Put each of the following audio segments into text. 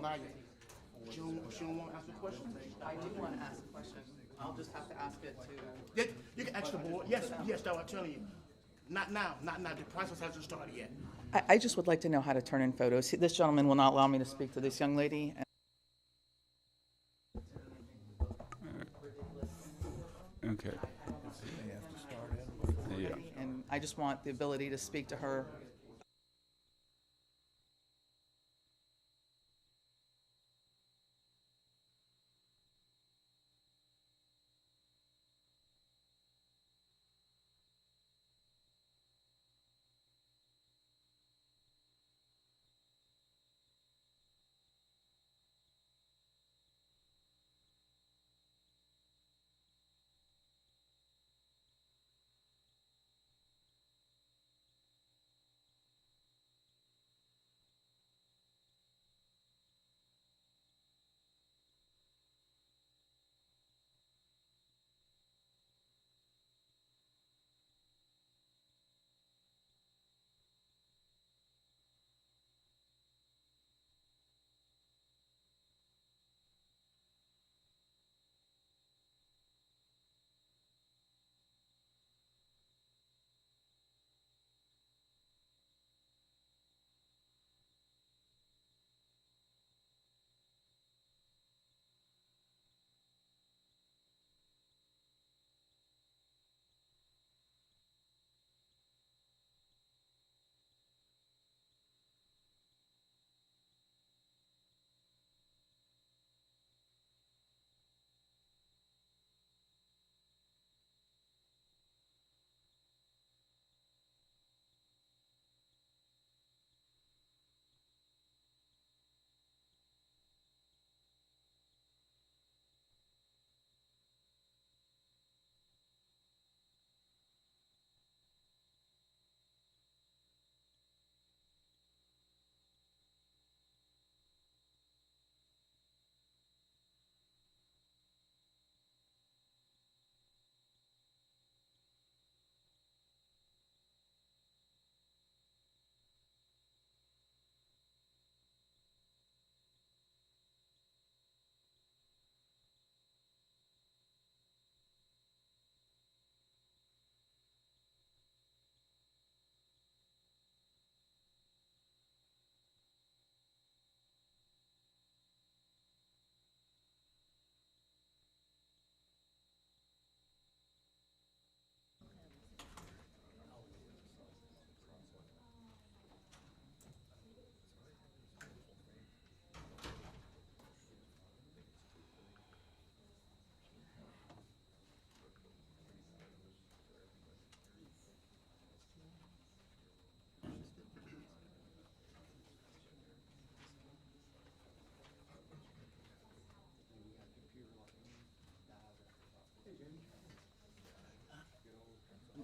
allow you. She don't want to ask a question? I do want to ask a question. I'll just have to ask it to. Yeah, you can ask the board. Yes, yes, that's what I'm telling you. Not now, not now. The process hasn't started yet. I just would like to know how to turn in photos. This gentleman will not allow me to speak to this young lady. Okay. Yeah. And I just want the ability to speak to her.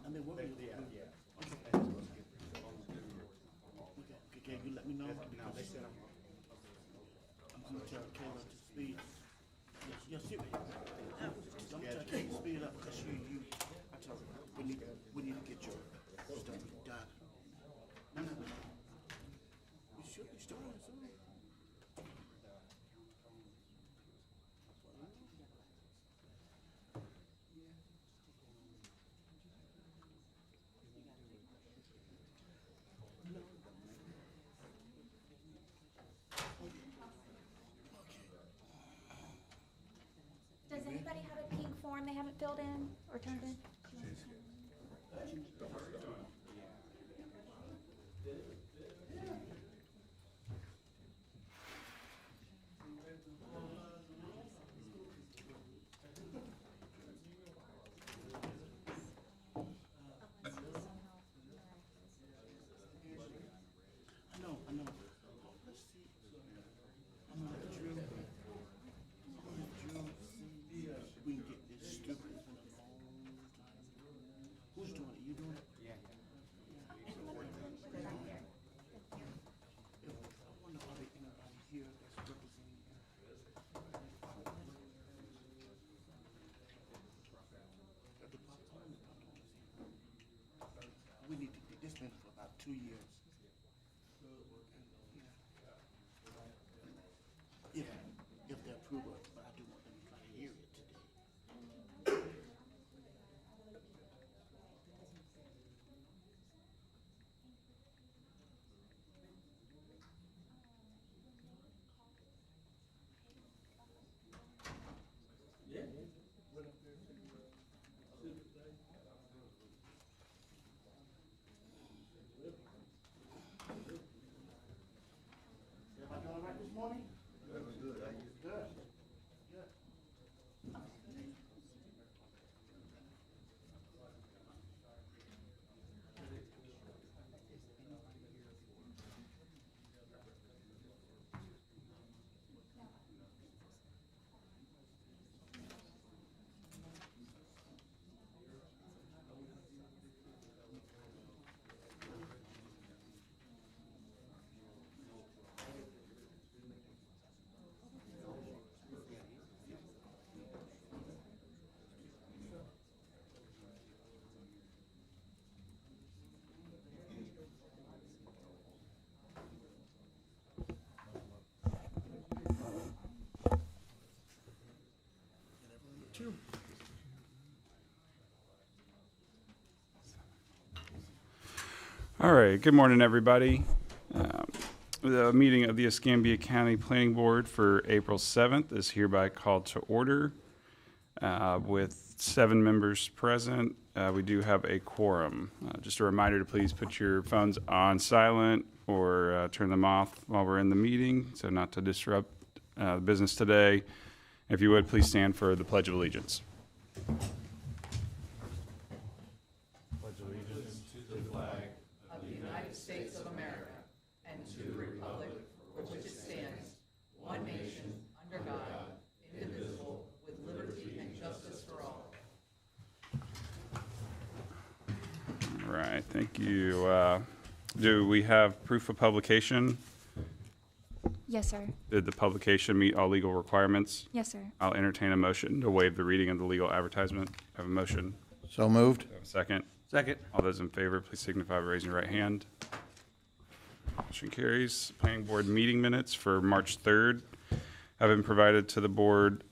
I mean, what? Yeah. Okay, can you let me know? No, they said I'm gonna tell Kayla to speed. Yes, yes, I'm gonna tell Kayla to speed it up because I tell her, we need to get your stuff done. No, no, no. You should be starting soon. Does anybody have a pink form they haven't filled in or turned in? I know. Let's see. I'm gonna let Drew see if we can get this stupid. It's been a long time. if they approve it, but I do want them to try to hear it today. Everybody doing all right this morning? Good. All right, good morning, everybody. The meeting of the Escambia County Planning Board for April 7th is hereby called to order. With 7 members present, we do have a quorum. Just a reminder to please put your phones on silent or turn them off while we're in the meeting, so not to disrupt the business today. If you would, please stand for the Pledge of Allegiance. States of America and to the republic for which it stands, one nation, under God, indivisible, with liberty and justice for all. All right, thank you. Do we have proof of publication? Yes, sir. Did the publication meet all legal requirements? Yes, sir. I'll entertain a motion to waive the reading of the legal advertisement. I have a motion. So moved. Do I have a second? Second. All those in favor, please signify by raising your right hand. Motion carries. Planning Board meeting minutes for March 3rd have been provided to the board.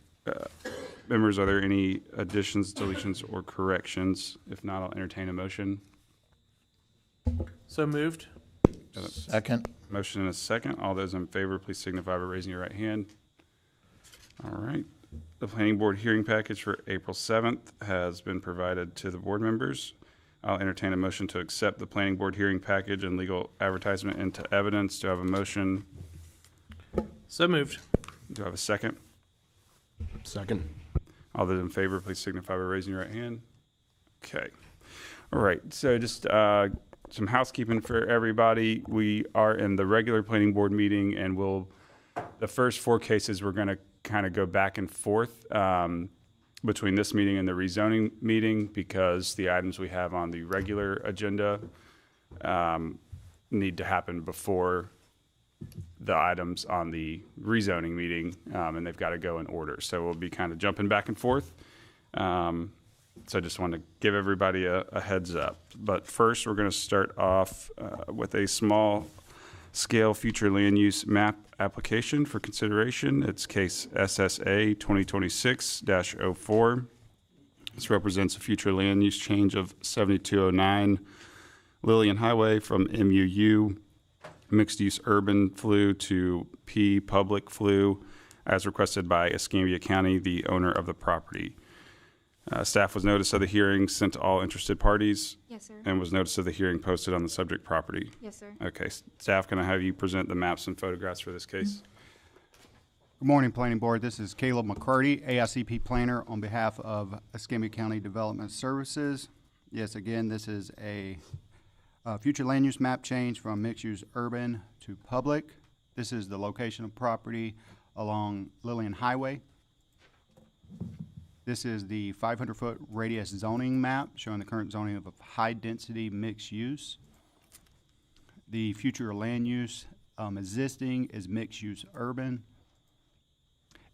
Members, are there any additions, deletions, or corrections? If not, I'll entertain a motion. So moved. Second. Motion and a second. All those in favor, please signify by raising your right hand. All right. The Planning Board hearing package for April 7th has been provided to the board members. I'll entertain a motion to accept the Planning Board hearing package and legal advertisement into evidence. Do I have a motion? So moved. Do I have a second? Second. All those in favor, please signify by raising your right hand. Okay. All right. So just some housekeeping for everybody. We are in the regular Planning Board meeting, and the first 4 cases we're going to kind of go back and forth between this meeting and the rezoning meeting, because the items we have on the regular agenda need to happen before the items on the rezoning meeting, and they've got to go in order. So we'll be kind of jumping back and forth. So I just want to give everybody a heads up. But first, we're going to start off with a small scale future land use map application for consideration. It's case SSA 2026-04. This represents a future land use change of 7209 Lillian Highway from MUU mixed use urban flu to P public flu, as requested by Escambia County, the owner of the property. Staff was notice of the hearing sent to all interested parties. Yes, sir. And was notice of the hearing posted on the subject property. Yes, sir. Okay, staff, can I have you present the maps and photographs for this case? Good morning, Planning Board. This is Caleb McCarty, AICP Planner on behalf of Escambia County Development Services. Yes, again, this is a future land use map change from mixed-use urban to public. This is the location of property along Lillian Highway. This is the 500-foot radius zoning map showing the current zoning of a high-density mixed use. The future land use existing is mixed-use urban,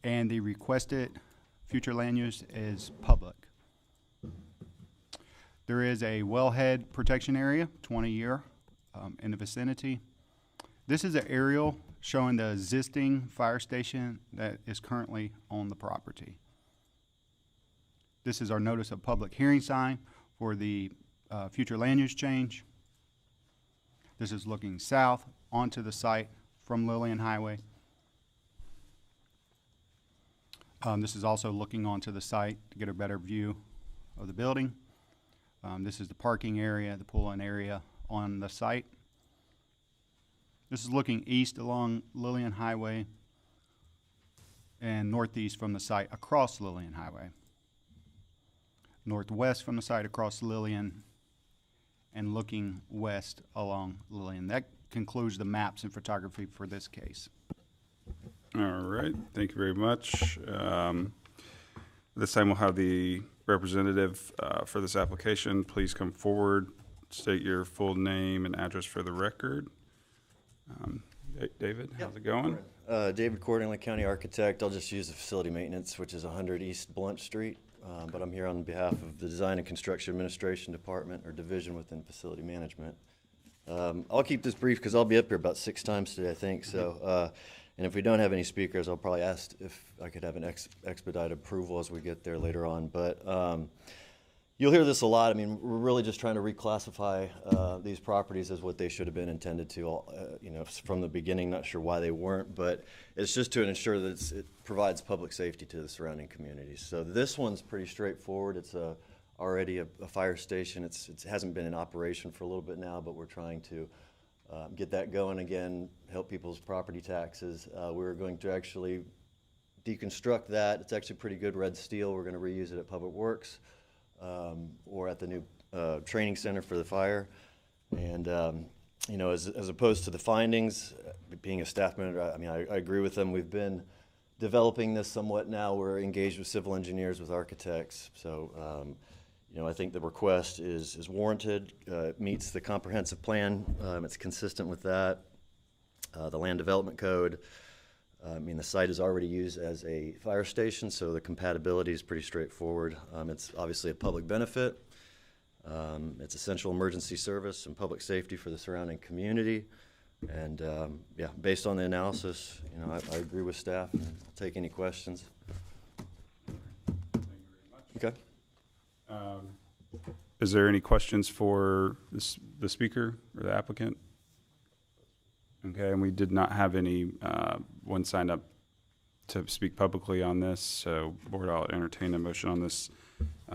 and the requested future land use is public. There is a wellhead protection area, 20-year, in the vicinity. This is an aerial showing the existing fire station that is currently on the property. This is our notice of public hearing sign for the future land use change. This is looking south onto the site from Lillian Highway. This is also looking onto the site to get a better view of the building. This is the parking area, the pull-in area on the site. This is looking east along Lillian Highway and northeast from the site across Lillian Highway. Northwest from the site across Lillian and looking west along Lillian. That concludes the maps and photography for this case. All right, thank you very much. This time we'll have the representative for this application. Please come forward, state your full name and address for the record. David, how's it going? David Cordingly, County Architect. I'll just use the facility maintenance, which is 100 East Blunt Street. But I'm here on behalf of the Design and Construction Administration Department, or division within Facility Management. I'll keep this brief because I'll be up here about 6 times today, I think. So, and if we don't have any speakers, I'll probably ask if I could have an expedited approval as we get there later on. But you'll hear this a lot. I mean, we're really just trying to reclassify these properties as what they should have been intended to, you know, from the beginning. Not sure why they weren't, but it's just to ensure that it provides public safety to the surrounding communities. So this one's pretty straightforward. It's already a fire station. It hasn't been in operation for a little bit now, but we're trying to get that going again, help people's property taxes. We're going to actually deconstruct that. It's actually pretty good red steel. We're going to reuse it at Public Works. Or at the new training center for the fire. And, you know, as opposed to the findings, being a staff member, I mean, I agree with them. We've been developing this somewhat now. We're engaged with civil engineers, with architects. So, you know, I think the request is warranted. It meets the comprehensive plan. It's consistent with that. The land development code. I mean, the site is already used as a fire station, so the compatibility is pretty straightforward. It's obviously a public benefit. It's essential emergency service and public safety for the surrounding community. And yeah, based on the analysis, you know, I agree with staff. I'll take any questions. Okay. Is there any questions for the speaker or the applicant? Okay, and we did not have any one signed up to speak publicly on this, so board, I'll entertain a motion on this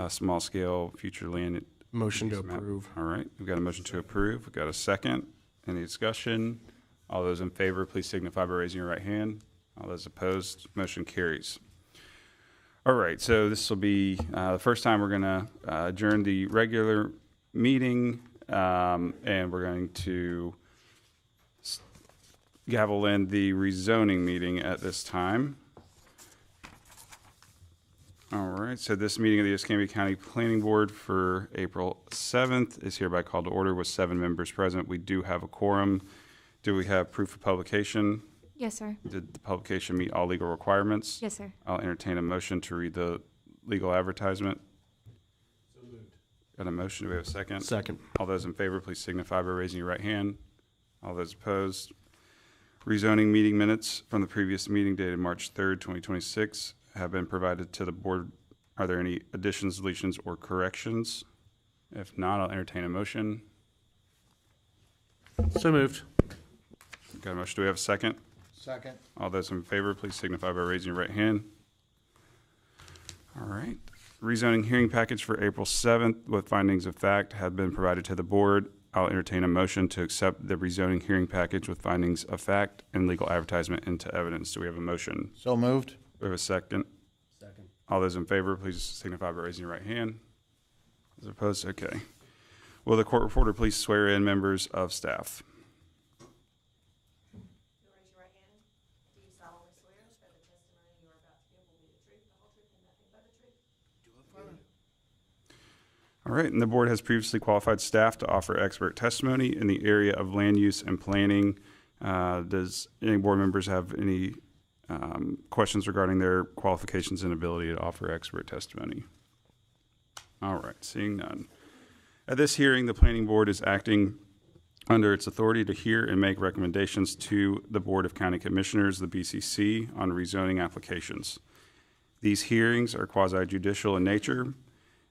small scale future land. Motion to use map. approve. All right, we've got a motion to approve. We've got a second. Any discussion? All those in favor, please signify by raising your right hand. All those opposed, motion carries. All right, so this will be the first time we're going to adjourn the regular meeting, and we're going to gavel in the rezoning meeting at this time. All right, so this meeting of the Escambia County Planning Board for April 7th is hereby called to order with 7 members present. We do have a quorum. Do we have proof of publication? Yes, sir. Did the publication meet all legal requirements? Yes, sir. I'll entertain a motion to read the legal advertisement. So moved. Got a motion, do we have a second? Second. All those in favor, please signify by raising your right hand. All those opposed. Rezoning meeting minutes from the previous meeting dated March 3rd, 2026 have been provided to the board. Are there any additions, deletions, or corrections? If not, I'll entertain a motion. So moved. Got a motion, do we have a second? Second. All those in favor, please signify by raising your right hand. All right. Rezoning hearing package for April 7th with findings of fact have been provided to the board. I'll entertain a motion to accept the rezoning hearing package with findings of fact and legal advertisement into evidence. Do we have a motion? So moved. We have a second. Second. All those in favor, please signify by raising your right hand. As opposed, okay. Will the court reporter please swear in members of staff? You'll raise your right hand. Do you solemnly swear that the testimony you are about to give will be the truth, the whole truth, and nothing but the truth? All right, and the board has previously qualified staff to offer expert testimony in the area of land use and planning. Does any board members have any questions regarding their qualifications and ability to offer expert testimony? All right, seeing none. At this hearing, the planning board is acting under its authority to hear and make recommendations to the Board of County Commissioners, the BCC, on rezoning applications. These hearings are quasi-judicial in nature,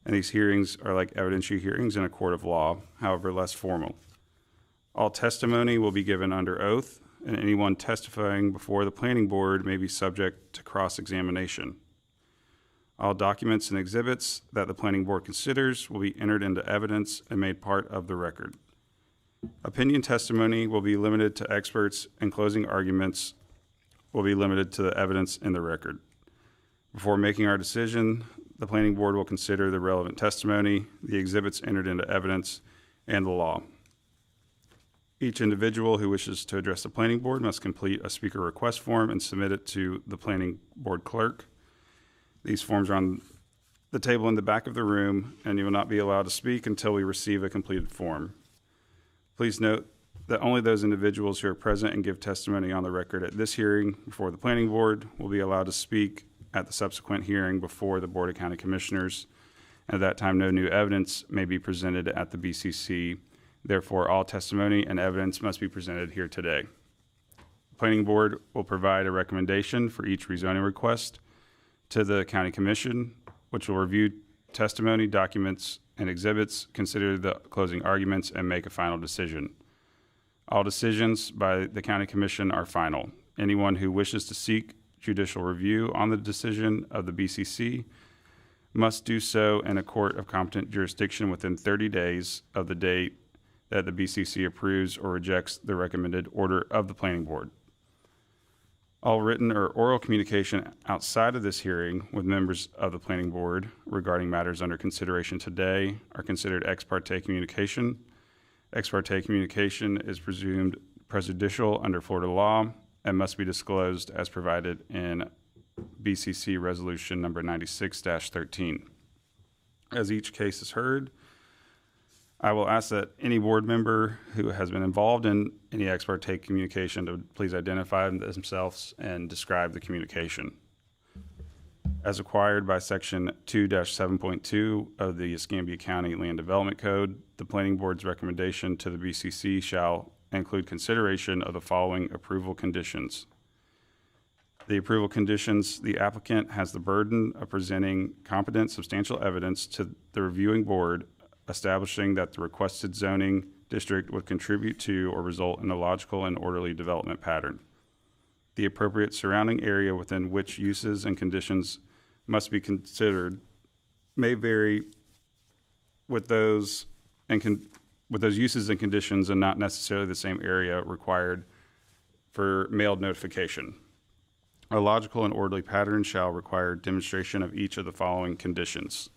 and these hearings are like evidentiary hearings in a court of law, however less formal. All testimony will be given under oath, and anyone testifying before the planning board may be subject to cross-examination. All documents and exhibits that the planning board considers will be entered into evidence and made part of the record. Opinion testimony will be limited to experts, and closing arguments will be limited to the evidence in the record. Before making our decision, the planning board will consider the relevant testimony, the exhibits entered into evidence, and the law. Each individual who wishes to address the planning board must complete a speaker request form and submit it to the planning board clerk. These forms are on the table in the back of the room, and you will not be allowed to speak until we receive a completed form. Please note that only those individuals who are present and give testimony on the record at this hearing before the planning board will be allowed to speak at the subsequent hearing before the Board of County Commissioners. At that time, no new evidence may be presented at the BCC. Therefore, all testimony and evidence must be presented here today. The Planning Board will provide a recommendation for each rezoning request to the County Commission, which will review testimony, documents, and exhibits, consider the closing arguments, and make a final decision. All decisions by the County Commission are final. Anyone who wishes to seek judicial review on the decision of the BCC must do so in a court of competent jurisdiction within 30 days of the date that the BCC approves or rejects the recommended order of the Planning Board. All written or oral communication outside of this hearing with members of the Planning Board regarding matters under consideration today are considered ex parte communication. Ex parte communication is presumed prejudicial under Florida law and must be disclosed as provided in BCC Resolution number 96-13. As each case is heard, I will ask that any board member who has been involved in any ex parte communication to please identify themselves and describe the communication. As required by Section 2-7.2 of the Escambia County Land Development Code, the Planning Board's recommendation to the BCC shall include consideration of the following approval conditions. The approval conditions: the applicant has the burden of presenting competent, substantial evidence to the reviewing board establishing that the requested zoning district would contribute to or result in a logical and orderly development pattern. The appropriate surrounding area within which uses and conditions must be considered may vary with those uses and conditions, and not necessarily the same area required for mailed notification. A logical and orderly pattern shall require demonstration of each of the following conditions.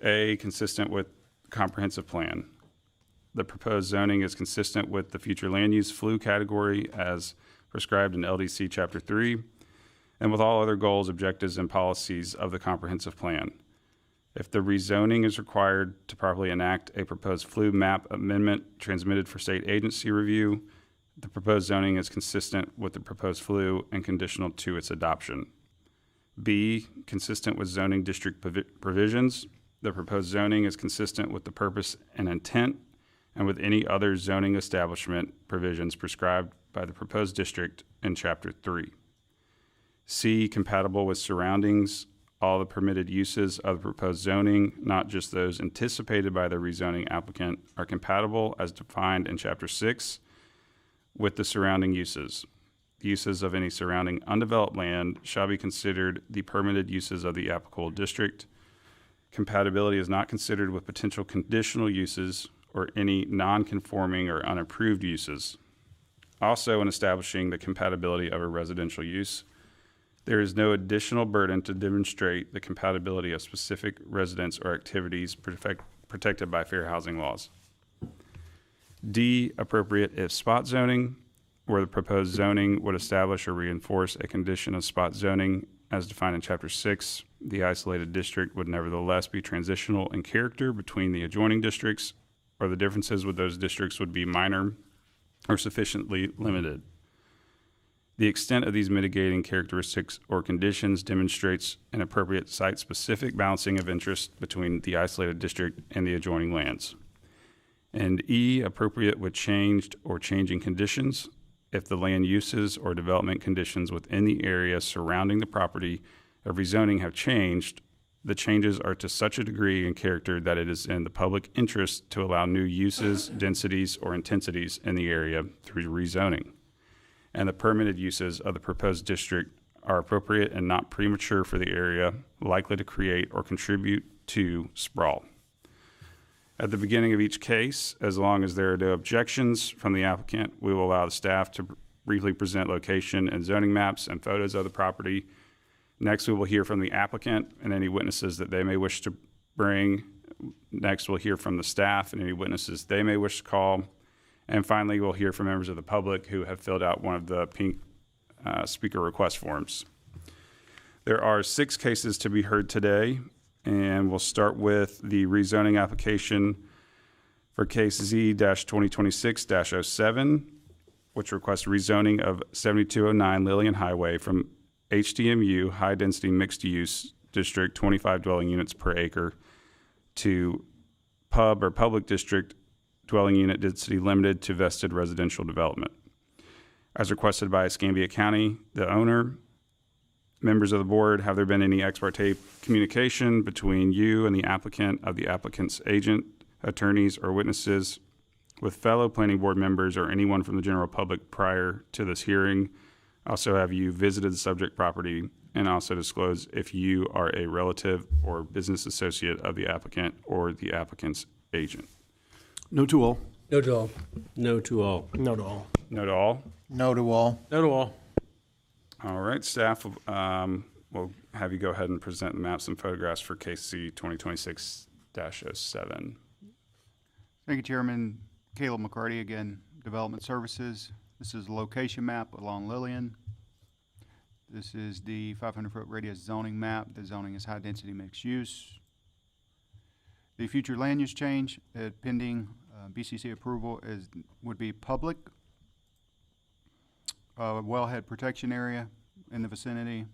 A, consistent with comprehensive plan. The proposed zoning is consistent with the future land use FLU category as prescribed in LDC Chapter 3, and with all other goals, objectives, and policies of the comprehensive plan. If the rezoning is required to properly enact a proposed FLU map amendment transmitted for state agency review, the proposed zoning is consistent with the proposed FLU and conditional to its adoption. B, consistent with zoning district provisions. The proposed zoning is consistent with the purpose and intent and with any other zoning establishment provisions prescribed by the proposed district in Chapter 3. C, compatible with surroundings. All the permitted uses of the proposed zoning, not just those anticipated by the rezoning applicant, are compatible as defined in Chapter 6 with the surrounding uses. The uses of any surrounding undeveloped land shall be considered the permitted uses of the applicable district. Compatibility is not considered with potential conditional uses or any non-conforming or unapproved uses. Also, in establishing the compatibility of a residential use, there is no additional burden to demonstrate the compatibility of specific residents or activities protected by fair housing laws. D, appropriate if spot zoning, where the proposed zoning would establish or reinforce a condition of spot zoning as defined in Chapter 6, the isolated district would nevertheless be transitional in character between the adjoining districts, or the differences with those districts would be minor or sufficiently limited. The extent of these mitigating characteristics or conditions demonstrates an appropriate site-specific balancing of interest between the isolated district and the adjoining lands. And E, appropriate with changed or changing conditions if the land uses or development conditions within the area surrounding the property of rezoning have changed. The changes are to such a degree and character that it is in the public interest to allow new uses, densities, or intensities in the area through rezoning. And the permitted uses of the proposed district are appropriate and not premature for the area, likely to create or contribute to sprawl. At the beginning of each case, as long as there are no objections from the applicant, we will allow the staff to briefly present location and zoning maps and photos of the property. Next, we will hear from the applicant and any witnesses that they may wish to bring. Next, we'll hear from the staff and any witnesses they may wish to call. And finally, we'll hear from members of the public who have filled out one of the pink speaker request forms. There are 6 cases to be heard today, and we'll start with the rezoning application for case Z-2026-07, which requests rezoning of 7209 Lillian Highway from HDMU, High Density Mixed Use District, 25 dwelling units per acre, to pub or public district, dwelling unit density limited to vested residential development. As requested by Escambia County, the owner, members of the board, have there been any ex parte communication between you and the applicant, of the applicant's agent, attorneys, or witnesses with fellow planning board members or anyone from the general public prior to this hearing? Also, have you visited the subject property, and also disclose if you are a relative or business associate of the applicant or the applicant's agent? No to all. No to all. No to all. No to all. No to all? No to all. No to all. All right, staff, we'll have you go ahead and present the maps and photographs for case C 2026-07. Thank you, Chairman. Caleb McCarty, again, Development Services. This is a location map along Lillian. This is the 500-foot radius zoning map. The zoning is high-density mixed use. The future land use change, pending BCC approval, would be public, wellhead protection area in the vicinity,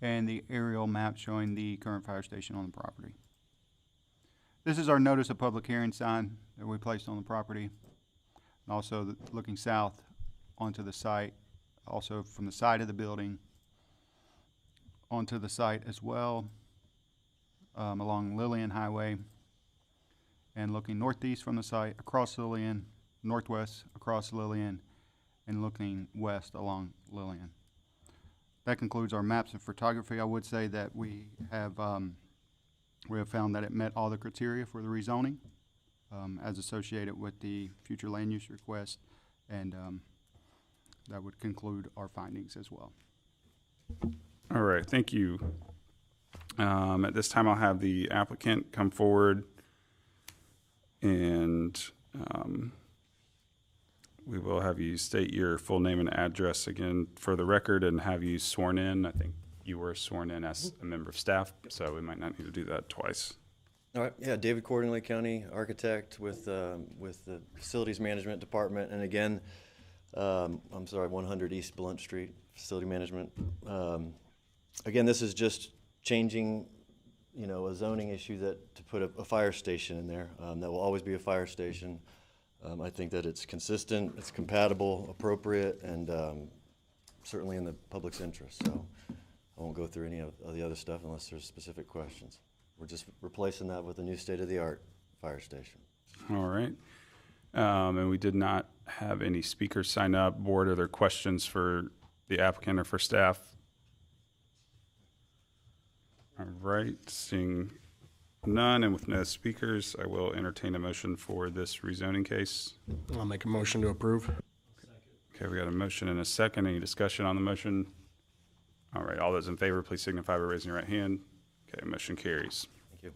and the aerial map showing the current fire station on the property. This is our notice of public hearing sign that we placed on the property. And also looking south onto the site, also from the side of the building onto the site as well, along Lillian Highway, and looking northeast from the site, across Lillian, northwest across Lillian, and looking west along Lillian. That concludes our maps and photography. I would say that we have found that it met all the criteria for the rezoning as associated with the future land use request, and that would conclude our findings as well. All right, thank you. At this time, I'll have the applicant come forward, and we will have you state your full name and address again for the record and have you sworn in. I think you were sworn in as a member of staff, so we might not need to do that twice. All right, yeah, David Cordingley, County Architect with the Facilities Management Department, and again, 100 East Blunt Street, Facility Management. Again, this is just changing, a zoning issue to put a fire station in there. That will always be a fire station. I think that it's consistent, it's compatible, appropriate, and certainly in the public's interest. So I won't go through any of the other stuff unless there's specific questions. We're just replacing that with a new state-of-the-art fire station. All right. And we did not have any speakers sign up. Board, are there questions for the applicant or for staff? All right, seeing none and with no speakers, I will entertain a motion for this rezoning case. I'll make a motion to approve. Okay, we got a motion and a second. Any discussion on the motion? All right, all those in favor, please signify by raising your right hand. Okay, motion carries. Thank you.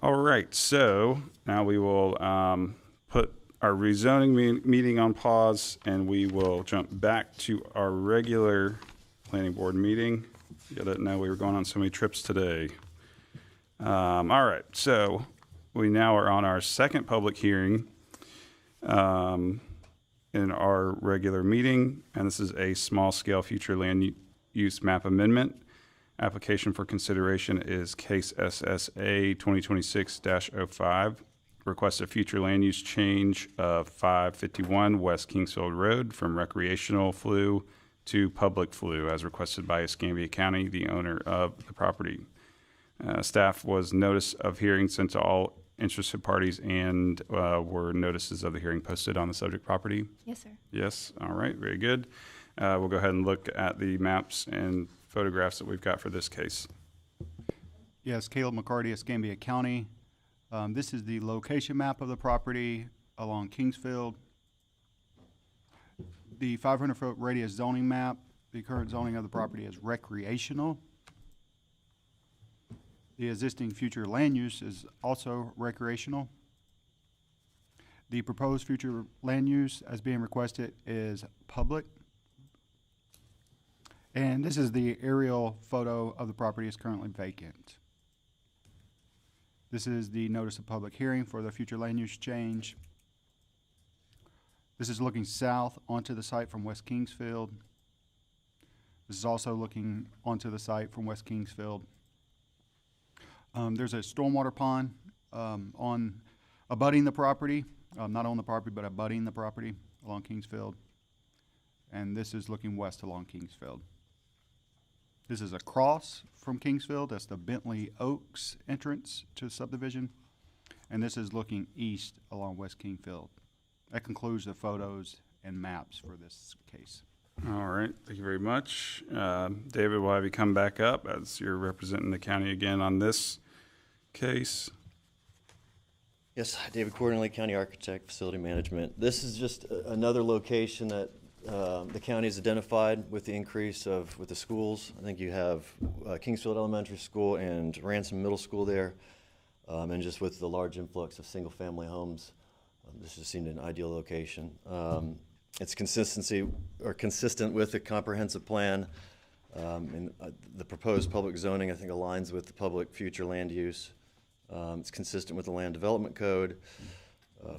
All right, so now we will put our rezoning meeting on pause, and we will jump back to our regular planning board meeting. You didn't know we were going on so many trips today. All right, so we now are on our second public hearing in our regular meeting, and this is a small-scale future land use map amendment. Application for consideration is case SSA 2026-05 request a future land use change of 551 West Kingsfield Road from recreational flu to public flu as requested by Escambia County, the owner of the property. Staff was notice of hearing sent to all interested parties, and were notices of the hearing posted on the subject property? Yes, sir. Yes, all right, very good. We'll go ahead and look at the maps and photographs that we've got for this case. Yes, Caleb McCarty, Escambia County. This is the location map of the property along Kingsfield. The 500-foot radius zoning map, the current zoning of the property is recreational. The existing future land use is also recreational. The proposed future land use as being requested is public. And this is the aerial photo of the property is currently vacant. This is the notice of public hearing for the future land use change. This is looking south onto the site from West Kingsfield. This is also looking onto the site from West Kingsfield. There's a stormwater pond on abutting the property, not on the property, but abutting the property along Kingsfield. And this is looking west along Kingsfield. This is across from Kingsfield. That's the Bentley Oaks entrance to the subdivision. And this is looking east along West Kingsfield. That concludes the photos and maps for this case. All right, thank you very much. David, we'll have you come back up as you're representing the county again on this case. Yes, David Cordingley, County Architect, Facility Management. This is just another location that the county has identified with the increase with the schools. I think you have Kingsfield Elementary School and Ransom Middle School there. And just with the large influx of single-family homes, this just seemed an ideal location. It's consistent with the comprehensive plan. And the proposed public zoning, I think, aligns with the public future land use. It's consistent with the land development code.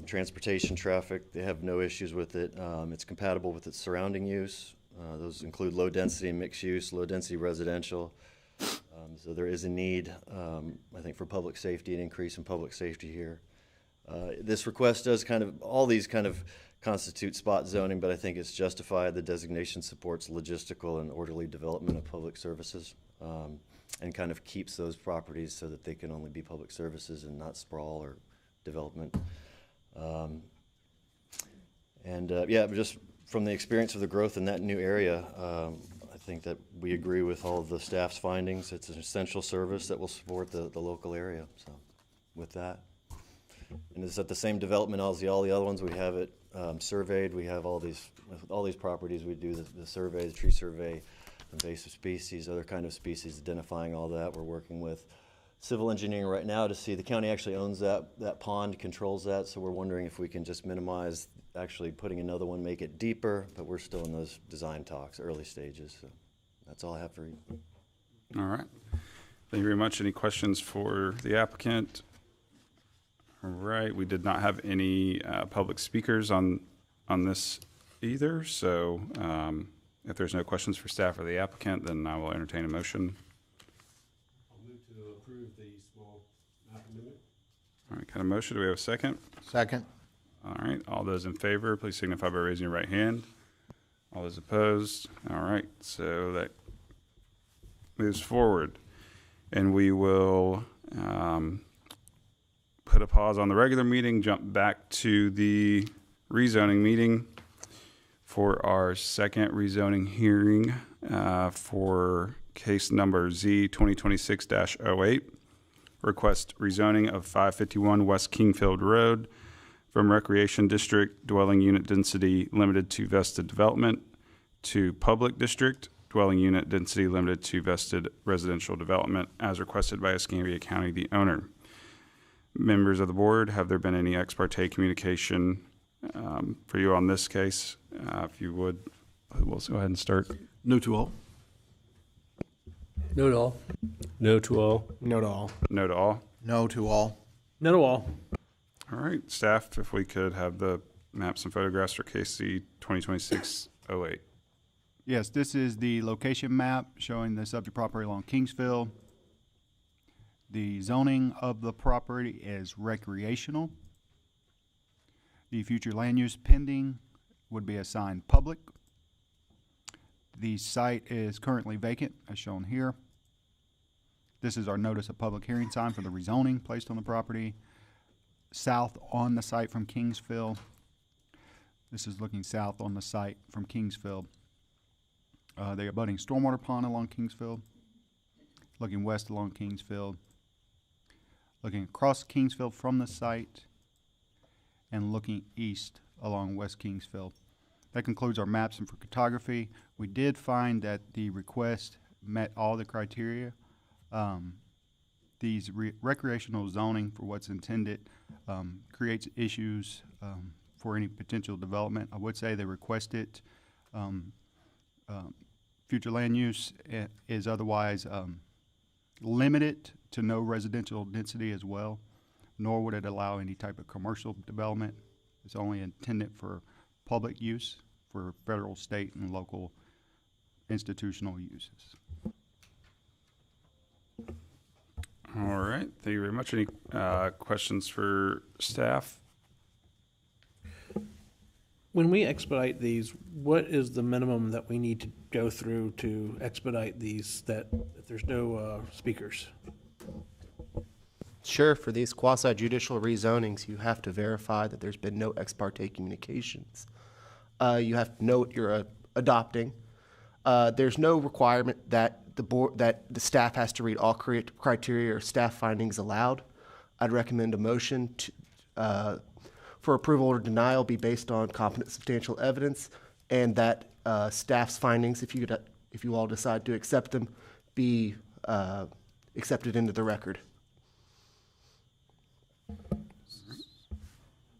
Transportation, traffic, they have no issues with it. It's compatible with its surrounding use. Those include low density and mixed use, low density residential. So there is a need, I think, for public safety, an increase in public safety here. This request does all these constitute spot zoning, but I think it's justified. The designation supports logistical and orderly development of public services, and kind of keeps those properties so that they can only be public services and not sprawl or development. Yeah, just from the experience of the growth in that new area, I think that we agree with all of the staff's findings. It's an essential service that will support the local area. So with that, and it's at the same development as all the other ones. We have it surveyed. We have all these properties. We do the survey, the tree survey, invasive species, other kind of species, identifying all that. We're working with civil engineering right now to see, the county actually owns that pond, controls that, so we're wondering if we can just minimize actually putting another one, make it deeper, but we're still in those design talks, early stages. So that's all I have for you. All right. Thank you very much. Any questions for the applicant? All right, we did not have any public speakers on this either, so if there's no questions for staff or the applicant, then I will entertain a motion. I'll move to approve the small map amendment. All right, kind of motion. Do we have a second? Second. All right, all those in favor, please signify by raising your right hand. All those opposed? All right, so that moves forward. And we will put a pause on the regular meeting, jump back to the rezoning meeting for our second rezoning hearing for case number Z 2026-08. Request rezoning of 551 West Kingsfield Road from Recreation District Dwelling Unit Density Limited to Vested Development to Public District Dwelling Unit Density Limited to Vested Residential Development as requested by Escambia County, the owner. Members of the board, have there been any ex parte communication for you on this case? If you would, we'll go ahead and start. No to all. No to all. No to all. No to all. No to all. No to all. No to all. All right, staff, if we could have the maps and photographs for KC 2026-08. Yes, this is the location map showing the subject property along Kingsfield. The zoning of the property is recreational. The future land use pending would be assigned public. The site is currently vacant, as shown here. This is our notice of public hearing sign for the rezoning placed on the property. South on the site from Kingsville. This is looking south on the site from Kingsville. The abutting stormwater pond along Kingsville. Looking west along Kingsville. Looking across Kingsville from the site. And looking east along West Kingsville. That concludes our maps and for cartography. We did find that the request met all the criteria. These recreational zoning for what's intended creates issues for any potential development. I would say they requested future land use is otherwise limited to no residential density as well, nor would it allow any type of commercial development. It's only intended for public use for federal, state, and local institutional uses. All right, thank you very much. Any questions for staff? When we expedite these, what is the minimum that we need to go through to expedite these, that if there's no speakers? Sure, for these quasi-judicial rezonings, you have to verify that there's been no ex parte communications. You have to note you're adopting. There's no requirement that the staff has to read all criteria or staff findings aloud. I'd recommend a motion for approval or denial be based on competent substantial evidence, and that staff's findings, if you all decide to accept them, be accepted into the record.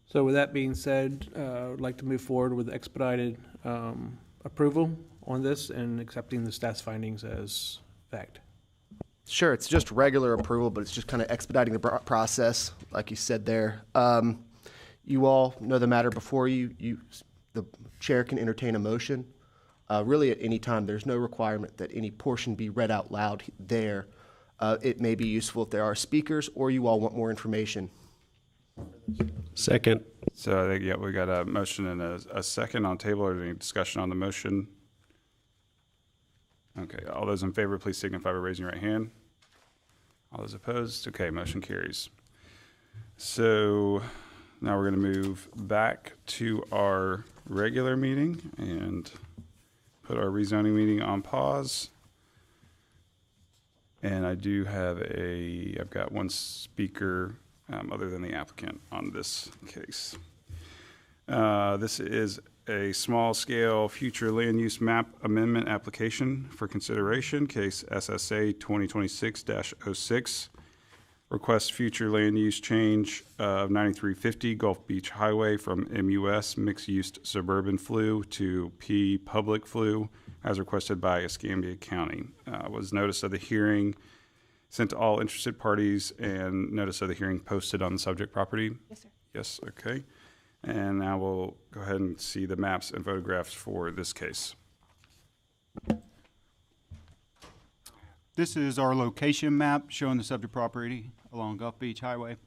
So with that being said, I'd like to move forward with expedited approval on this and accepting the staff's findings as fact. Sure, it's just regular approval, but it's just kind of expediting the process, like you said there. You all know the matter before you. The chair can entertain a motion. Really at any time, there's no requirement that any portion be read out loud there. It may be useful if there are speakers or you all want more information. Second. So I think, yeah, we got a motion and a second on the table. Is there any discussion on the motion? Okay, all those in favor, please signify by raising your right hand. All those opposed? Okay, motion carries. So now we're going to move back to our regular meeting and put our rezoning meeting on pause. And I do have I've got one speaker other than the applicant on this case. This is a small-scale future land use map amendment application for consideration, case SSA 2026-06. Request future land use change of 9350 Gulf Beach Highway from MUS mixed-use suburban flu to P public flu, as requested by Escambia County. Was notice of the hearing sent to all interested parties and notice of the hearing posted on the subject property? Yes, sir. Yes, okay. And now we'll go ahead and see the maps and photographs for this case. This is our location map showing the subject property along Gulf Beach Highway.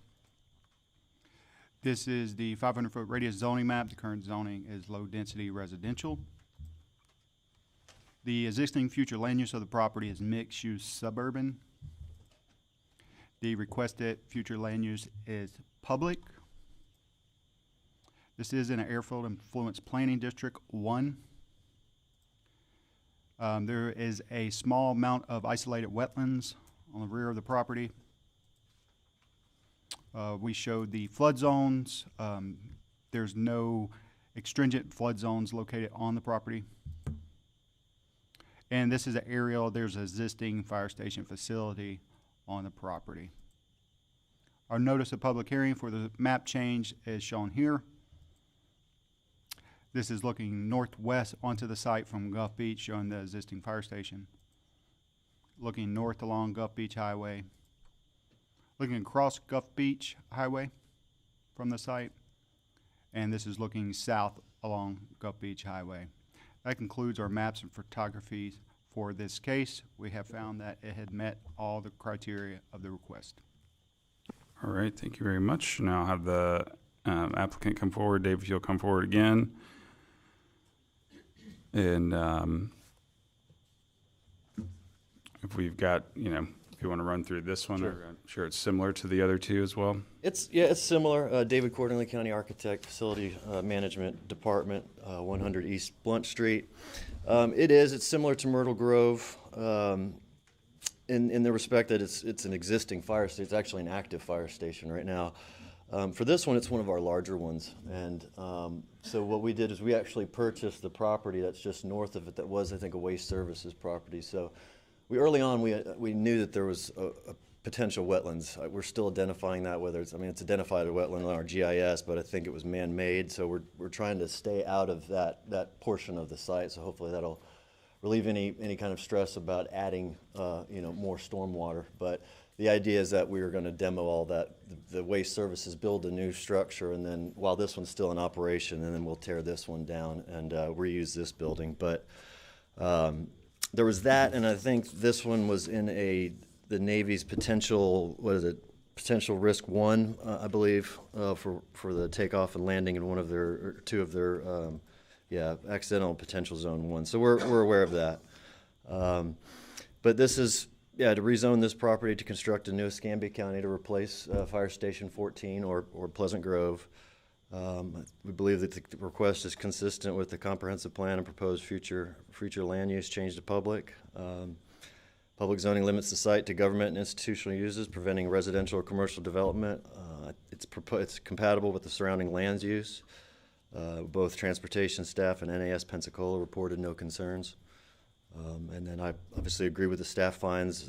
This is the 500-foot radius zoning map. The current zoning is low-density residential. The existing future land use of the property is mixed-use suburban. The requested future land use is public. This is in an airfield influence planning district 1. There is a small amount of isolated wetlands on the rear of the property. We showed the flood zones. There's no extringent flood zones located on the property. And this is an aerial. There's an existing fire station facility on the property. Our notice of public hearing for the map change is shown here. This is looking northwest onto the site from Gulf Beach, showing the existing fire station. Looking north along Gulf Beach Highway. Looking across Gulf Beach Highway from the site. And this is looking south along Gulf Beach Highway. That concludes our maps and photographies for this case. We have found that it had met all the criteria of the request. All right, thank you very much. Now I'll have the Applicant come forward. Dave, if you'll come forward again. And if we've got, if you want to run through this one, Sure. I'm sure it's similar to the other two as well. It's similar. David Cordingley, County Architect, Facility Management Department, 100 East Blunt Street. It's similar to Myrtle Grove in the respect that it's an existing fire station. It's actually an active fire station right now. For this one, it's one of our larger ones. And so what we did is we actually purchased the property that's just north of it that was, I think, a waste services property. So early on, we knew that there was a potential wetlands. We're still identifying that, whether it's identified a wetland on our GIS, but I think it was man-made. So we're trying to stay out of that portion of the site. So hopefully that'll relieve any kind of stress about adding, more stormwater. But the idea is that we are going to demo all that, the waste services, build a new structure, and then while this one's still in operation, and then we'll tear this one down and reuse this building. But there was that, and I think this one was in the Navy's potential risk 1, I believe, for the takeoff and landing in one of their, or two of their, accidental potential zone 1. So we're aware of that. But this is, to rezone this property to construct a new Escambia County to replace Fire Station 14 or Pleasant Grove. We believe that the request is consistent with the comprehensive plan and proposed future land use change to public. Public zoning limits the site to government and institutional uses, preventing residential or commercial development. It's compatible with the surrounding land use. Both transportation staff and NAS Pensacola reported no concerns. And then I obviously agree with the staff finds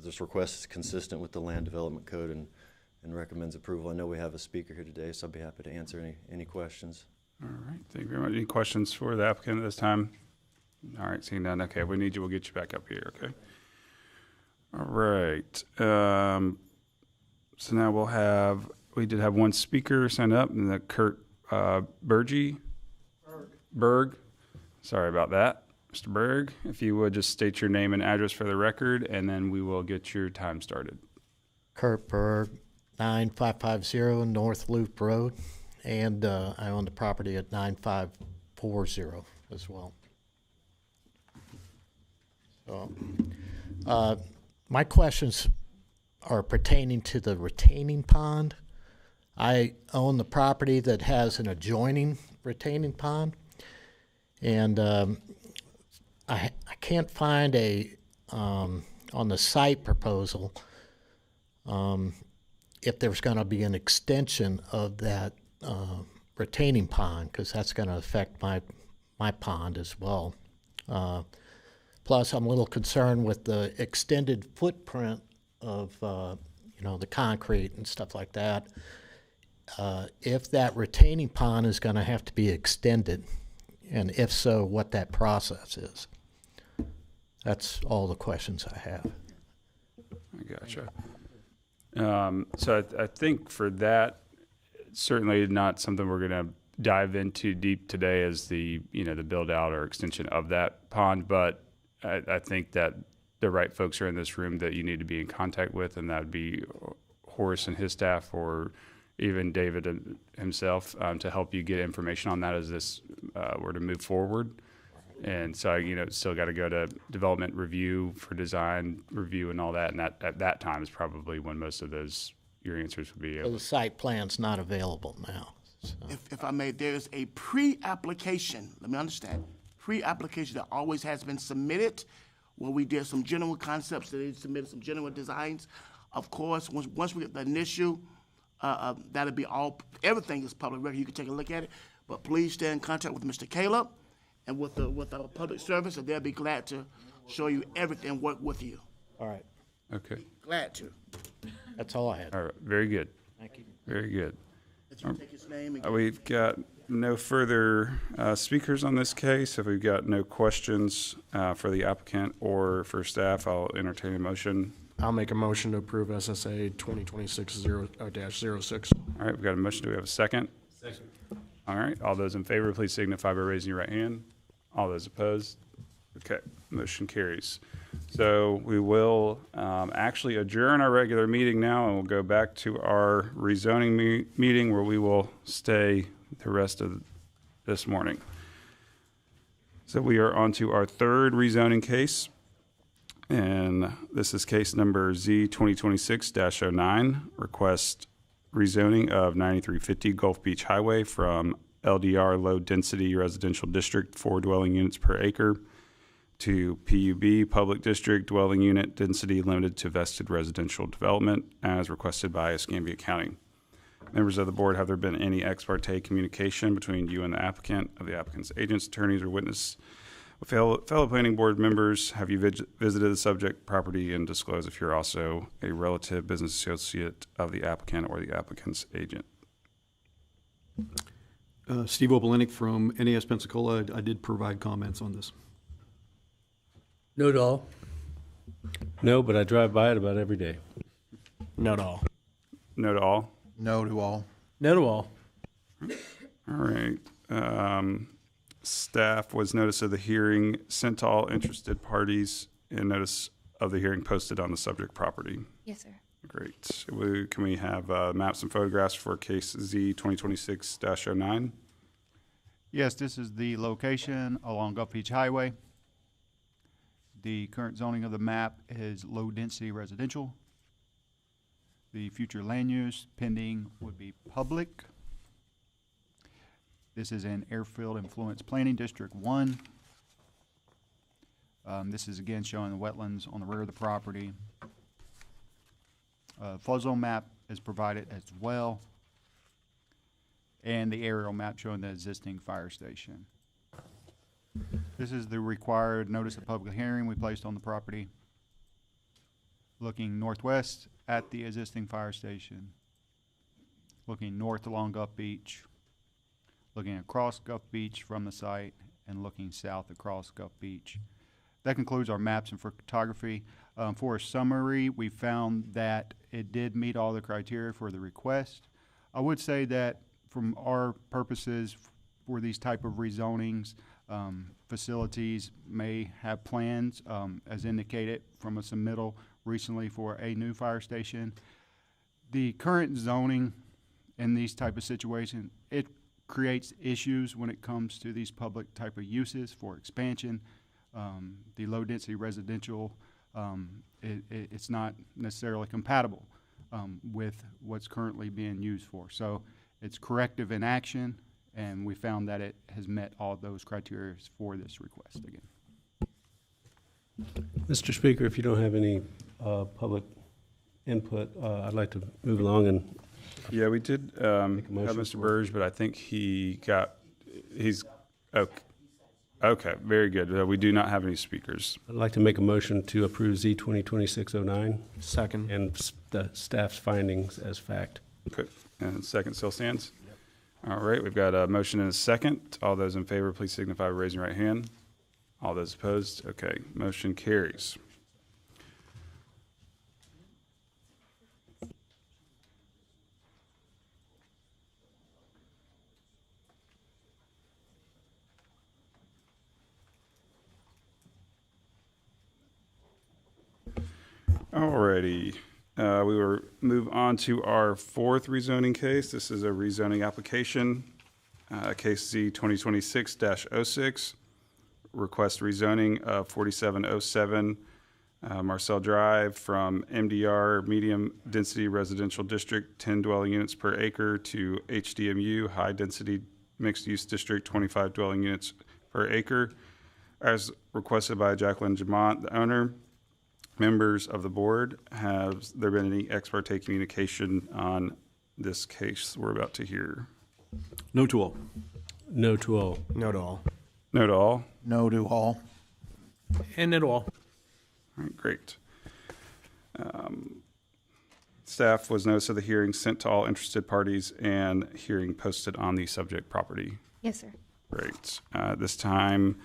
this request is consistent with the land development code and recommends approval. I know we have a speaker here today, so I'll be happy to answer any questions. All right, thank you very much. Any questions for the applicant at this time? All right, seeing none, okay, if we need you, we'll get you back up here, okay? All right, so now we did have one speaker sign up, and the Kurt Berg. Sorry about that. Mr. Berg, if you would just state your name and address for the record, and then we will get your time started. Kurt Berg, 9550 North Loop Road, and I own the property at 9540 as well. So, my questions are pertaining to the retaining pond. I own the property that has an adjoining retaining pond, and I can't find on the site proposal if there's going to be an extension of that retaining pond, because that's going to affect my pond as well. Plus, I'm a little concerned with the extended footprint of the concrete and stuff like that. If that retaining pond is going to have to be extended, and if so, what that process is. That's all the questions I have. I gotcha. So I think for that, certainly not something we're going to dive into deep today as the build out or extension of that pond, but I think that the right folks are in this room that you need to be in contact with, and that would be Horace and his staff, or even David himself, to help you get information on that as this were to move forward. And so, still got to go to development review for design review and all that. And at that time is probably when most of your answers would be able. So the site plan's not available now. So. If I may, there is a pre-application, let me understand, pre-application that always has been submitted, where we did some general concepts, that they submitted some general designs. Of course, once we get the initial, that'll be everything is public record. You can take a look at it. But please stay in contact with Mr. Caleb and with our public service, and they'll be glad to show you everything and work with you. All right. Okay. Glad to. That's all I had. All right. Very good. Thank you. Very good. Let you take his name and We've got no further speakers on this case. If we've got no questions for the applicant or for staff, I'll entertain a motion. I'll make a motion to approve SSA 2026-06. All right, we've got a motion. Do we have a second? Second. All right, all those in favor, please signify by raising your right hand. All those opposed? Okay, motion carries. So we will actually adjourn our regular meeting now, and we'll go back to our rezoning meeting where we will stay the rest of this morning. So we are on to our third rezoning case, and this is case number Z 2026-09, request rezoning of 9350 Gulf Beach Highway from LDR Low Density Residential District, 4 dwelling units per acre, to PUB Public District Dwelling Unit Density Limited to Vested Residential Development as requested by Escambia County. Members of the board, have there been any ex parte communication between you and the applicant, of the applicant's agents, attorneys, or witness? Fellow planning board members, have you visited the subject property and disclosed if you're also a relative, business associate of the applicant or the applicant's agent? Steve Obelenik from NAS Pensacola. I did provide comments on this. No at all. No, but I drive by it about every day. Not all. No to all? No to all. No to all. All right. Staff was notice of the hearing sent to all interested parties and notice of the hearing posted on the subject property. Yes, sir. Great. Can we have maps and photographs for case Z 2026-09? Yes, this is the location along Gulf Beach Highway. The current zoning of the map is low-density residential. The future land use pending would be public. This is in Airfield Influence Planning District 1. This is again showing the wetlands on the rear of the property. Flood zone map is provided as well, and the aerial map showing the existing fire station. This is the required notice of public hearing we placed on the property. Looking northwest at the existing fire station, looking north along Gulf Beach, looking across Gulf Beach from the site, and looking south across Gulf Beach. That concludes our maps and photography. For a summary, we found that it did meet all the criteria for the request. I would say that from our purposes for these type of rezonings, facilities may have plans, as indicated from a submittal recently for a new fire station. The current zoning in these type of situations, it creates issues when it comes to these public type of uses for expansion. The low density residential, it's not necessarily compatible with what's currently being used for. So it's corrective in action, and we found that it has met all those criteria for this request again. Mr. Speaker, if you don't have any public input, I'd like to move along and. Yeah, we did have Mr. Burge, but I think he's okay. Okay, very good. We do not have any speakers. I'd like to make a motion to approve Z 2026-09. Second. And the staff's findings as fact. Okay, and second still stands? Yep. All right, we've got a motion and a second. All those in favor, please signify by raising your right hand. All those opposed? Okay, motion carries. Alrighty, we will move on to our fourth rezoning case. This is a rezoning application, case Z 2026-06, request rezoning of 4707 Marcel Drive from MDR Medium Density Residential District, 10 dwelling units per acre, to HDMU High Density Mixed Use District, 25 dwelling units per acre, as requested by Jacqueline Jamont, the owner. Members of the board, have there been any ex parte communication on this case we're about to hear? No to all. No to all. No to all. No to all? No to all. And no to all. All right, great. Staff was notice of the hearing sent to all interested parties and hearing posted on the subject property. Yes, sir. Great. This time,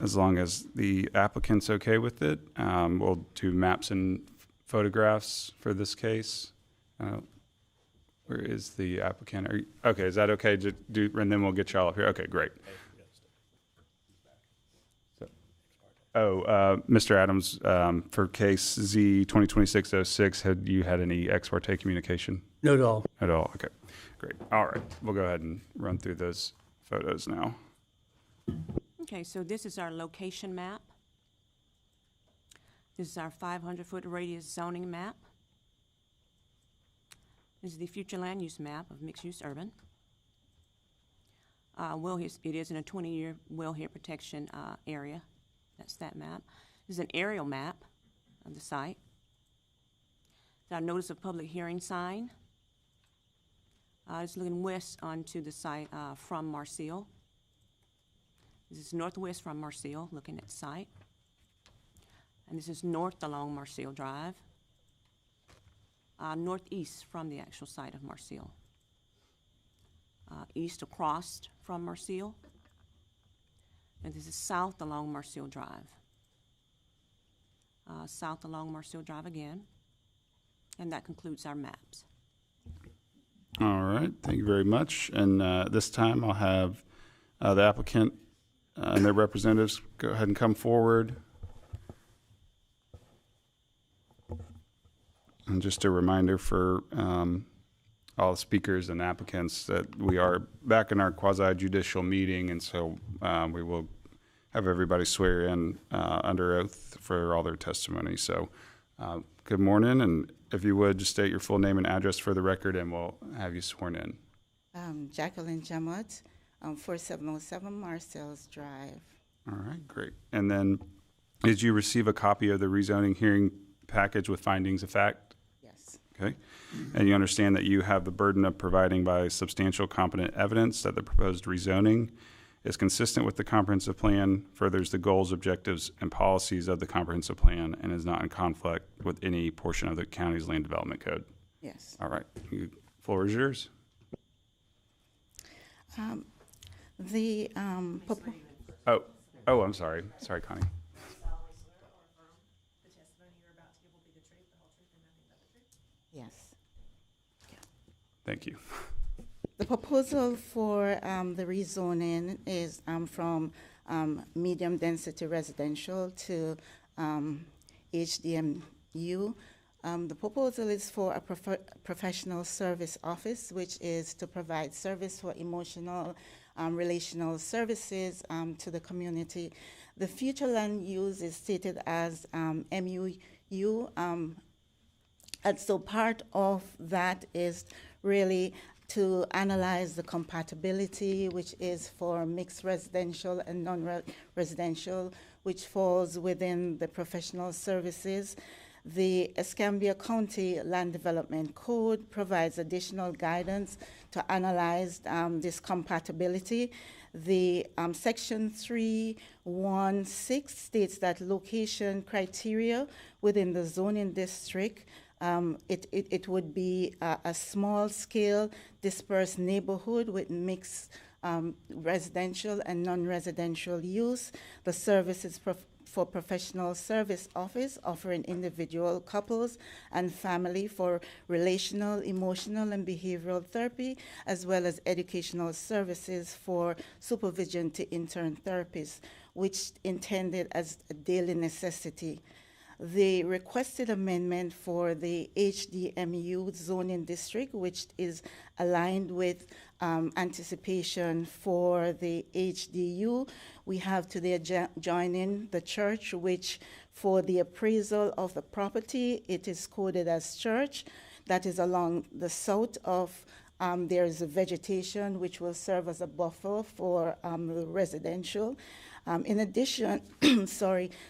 as long as the applicant's okay with it, we'll do maps and photographs for this case. Where is the applicant? Okay, is that okay to do, and then we'll get y'all up here? Okay, great. Mr. Adams, for case Z 2026-06, had you had any ex parte communication? Not at all. At all? Okay, great. All right, we'll go ahead and run through those photos now. Okay, so this is our location map. This is our 500-foot radius zoning map. This is the future land use map of mixed-use urban. It is in a 20-year wellhead protection area. That's that map. This is an aerial map of the site. It's our notice of public hearing sign. It's looking west onto the site from Marseille. This is northwest from Marseille, looking at the site. And this is north along Marseille Drive. Northeast from the actual site of Marseille. East across from Marseille. And this is south along Marseille Drive. South along Marseille Drive again. And that concludes our maps. All right, thank you very much. And this time I'll have the applicant and their representatives go ahead and come forward. And just a reminder for all the speakers and applicants that we are back in our quasi-judicial meeting, and so we will have everybody swear in under oath for all their testimony. So good morning, and if you would, just state your full name and address for the record, and we'll have you sworn in. Jacqueline Jamot, 4707 Marcel's Drive. All right, great. And then did you receive a copy of the rezoning hearing package with findings of fact? Yes. Okay. And you understand that you have the burden of providing by substantial competent evidence that the proposed rezoning is consistent with the comprehensive plan, furthers the goals, objectives, and policies of the comprehensive plan, and is not in conflict with any portion of the county's land development code? Yes. All right. Floor is yours. Oh, I'm sorry. Sorry, Connie. Yes. Thank you. The proposal for the rezoning is from medium density residential to HDMU. The proposal is for a professional service office, which is to provide service for emotional, relational services to the community. The future land use is stated as MUU, and so part of that is really to analyze the compatibility, which is for mixed residential and non-residential, which falls within the professional services. The Escambia County Land Development Code provides additional guidance to analyze this compatibility. The Section 316 states that location criteria within the zoning district, it would be a small-scale dispersed neighborhood with mixed residential and non-residential use. The services for professional service office offering individual, couples, and family for relational, emotional, and behavioral therapy, as well as educational services for supervision to intern therapists, which intended as a daily necessity. The requested amendment for the HDMU zoning district, which is aligned with anticipation for the HDU, we have to the joining the church, which for the appraisal of the property, it is coded as church. That is along the south of, there is a vegetation which will serve as a buffer for the residential. In addition,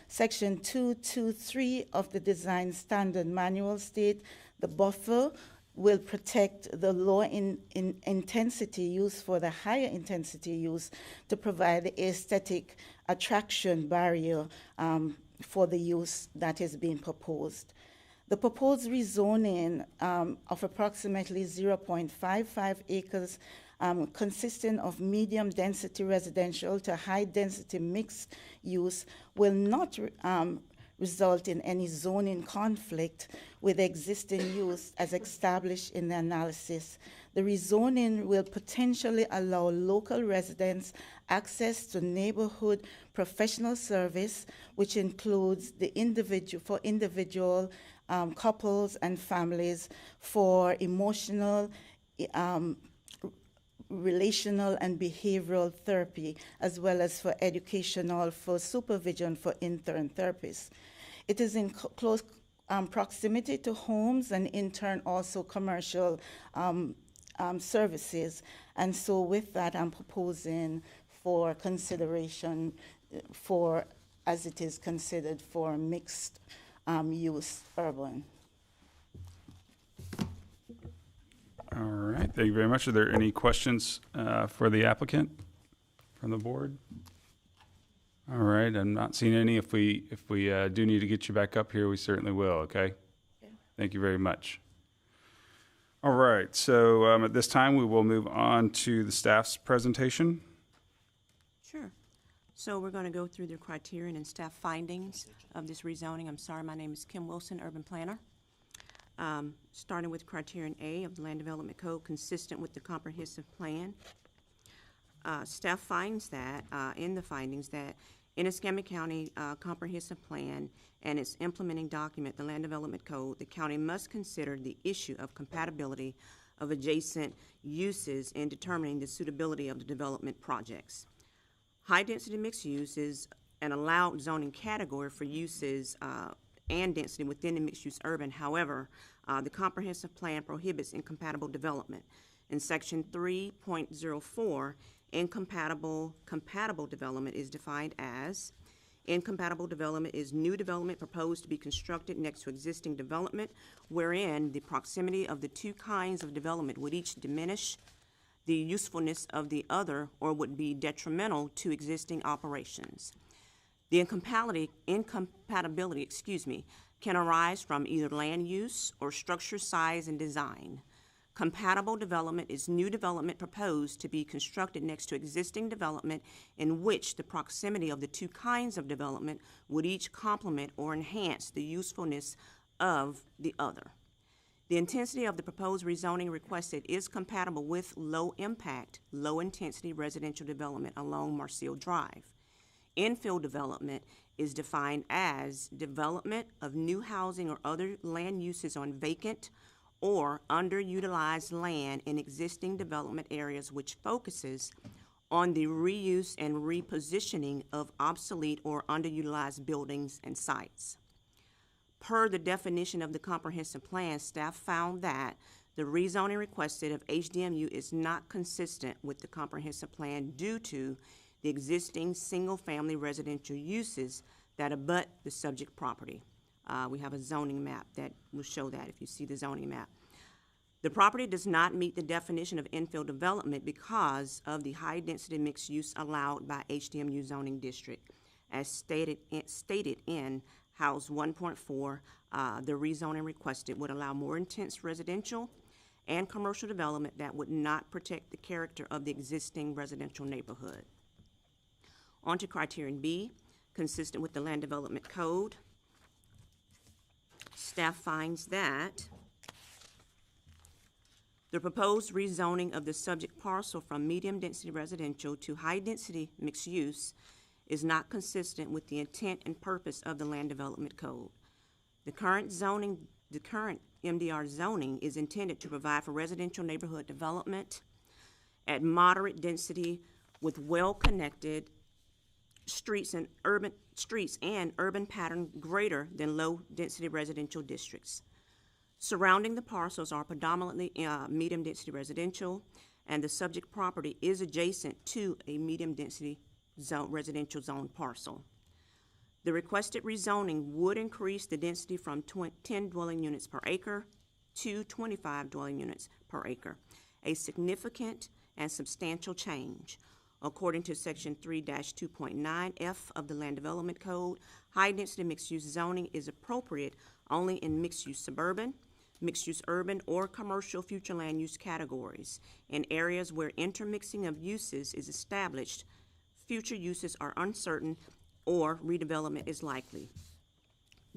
Section 223 of the Design Standard Manual state the buffer will protect the low intensity use for the higher intensity use to provide the aesthetic attraction barrier for the use that is being proposed. The proposed rezoning of approximately 0.55 acres consisting of medium density residential to high density mixed use will not result in any zoning conflict with existing use as established in the analysis. The rezoning will potentially allow local residents access to neighborhood professional service, which includes the individual couples and families for emotional, relational and behavioral therapy, as well as for educational, for supervision for intern therapists. It is in close proximity to homes and in turn also commercial services. And so with that, I'm proposing for consideration for, as it is considered for mixed use urban. All right, thank you very much. Are there any questions for the applicant from the board? All right, I'm not seeing any. If we do need to get you back up here, we certainly will, okay? Thank you very much. All right, so at this time, we will move on to the staff's presentation. Sure. So we're going to go through the criterion and staff findings of this rezoning. I'm sorry, my name is Kim Wilson, urban planner. Starting with criterion A of the Land Development Code, consistent with the comprehensive plan. Staff finds that, in the findings, that in Escambia County Comprehensive Plan and its implementing document, the Land Development Code, the county must consider the issue of compatibility of adjacent uses in determining the suitability of the development projects. High-density mixed use is an allowed zoning category for uses and density within the mixed-use urban. However, the comprehensive plan prohibits incompatible development. In section 3.04, compatible development is defined as: incompatible development is new development proposed to be constructed next to existing development, wherein the proximity of the two kinds of development would each diminish the usefulness of the other or would be detrimental to existing operations. The incompatibility, can arise from either land use or structure size and design. Compatible development is new development proposed to be constructed next to existing development in which the proximity of the two kinds of development would each complement or enhance the usefulness of the other. The intensity of the proposed rezoning requested is compatible with low-impact, low-intensity residential development along Marseille Drive. Infill development is defined as development of new housing or other land uses on vacant or underutilized land in existing development areas, which focuses on the reuse and repositioning of obsolete or underutilized buildings and sites. Per the definition of the comprehensive plan, staff found that the rezoning requested of HDMU is not consistent with the comprehensive plan due to the existing single-family residential uses that abut the subject property. We have a zoning map that will show that if you see the zoning map. The property does not meet the definition of infill development because of the high-density mixed use allowed by HDMU zoning district. As stated in House 1.4, the rezoning requested would allow more intense residential and commercial development that would not protect the character of the existing residential neighborhood. On to criterion B, consistent with the Land Development Code. Staff finds that the proposed rezoning of the subject parcel from medium-density residential to high-density mixed use is not consistent with the intent and purpose of the Land Development Code. The current MDR zoning is intended to provide for residential neighborhood development at moderate density with well-connected streets and urban pattern greater than low-density residential districts. Surrounding the parcels are predominantly medium-density residential, and the subject property is adjacent to a medium-density residential zone parcel. The requested rezoning would increase the density from 10 dwelling units per acre to 25 dwelling units per acre, a significant and substantial change. According to Section 3-2.9F of the Land Development Code, high-density mixed-use zoning is appropriate only in mixed-use suburban, mixed-use urban, or commercial future land use categories. In areas where intermixing of uses is established, future uses are uncertain, or redevelopment is likely.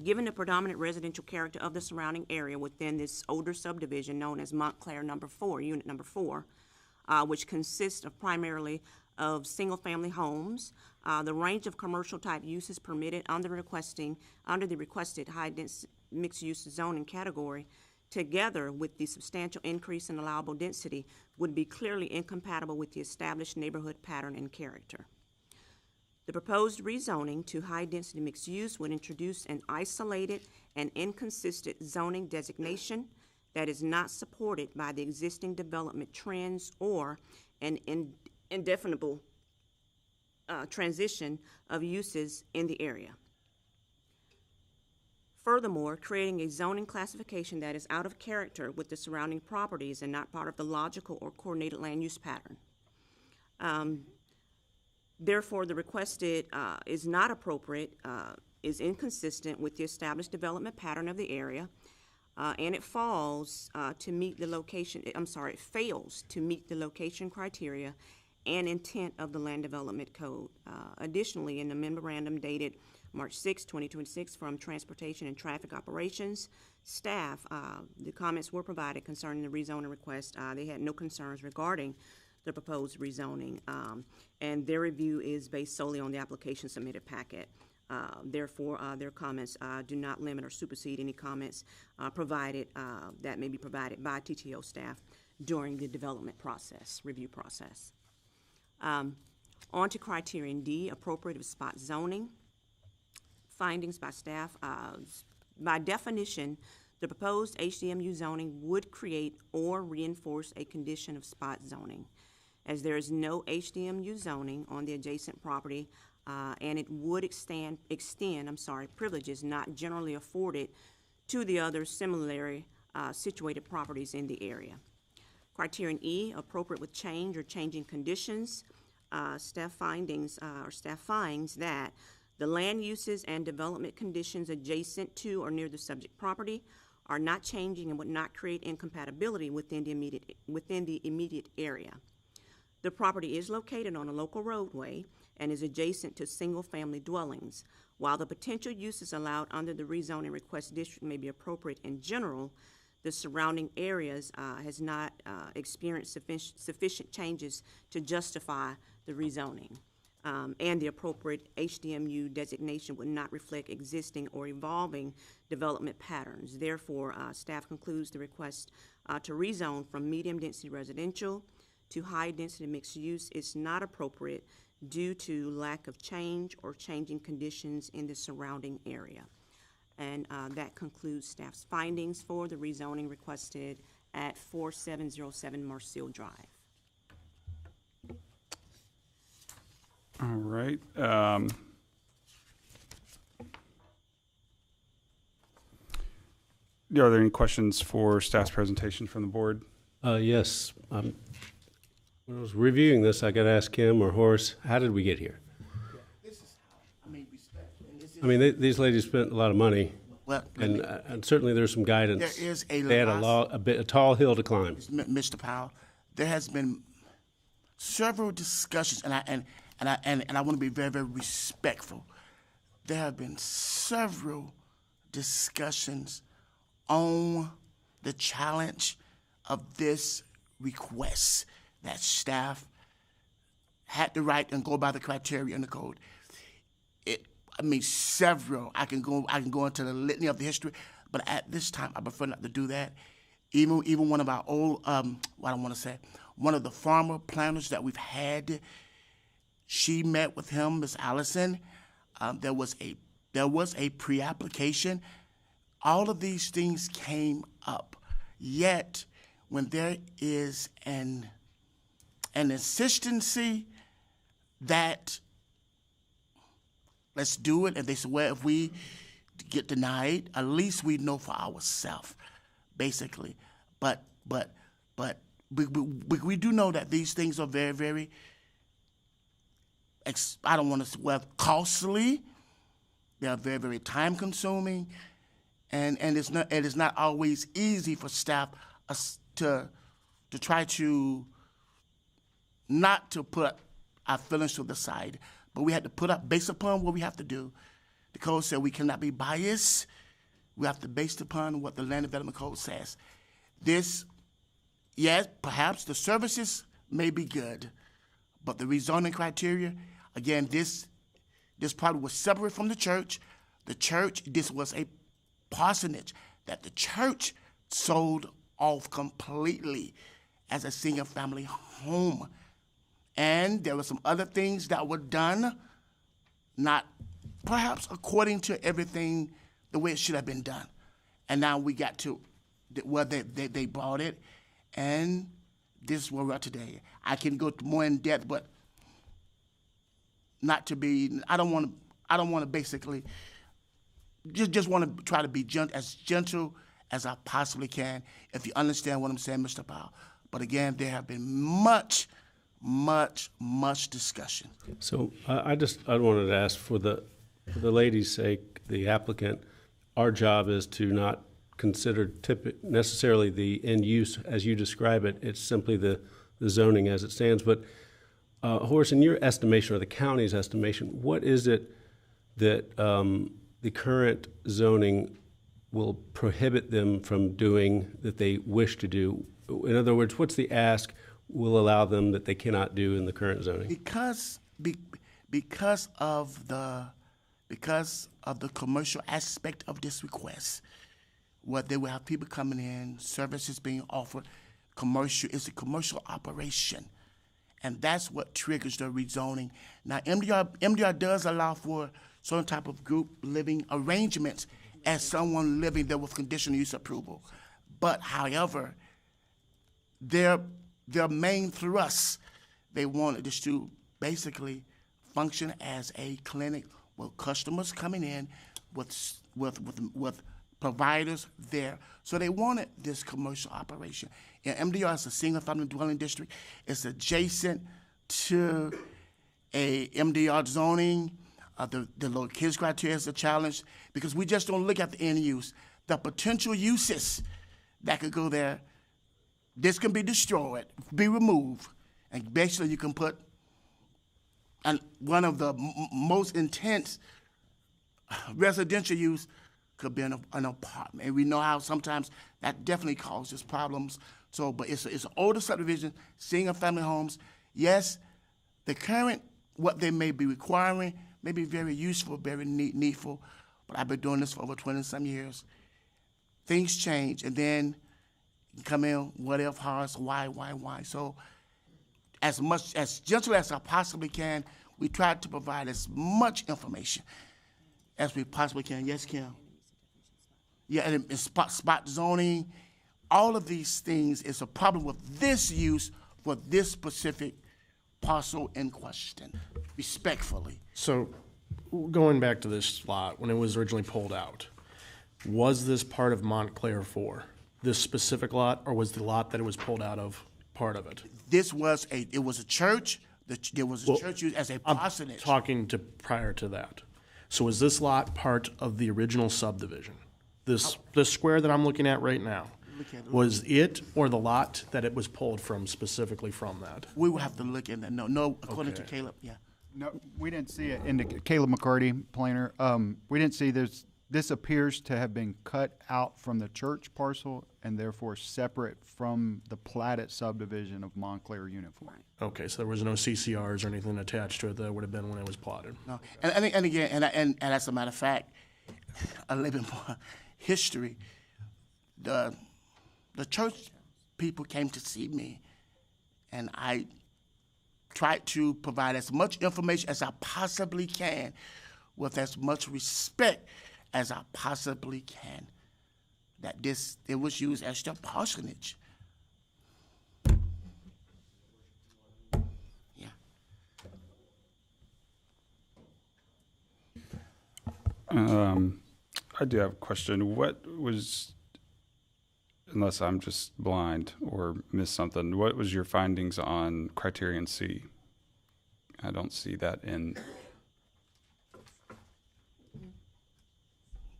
Given the predominant residential character of the surrounding area within this older subdivision known as Montclair Number 4, Unit Number 4, which consists of primarily of single-family homes, the range of commercial-type uses permitted under the requested high-density mixed-use zoning category, together with the substantial increase in allowable density, would be clearly incompatible with the established neighborhood pattern and character. The proposed rezoning to high-density mixed use would introduce an isolated and inconsistent zoning designation that is not supported by the existing development trends or an indefinable transition of uses in the area. Furthermore, creating a zoning classification that is out of character with the surrounding properties and not part of the logical or coordinated land use pattern. Therefore, the requested is not appropriate, is inconsistent with the established development pattern of the area, and it fails to meet the location criteria and intent of the Land Development Code. Additionally, in the memorandum dated March 6, 2026 from Transportation and Traffic Operations staff, the comments were provided concerning the rezoning request. They had no concerns regarding the proposed rezoning, and their review is based solely on the application submitted packet. Therefore, their comments do not limit or supersede any comments provided that may be provided by TTO staff during the development process, review process. On to criterion D, appropriate spot zoning. Findings by staff. By definition, the proposed HDMU zoning would create or reinforce a condition of spot zoning, as there is no HDMU zoning on the adjacent property, and it would extend privileges not generally afforded to the other similarly situated properties in the area. Criterion E, appropriate with change or changing conditions. Staff finds that the land uses and development conditions adjacent to or near the subject property are not changing and would not create incompatibility within the immediate area. The property is located on a local roadway and is adjacent to single-family dwellings. While the potential uses allowed under the rezoning request district may be appropriate in general, the surrounding areas has not experienced sufficient changes to justify the rezoning. And the appropriate HDMU designation would not reflect existing or evolving development patterns. Therefore, staff concludes the request to rezone from medium-density residential to high-density mixed use is not appropriate due to lack of change or changing conditions in the surrounding area. And that concludes staff's findings for the rezoning requested at 4707 Marcille Drive. All right. Are there any questions for staff's presentation from the board? Yes. When I was reviewing this, I got to ask Kim or Horace, how did we get here? I mean, these ladies spent a lot of money, and certainly there's some guidance. There is they had a tall hill to climb. Mr. Powell, there has been several discussions, and I want to be very, very respectful. There have been several discussions on the challenge of this request that staff had to write and go by the criteria in the code. Several. I can go into the litany of the history, but at this time, I prefer not to do that. Even one of our old, one of the farmer planners that we've had, she met with him, Ms. Allison. There was a pre-application. All of these things came up. Yet, when there is an insistency that let's do it, and they said, well, if we get denied, at least we know for ourselves, basically. But we do know that these things are very, very, I don't want to say, well, costly. They are very, very time consuming, and it is not always easy for staff to try to not to put our feelings to the side. But we had to put up, based upon what we have to do, The code said we cannot be biased. We have to base it upon what the land development code says. This, yes, perhaps the services may be good, but the rezoning criteria, again, this property was separate from the church. The church, this was a parsonage that the church sold off completely as a single family home. And there were some other things that were done, not perhaps according to everything the way it should have been done. And now we got to where they bought it, and this is where we're at today. I can go more in depth, but not to be. I don't want to basically. Just want to try to be as gentle as I possibly can. If you understand what I'm saying, Mr. Powell. But again, there have been much discussion. So I wanted to ask for the lady's sake, the applicant, our job is to not consider necessarily the end use as you describe it. It's simply the zoning as it stands. But Horace, in your estimation or the county's estimation, what is it that the current zoning will prohibit them from doing that they wish to do? In other words, what's the ask will allow them that they cannot do in the current zoning? Because of the commercial aspect of this request, what they will have people coming in, services being offered, it's a commercial operation. And that's what triggers the rezoning. Now, MDR does allow for certain type of group living arrangements as someone living there with conditional use approval. But however, their main thrust, they wanted this to basically function as a clinic with customers coming in with providers there. So they wanted this commercial operation. And MDR is a single family dwelling district. It's adjacent to a MDR zoning. The little kids criteria is a challenge because we just don't look at the end use. The potential uses that could go there, this can be destroyed, be removed, and basically you can put one of the most intense residential use could be an apartment. And we know how sometimes that definitely causes problems. So, but it's an older subdivision, single family homes. Yes, the current, what they may be requiring may be very useful, very needful, but I've been doing this for over 20-some years. Things change, and then you come in, what if, how, why? So as gentle as I possibly can, we try to provide as much information as we possibly can. Yes, Kim? Yeah, and spot zoning, all of these things is a problem with this use for this specific parcel in question, respectfully. So going back to this lot, when it was originally pulled out, was this part of Montclair 4, this specific lot, or was the lot that it was pulled out of part of it? It was a church. There was a church used as a parsonage. I'm talking to prior to that. So was this lot part of the original subdivision? This square that I'm looking at right now, was it or the lot that it was pulled from specifically from that? We will have to look in that. No, according to Caleb, yeah. No, we didn't see it in the Caleb McCarty planner. We didn't see this appears to have been cut out from the church parcel and therefore separate from the platted subdivision of Montclair Unit 4. Okay, so there was no CCRs or anything attached to it that would have been when it was plotted. No, and again, and as a matter of fact, a little bit more history. The church people came to see me, and I tried to provide as much information as I possibly can with as much respect as I possibly can, that it was used as the parsonage. Yeah. I do have a question. What was, unless I'm just blind or missed something, what was your findings on criterion C? I don't see that in.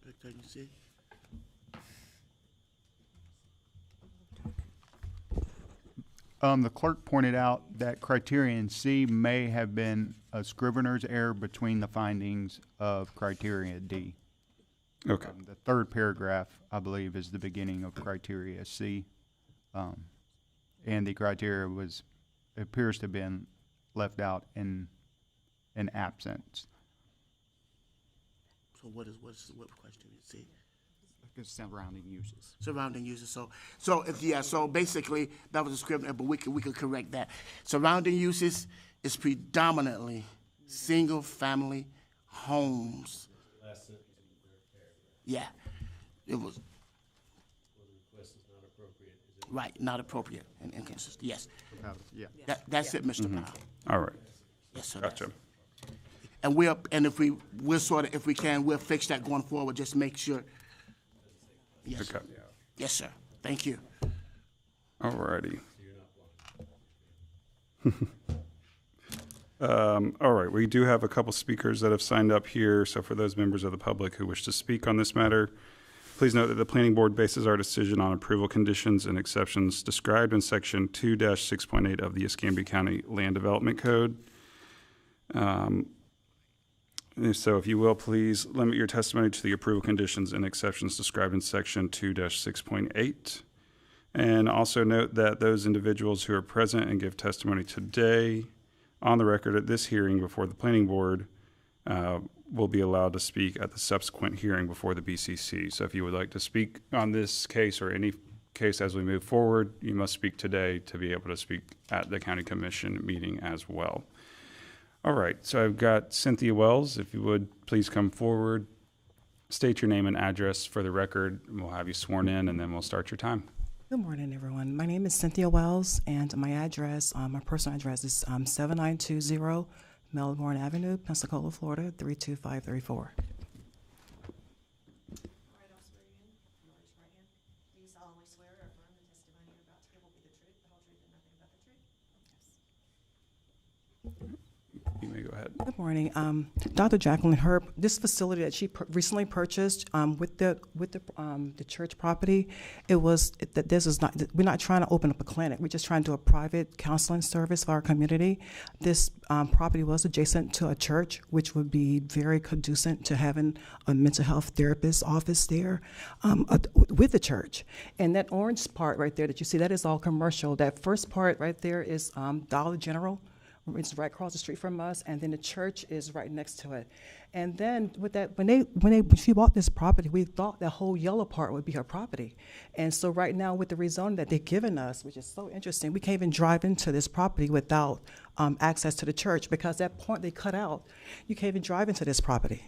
Criterion C. The clerk pointed out that criterion C may have been a scrivener's error between the findings of criteria D. Okay. The third paragraph, I believe, is the beginning of criteria C. And the criteria appears to have been left out in absence. So what question is C? Surrounding uses. Surrounding uses. So basically that was a scrivener, but we could correct that. Surrounding uses is predominantly single family homes. Yeah, it was. Right, not appropriate and inconsistent. Yes. Yeah. That's it, Mr. Powell. All right. Yes, sir. Gotcha. And if we can, we'll fix that going forward. Just make sure. Yes. Okay. Yes, sir. Thank you. All righty. All right, we do have a couple speakers that have signed up here. So for those members of the public who wish to speak on this matter, please note that the planning board bases our decision on approval conditions and exceptions described in section 2-6.8 of the Escambia County Land Development Code. So if you will, please limit your testimony to the approval conditions and exceptions described in section 2-6.8. And also note that those individuals who are present and give testimony today on the record at this hearing before the planning board will be allowed to speak at the subsequent hearing before the BCC. So if you would like to speak on this case or any case as we move forward, you must speak today to be able to speak at the county commission meeting as well. All right, so I've got Cynthia Wells. If you would please come forward, state your name and address for the record, and we'll have you sworn in, and then we'll start your time. Good morning, everyone. My name is Cynthia Wells, and my address, my personal address is 7920 Melbourne Avenue, Pensacola, Florida, 32534. You may go ahead. Good morning. Dr. Jacqueline Herb, this facility that she recently purchased with the church property, we're not trying to open up a clinic. We're just trying to do a private counseling service for our community. This property was adjacent to a church, which would be very conducive to having a mental health therapist office there with the church. And that orange part right there that you see, that is all commercial. That first part right there is Dollar General. It's right across the street from us, and then the church is right next to it. And then with that, when she bought this property, we thought that whole yellow part would be her property. And so right now with the rezoning that they've given us, which is so interesting, we can't even drive into this property without access to the church, because that point they cut out, you can't even drive into this property.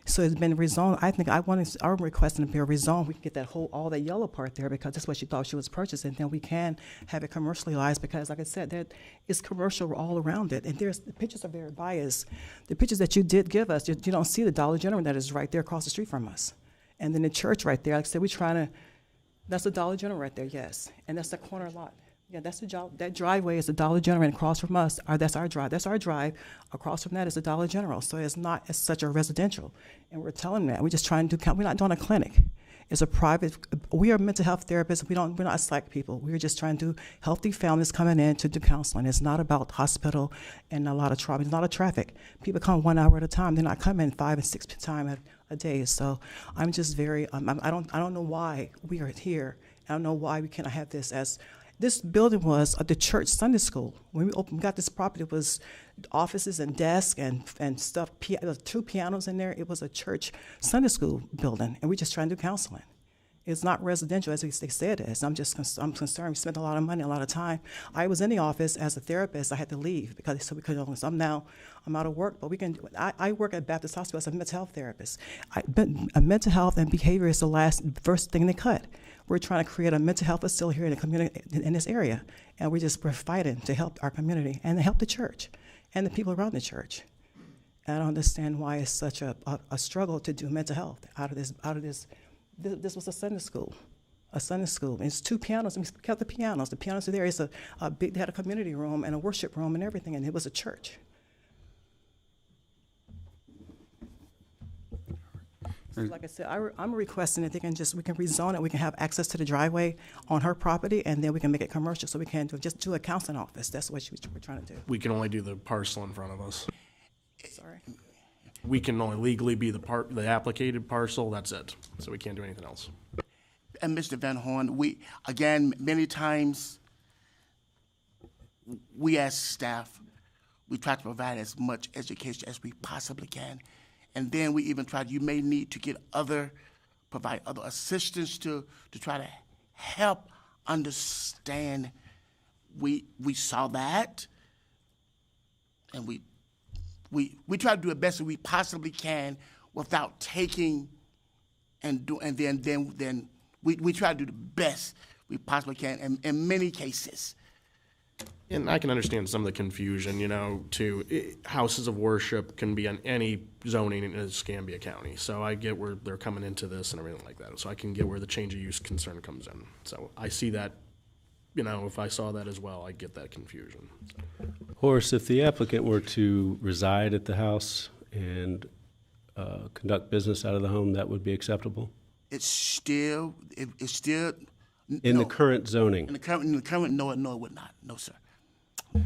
So it's been rezoned. I think I'm requesting to be a rezone. We can get that all that yellow part there, because that's what she thought she was purchasing. Then we can have it commercialized, because like I said, that is commercial all around it. And the pictures are very biased. The pictures that you did give us, you don't see the Dollar General that is right there across the street from us. And then the church right there, like I said, that's the Dollar General right there, yes. And that's the corner lot. Yeah, that driveway is the Dollar General, and across from us, that's our drive. That's our drive. Across from that is the Dollar General. So it's not as such a residential. And we're telling them that. We're just trying to we're not doing a clinic. It's a private, we are mental health therapists. We're not psych people. We're just trying to do healthy families coming in to do counseling. It's not about hospital and a lot of trauma. It's not a traffic. People come 1 hour at a time. They're not coming 5 and 6 times a day. So I'm just very, I don't know why we are here. I don't know why we cannot have this as. This building was the church Sunday school. When we got this property, it was offices and desks and stuff. There was 2 pianos in there. It was a church Sunday school building, and we're just trying to do counseling. It's not residential as they said it is. I'm concerned. We spent a lot of money, a lot of time. I was in the office as a therapist. I had to leave because we couldn't. So I'm out of work, but we can. I work at Baptist Hospital as a mental health therapist. Mental health and behavior is the first thing they cut. We're trying to create a mental health facility here in the community, in this area, and we're fighting to help our community and to help the church and the people around the church. And I don't understand why it's such a struggle to do mental health out of this. This was a Sunday school. And it's 2 pianos, and we kept the pianos. The pianos are there. It's they had a community room and a worship room and everything, and it was a church. So like I said, I'm requesting that we can rezone it, we can have access to the driveway on her property, and then we can make it commercial, so we can just do a counseling office. That's what we're trying to do. We can only do the parcel in front of us. Sorry. We can only legally be the applicated parcel, that's it. So we can't do anything else. And Mr. Van Horn, we, again, many times, we as staff, we try to provide as much education as we possibly can. And then we even try, you may need to provide other assistance to try to help understand. We saw that, and we try to do the best that we possibly can without taking and then we try to do the best we possibly can in many cases. And I can understand some of the confusion, houses of worship can be on any zoning in Escambia County. So I get where they're coming into this and everything like that. So I can get where the change of use concern comes in. So I see that, if I saw that as well, I get that confusion. Horace, if the applicant were to reside at the house and conduct business out of the home, that would be acceptable? It's still in the current zoning. In the current, no, it would not. No, sir. Yes,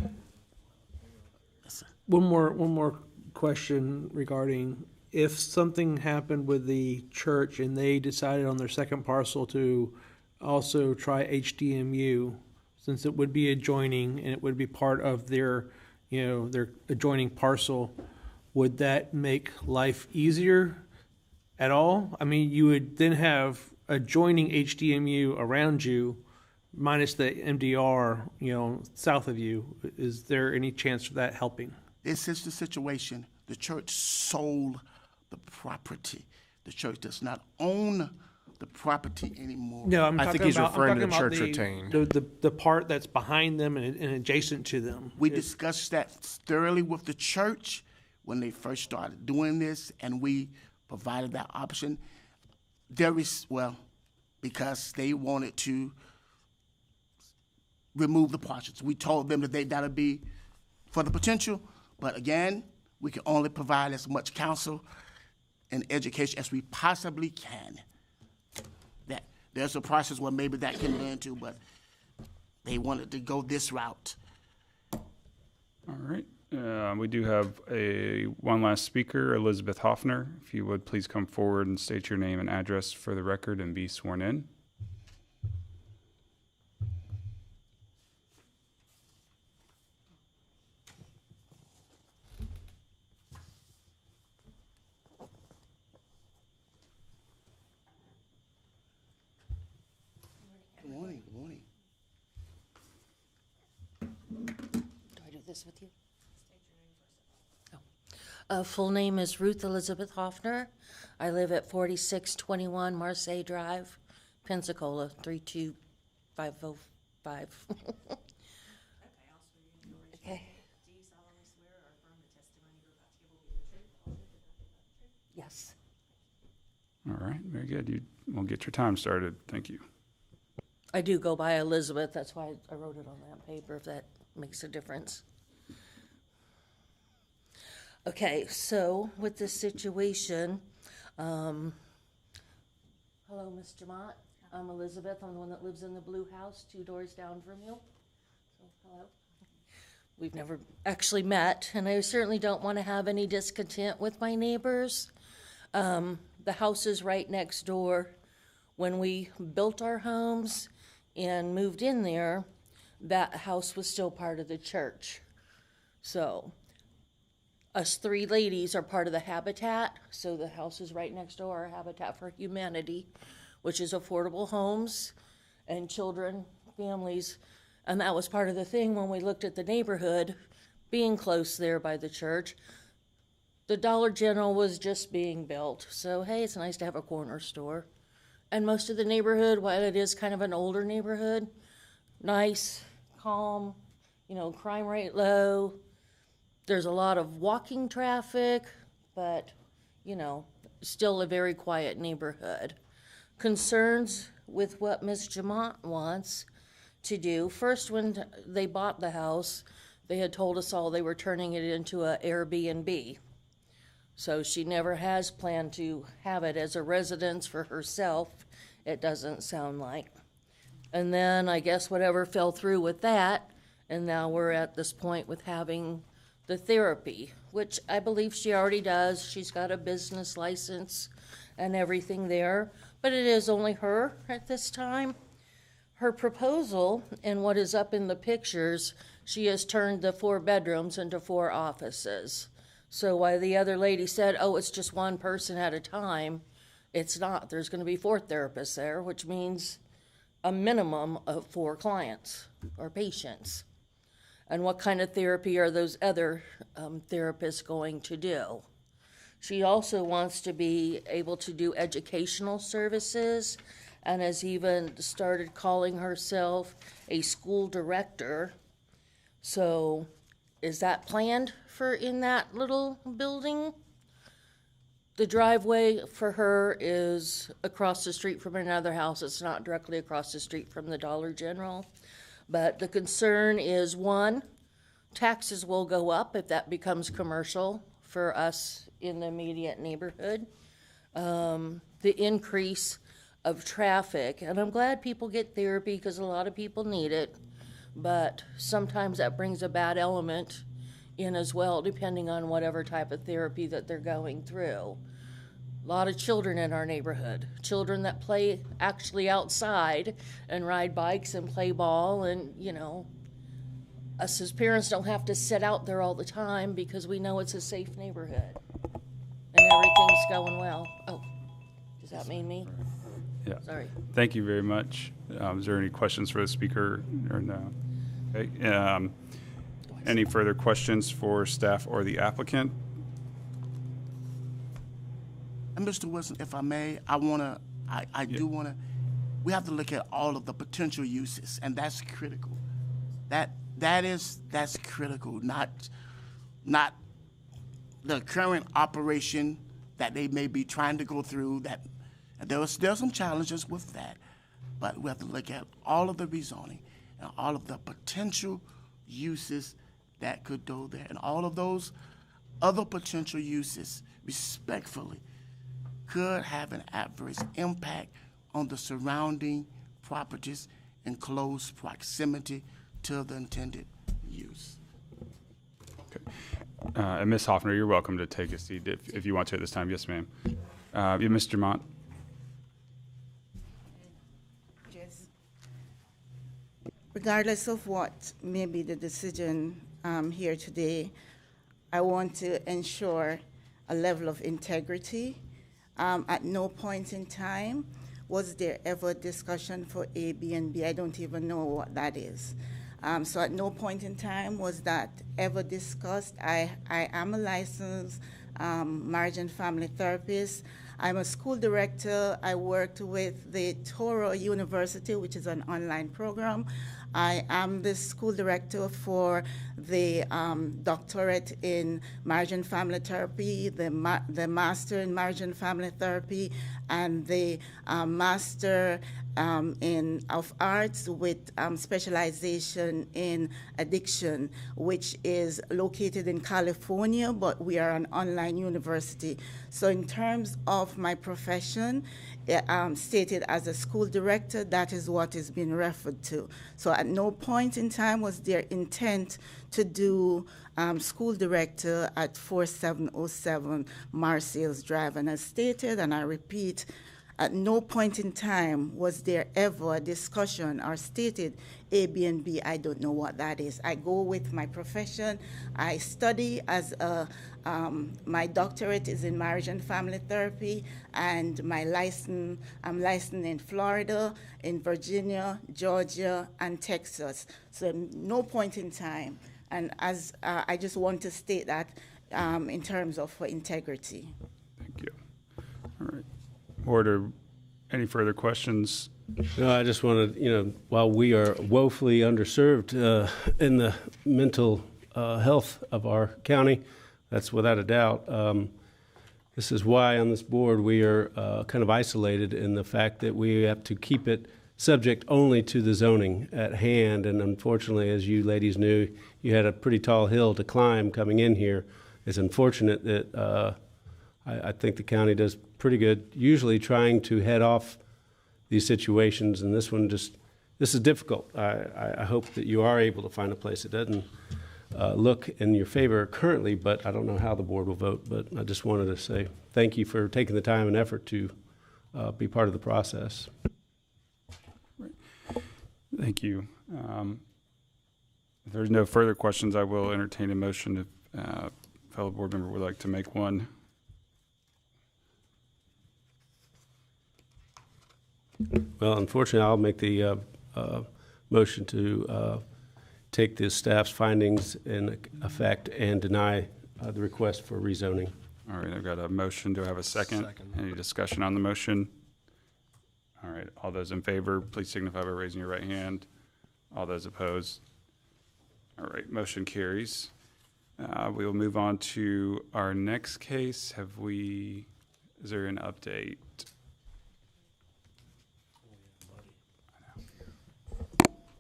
sir. One more question regarding if something happened with the church and they decided on their second parcel to also try HDMU, since it would be adjoining and it would be part of their adjoining parcel, would that make life easier at all? I mean, you would then have adjoining HDMU around you, minus the MDR, south of you. Is there any chance of that helping? This is the situation. The church sold the property. The church does not own the property anymore. No, I think he's referring to the church retained. The part that's behind them and adjacent to them. We discussed that thoroughly with the church when they first started doing this, and we provided that option. Because they wanted to remove the parcels. We told them that that'll be for the potential, but again, we can only provide as much counsel and education as we possibly can. That there's a process where maybe that can learn to, but they wanted to go this route. All right. We do have one last speaker, Elizabeth Hoffner. If you would please come forward and state your name and address for the record and be sworn in. Good morning. Good morning. Do I do this with you? Full name is Ruth Elizabeth Hoffner. I live at 4621 Marseille Drive, Pensacola, 32505. Okay. Yes. All right, very good. We'll get your time started. Thank you. I do go by Elizabeth. That's why I wrote it on that paper, if that makes a difference. Okay, so with this situation, hello, Ms. Jamont. I'm Elizabeth. I'm the one that lives in the blue house 2 doors down from you. So, hello. We've never actually met, and I certainly don't want to have any discontent with my neighbors. The house is right next door. When we built our homes and moved in there, that house was still part of the church. So us 3 ladies are part of the Habitat, so the house is right next door, our Habitat for Humanity, which is affordable homes and children, families, and that was part of the thing when we looked at the neighborhood, being close there by the church. The Dollar General was just being built, so hey, it's nice to have a corner store. And most of the neighborhood, while it is kind of an older neighborhood, nice, calm, crime rate low. There's a lot of walking traffic, but, still a very quiet neighborhood. Concerns with what Ms. Jamont wants to do. First, when they bought the house, they had told us all they were turning it into an Airbnb. So she never has planned to have it as a residence for herself, it doesn't sound like. And then I guess whatever fell through with that, and now we're at this point with having the therapy, which I believe she already does. She's got a business license and everything there, but it is only her at this time. Her proposal and what is up in the pictures, she has turned the 4 bedrooms into 4 offices. So while the other lady said, oh, it's just one person at a time, it's not. There's going to be 4 therapists there, which means a minimum of 4 clients or patients. And what kind of therapy are those other therapists going to do? She also wants to be able to do educational services and has even started calling herself a school director. So is that planned for in that little building? The driveway for her is across the street from another house. It's not directly across the street from the Dollar General. But the concern is, 1, taxes will go up if that becomes commercial for us in the immediate neighborhood. The increase of traffic, and I'm glad people get therapy because a lot of people need it, but sometimes that brings a bad element in as well, depending on whatever type of therapy that they're going through. A lot of children in our neighborhood, children that play actually outside and ride bikes and play ball, and you know, us as parents don't have to sit out there all the time because we know it's a safe neighborhood and everything's going well. Oh, does that mean me? Yeah. Sorry. Thank you very much. Is there any questions for the speaker or no? Okay. Any further questions for staff or the applicant? And Mr. Wilson, if I may, I do want to, we have to look at all of the potential uses, and that's critical. That's critical, not the current operation that they may be trying to go through. That there's some challenges with that, but we have to look at all of the rezoning and all of the potential uses that could go there, and all of those other potential uses, respectfully, could have an adverse impact on the surrounding properties in close proximity to the intended use. Okay. And Ms. Hoffner, you're welcome to take a seat if you want to at this time. Yes, ma'am. Mr. Mont. Regardless of what may be the decision here today, I want to ensure a level of integrity. At no point in time was there ever a discussion for A, B, and B. I don't even know what that is. So at no point in time was that ever discussed. I am a licensed marriage and family therapist. I'm a school director. I worked with the Toro University, which is an online program. I am the school director for the doctorate in marriage and family therapy, the master in marriage and family therapy, and the master of arts with specialization in addiction, which is located in California, but we are an online university. So in terms of my profession, stated as a school director, that is what is being referred to. So at no point in time was there intent to do school director at 4707 Marseilles Drive. And as stated, and I repeat, at no point in time was there ever a discussion or stated A, B, and B. I don't know what that is. I go with my profession. I study as a, my doctorate is in marriage and family therapy, and my license, I'm licensed in Florida, in Virginia, Georgia, and Texas. So no point in time. And as I just want to state that in terms of integrity. Thank you. All right. Board, any further questions? No, I just wanted, while we are woefully underserved in the mental health of our county, that's without a doubt. This is why on this board we are kind of isolated in the fact that we have to keep it subject only to the zoning at hand. And unfortunately, as you ladies knew, you had a pretty tall hill to climb coming in here. It's unfortunate that I think the county does pretty good, usually trying to head off these situations, and this is difficult. I hope that you are able to find a place that doesn't look in your favor currently, but I don't know how the board will vote. But I just wanted to say thank you for taking the time and effort to be part of the process. Thank you. If there's no further questions, I will entertain a motion if fellow board member would like to make one. Well, unfortunately, I'll make the motion to take the staff's findings in effect and deny the request for rezoning. All right, I've got a motion. Do I have a second? Any discussion on the motion? All right, all those in favor, please signify by raising your right hand. All those opposed? All right, motion carries. We will move on to our next case. Is there an update?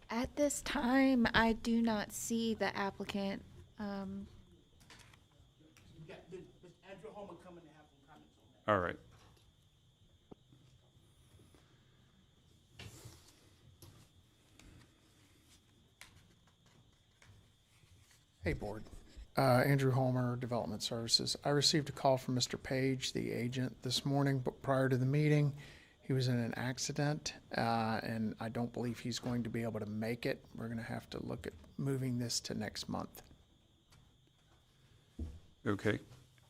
At this time, I do not see the applicant. Andrew Homer coming to have some comments on that. All right. Hey, Board. Andrew Homer, Development Services. I received a call from Mr. Page, the agent, this morning, but prior to the meeting, he was in an accident, and I don't believe he's going to be able to make it. We're going to have to look at moving this to next month. Okay.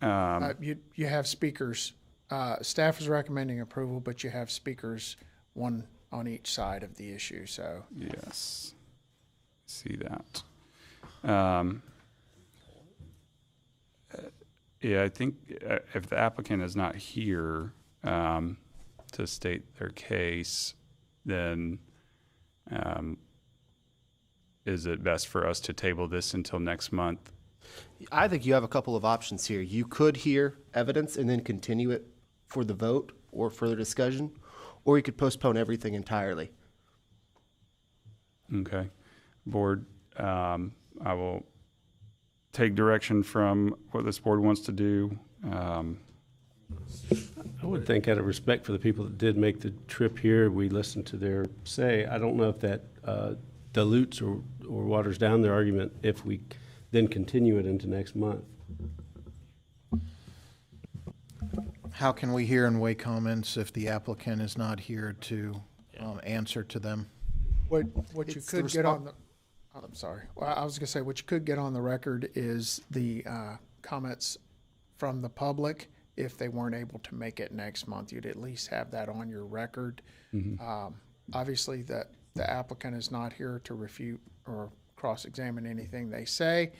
You have speakers. Staff is recommending approval, but you have speakers, one on each side of the issue, so. Yes. See that. Yeah, I think if the applicant is not here to state their case, then is it best for us to table this until next month? I think you have a couple of options here. You could hear evidence and then continue it for the vote or further discussion, or you could postpone everything entirely. Okay. Board, I will take direction from what this board wants to do. I would think out of respect for the people that did make the trip here, we listened to their say. I don't know if that dilutes or waters down their argument if we then continue it into next month. How can we hear and weigh comments if the applicant is not here to answer to them? What you could get on the, I'm sorry. Well, I was going to say what you could get on the record is the comments from the public. If they weren't able to make it next month, you'd at least have that on your record. Mm-hmm. Obviously, the applicant is not here to refute or cross-examine anything they say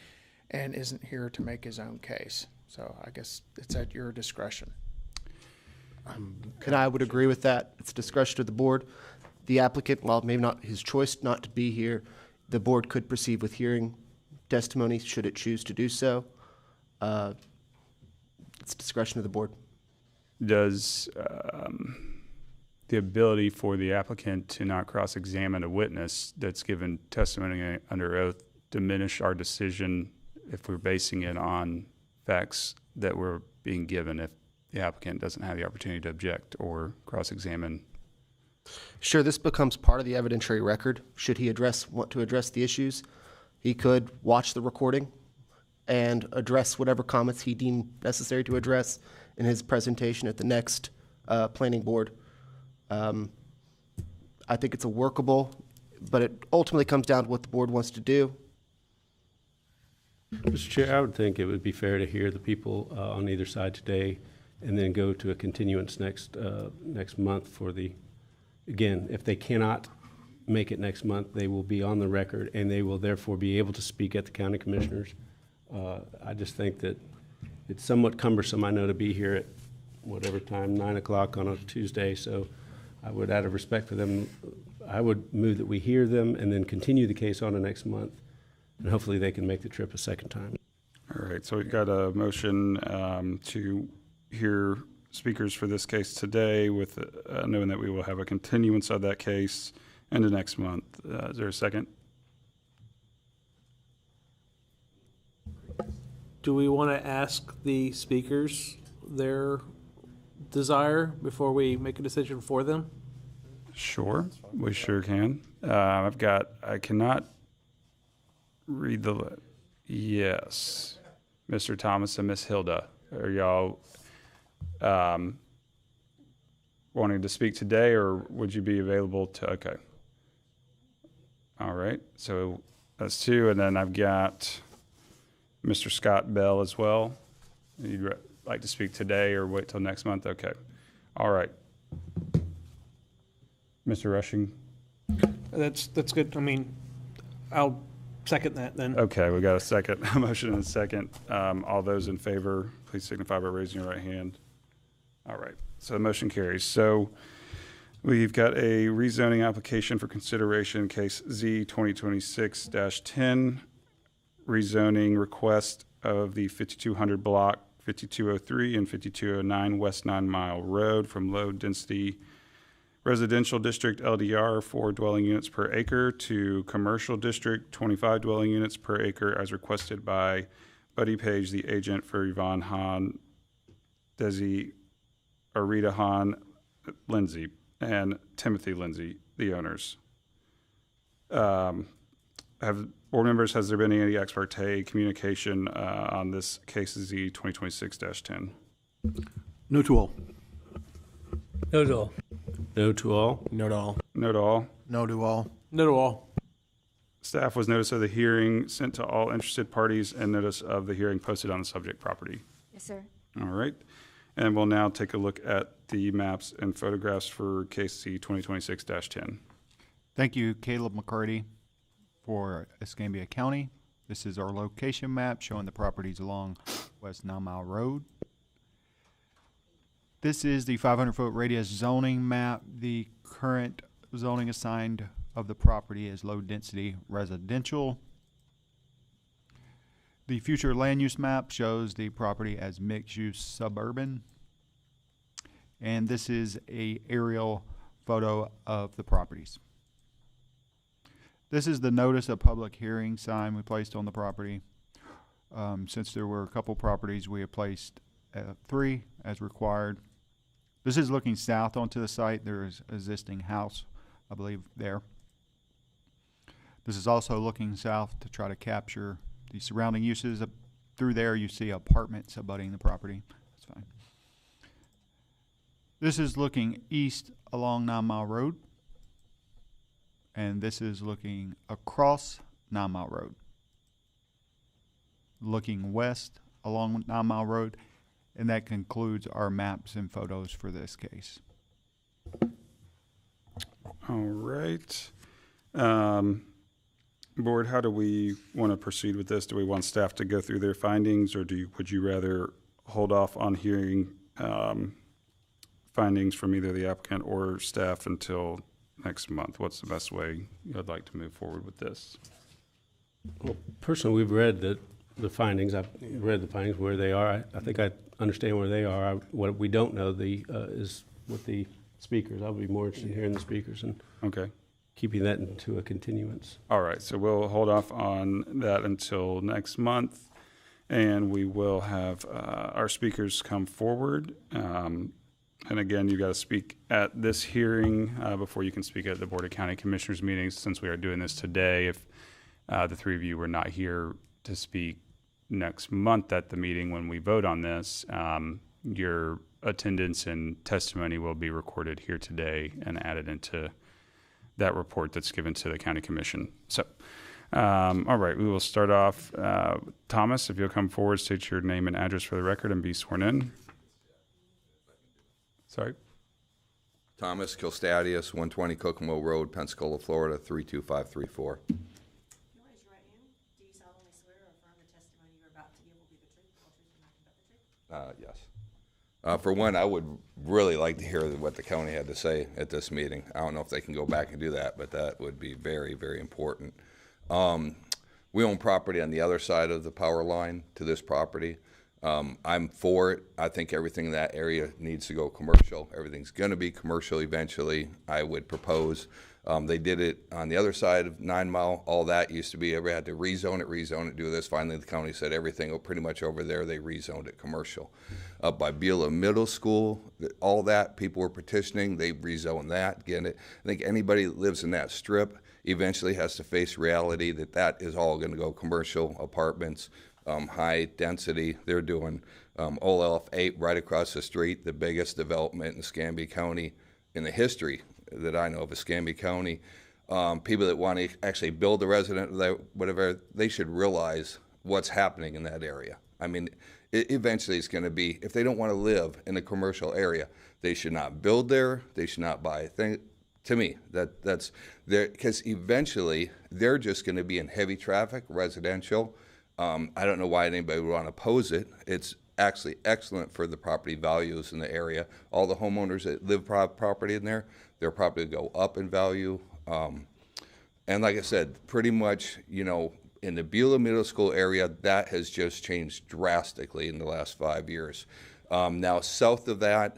and isn't here to make his own case. So I guess it's at your discretion. And I would agree with that. It's discretion of the board. The applicant, while maybe not his choice not to be here, the board could proceed with hearing testimony should it choose to do so. It's discretion of the board. Does the ability for the applicant to not cross-examine a witness that's given testimony under oath diminish our decision if we're basing it on facts that were being given if the applicant doesn't have the opportunity to object or cross-examine? Sure, this becomes part of the evidentiary record. Should he want to address the issues, he could watch the recording and address whatever comments he deemed necessary to address in his presentation at the next planning board. I think it's a workable, but it ultimately comes down to what the board wants to do. Mr. Chair, I would think it would be fair to hear the people on either side today and then go to a continuance next month for the, again, if they cannot make it next month, they will be on the record and they will therefore be able to speak at the county commissioners. I just think that it's somewhat cumbersome, I know, to be here at whatever time, 9 o'clock on a Tuesday. So I would, out of respect for them, I would move that we hear them and then continue the case on to next month. And hopefully they can make the trip a second time. All right, so we've got a motion to hear speakers for this case today with knowing that we will have a continuance of that case into next month. Is there a second? Do we want to ask the speakers their desire before we make a decision for them? Sure, we sure can. I cannot read the, yes. Mr. Thomas and Miss Hilda, are y'all wanting to speak today, or would you be available to, okay. All right, so that's two, and then I've got Mr. Scott Bell as well. You'd like to speak today or wait till next month? Okay, all right. Mr. Rushing? That's good. I mean, I'll second that then. Okay, we got a second, a motion and a second. All those in favor, please signify by raising your right hand. All right, so the motion carries. So we've got a rezoning application for consideration, case Z 2026-10, rezoning request of the 5200 block, 5203 and 5209 West 9 Mile Road from low density residential district LDR 4 dwelling units per acre to commercial district 25 dwelling units per acre as requested by Buddy Page, the agent for Yvonne Hahn, Desi Arita Hahn Lindsay, and Timothy Lindsay, the owners. Have board members, has there been any ex parte communication on this case Z 2026-10? No to all. No to all. No to all. No to all. No to all. No to all. No to all. Staff was notice of the hearing sent to all interested parties and notice of the hearing posted on the subject property. Yes, sir. All right. And we'll now take a look at the maps and photographs for case C 2026-10. Thank you, Caleb McCarty, for Escambia County. This is our location map showing the properties along West 9 Mile Road. This is the 500-foot radius zoning map. The current zoning assigned of the property is low-density residential. The future land use map shows the property as mixed-use suburban. And this is an aerial photo of the properties. This is the notice of public hearing sign we placed on the property. Since there were a couple properties, we have placed 3 as required. This is looking south onto the site. There is an existing house, I believe, there. This is also looking south to try to capture the surrounding uses. Through there, you see apartments abutting the property. That's fine. This is looking east along 9 Mile Road. And this is looking across 9 Mile Road. Looking west along 9 Mile Road. And that concludes our maps and photos for this case. All right. Board, how do we want to proceed with this? Do we want staff to go through their findings, or would you rather hold off on hearing findings from either the applicant or staff until next month? What's the best way you'd like to move forward with this? Well, personally, we've read the findings. I've read the findings where they are. I think I understand where they are. What we don't know is what the speakers. I'll be more interested in hearing the speakers and keeping that into a continuance. All right, so we'll hold off on that until next month, and we will have our speakers come forward. And again, you've got to speak at this hearing before you can speak at the Board of County Commissioners meetings. Since we are doing this today, if the 3 of you were not here to speak next month at the meeting when we vote on this, your attendance and testimony will be recorded here today and added into that report that's given to the County Commission. So, all right, we will start off. Thomas, if you'll come forward, state your name and address for the record and be sworn in. Sorry. Thomas Kilstadius, 120 Kokomo Road, Pensacola, Florida, 32534. Yes. For one, I would really like to hear what the county had to say at this meeting. I don't know if they can go back and do that, but that would be very, very important. We own property on the other side of the power line to this property. I'm for it. I think everything in that area needs to go commercial. Everything's going to be commercial eventually, I would propose. They did it on the other side of 9 Mile. All that used to be, everybody had to rezone it, do this. Finally, the county said everything pretty much over there, they rezoned it commercial. Up by Beulah Middle School, all that, people were petitioning, they rezoned that, getting it. I think anybody that lives in that strip eventually has to face reality that that is all going to go commercial, apartments, high density. They're doing OLF 8 right across the street, the biggest development in Escambia County in the history that I know of Escambia County. People that want to actually build a resident, whatever, they should realize what's happening in that area. I mean, eventually it's going to be, if they don't want to live in a commercial area, they should not build there, they should not buy a thing. To me, that's there, because eventually they're just going to be in heavy traffic, residential. I don't know why anybody would want to oppose it. It's actually excellent for the property values in the area. All the homeowners that live property in there, their property go up in value. And like I said, pretty much, you know, in the Beulah Middle School area, that has just changed drastically in the last 5 years. Now, south of that,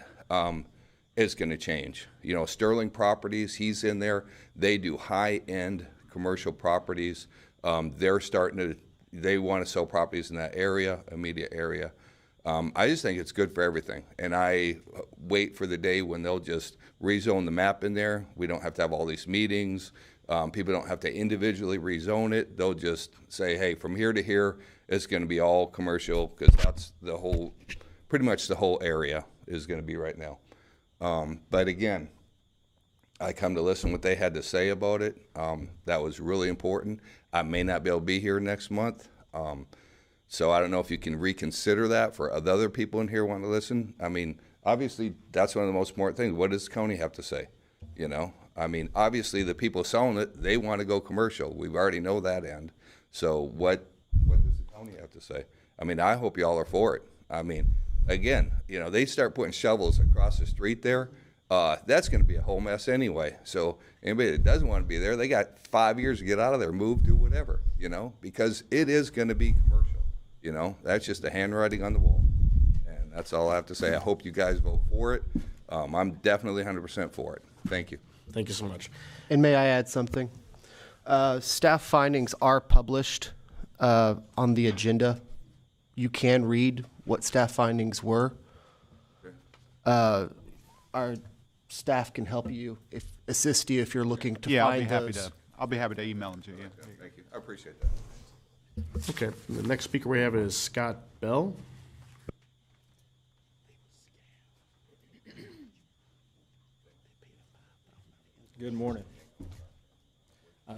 it's going to change. You know, Sterling Properties, he's in there. They do high-end commercial properties. They're starting to, they want to sell properties in that area, immediate area. I just think it's good for everything. And I wait for the day when they'll just rezone the map in there. We don't have to have all these meetings. People don't have to individually rezone it. They'll just say, hey, from here to here, it's going to be all commercial, because that's the whole, pretty much the whole area is going to be right now. But again, I come to listen what they had to say about it. That was really important. I may not be able to be here next month. So I don't know if you can reconsider that for other people in here wanting to listen. I mean, obviously, that's one of the most important things. What does the county have to say? You know, I mean, obviously, the people selling it, they want to go commercial. We already know that end. So what does the county have to say? I mean, I hope y'all are for it. I mean, again, you know, they start putting shovels across the street there, that's going to be a whole mess anyway. So anybody that doesn't want to be there, they got 5 years to get out of there, move, do whatever, you know, because it is going to be commercial. You know, that's just the handwriting on the wall. And that's all I have to say. I hope you guys vote for it. I'm definitely 100% for it. Thank you. Thank you so much. And may I add something? Staff findings are published on the agenda. You can read what staff findings were. Our staff can help you, assist you if you're looking to find those. I'll be happy to email them to you. Thank you. I appreciate that. Okay, the next speaker we have is Scott Bell. Good morning.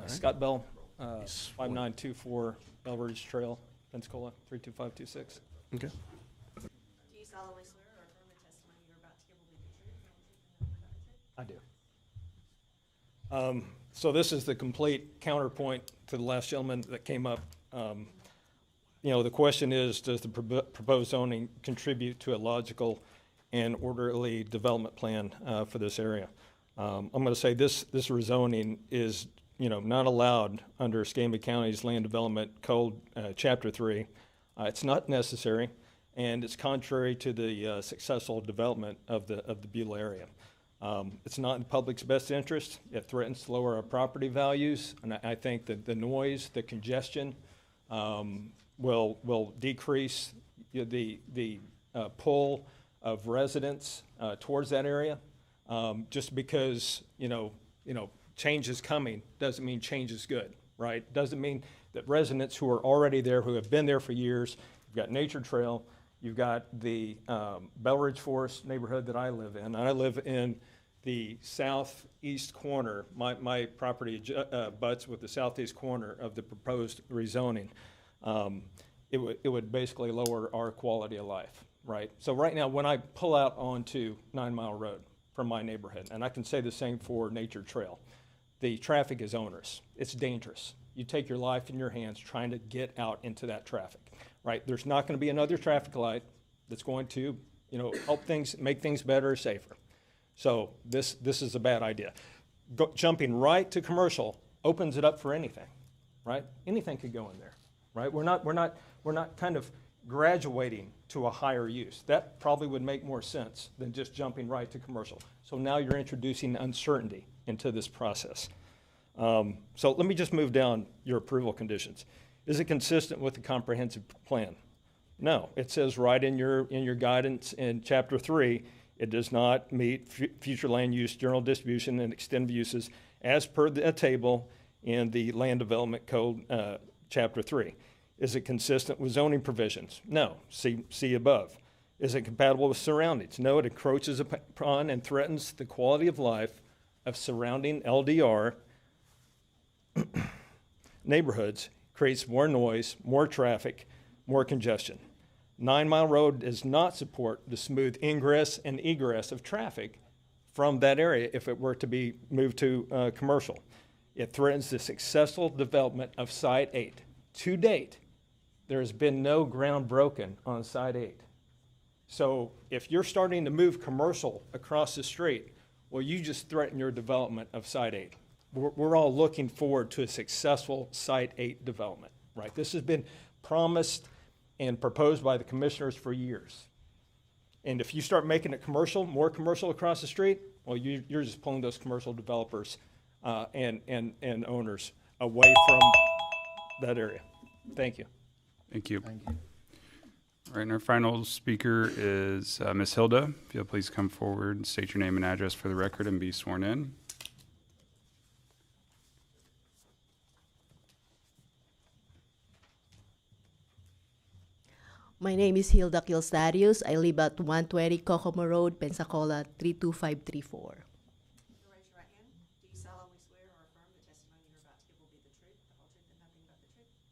Scott Bell, 5924 Bell Ridge Trail, Pensacola, 32526. Okay. Do you solemnly swear or affirm the testimony you're about to give will be the truth? I do. So this is the complete counterpoint to the last gentleman that came up. You know, the question is, does the proposed zoning contribute to a logical and orderly development plan for this area? I'm going to say this rezoning is, you know, not allowed under Escambia County's Land Development Code, Chapter 3. It's not necessary, and it's contrary to the successful development of the Beulah area. It's not in the public's best interest. It threatens to lower our property values, and I think that the noise, the congestion, will decrease the pull of residents towards that area. Just because you know change is coming doesn't mean change is good, right? Doesn't mean that residents who are already there, who have been there for years, you've got Nature Trail, you've got the Bell Ridge Forest neighborhood that I live in, and I live in the southeast corner. My property butts with the southeast corner of the proposed rezoning. It would basically lower our quality of life, right? So right now, when I pull out onto 9 Mile Road from my neighborhood, and I can say the same for Nature Trail, the traffic is onerous. It's dangerous. You take your life in your hands trying to get out into that traffic, right? There's not going to be another traffic light that's going to, you know, help things, make things better or safer. So this is a bad idea. Jumping right to commercial opens it up for anything, right? Anything could go in there, right? We're not kind of graduating to a higher use. That probably would make more sense than just jumping right to commercial. So now you're introducing uncertainty into this process. So let me just move down your approval conditions. Is it consistent with the comprehensive plan? No, it says right in your guidance in chapter 3, it does not meet future land use, general distribution, and extended uses as per the table in the Land Development Code, chapter 3. Is it consistent with zoning provisions? No, see above. Is it compatible with surroundings? No, it encroaches upon and threatens the quality of life of surrounding LDR neighborhoods, creates more noise, more traffic, more congestion. 9 Mile Road does not support the smooth ingress and egress of traffic from that area if it were to be moved to commercial. It threatens the successful development of Site 8. To date, there has been no ground broken on Site 8. So if you're starting to move commercial across the street, well, you just threaten your development of Site 8. We're all looking forward to a successful Site 8 development, right? This has been promised and proposed by the commissioners for years. And if you start making it commercial, more commercial across the street, well, you're just pulling those commercial developers and owners away from that area. Thank you. Thank you. All right, and our final speaker is Ms. Hilda. If you'll please come forward, state your name and address for the record, and be sworn in. My name is Hilda Kilstadius. I live at 120 Kokomo Road, Pensacola, 32534.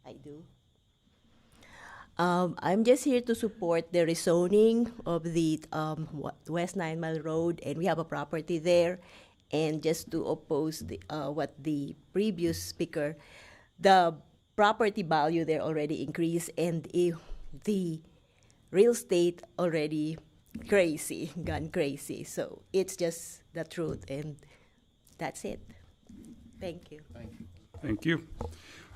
I do. I'm just here to support the rezoning of the West 9 Mile Road, and we have a property there. And just to oppose what the previous speaker, the property value there already increased, and the real estate already gone crazy. So it's just the truth, and that's it. Thank you. Thank you. Thank you.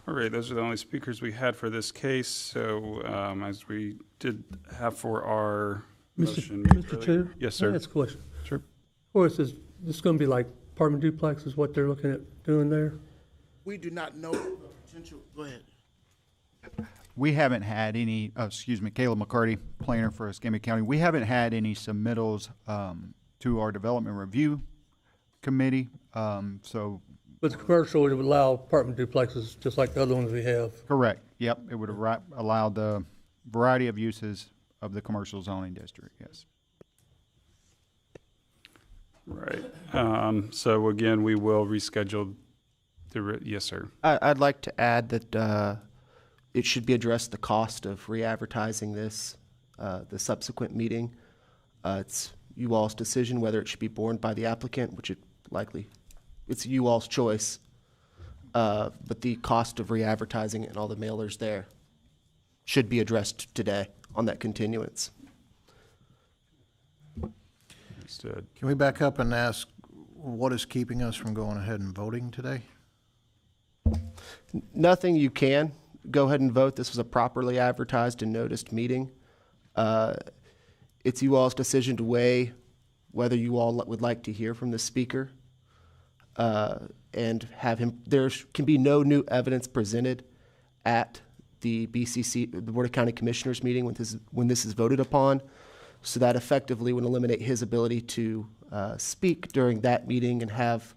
All right, those are the only speakers we had for this case. So as we did have for our motion. Mr. Chair? Yes, sir. That's a question. Sure. Of course, this is going to be like apartment duplex is what they're looking at doing there? We do not know the potential. Go ahead. We haven't had any, Caleb McCarty, planner for Escambia County. We haven't had any submittals to our development review committee. But the commercial would allow apartment duplexes just like the other ones we have. Correct. Yep. It would allow the variety of uses of the commercial zoning district. Yes. Right. So again, we will reschedule the. Yes, sir. I'd like to add that it should be addressed the cost of re-advertising this, the subsequent meeting. It's you all's decision whether it should be borne by the applicant, which it likely. It's you all's choice, but the cost of re-advertising and all the mailers there should be addressed today on that continuance. Understood. Can we back up and ask what is keeping us from going ahead and voting today? Nothing. You can go ahead and vote. This was a properly advertised and noticed meeting. It's you all's decision to weigh whether you all would like to hear from the speaker. And have him, there can be no new evidence presented at the BCC, the Board of County Commissioners meeting when this is voted upon. So that effectively would eliminate his ability to speak during that meeting and have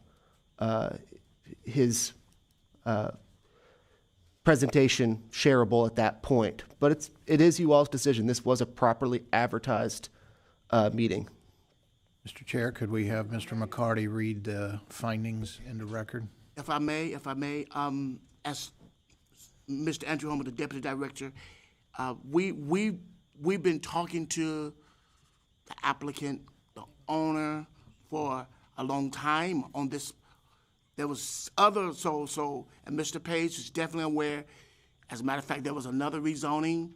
his presentation shareable at that point. But it is you all's decision. This was a properly advertised meeting. Mr. Chair, could we have Mr. McCarty read the findings into record? If I may, as Mr. Andrew Homer, the Deputy Director, we've been talking to the applicant, the owner, for a long time on this. There was and Mr. Page is definitely aware. As a matter of fact, there was another rezoning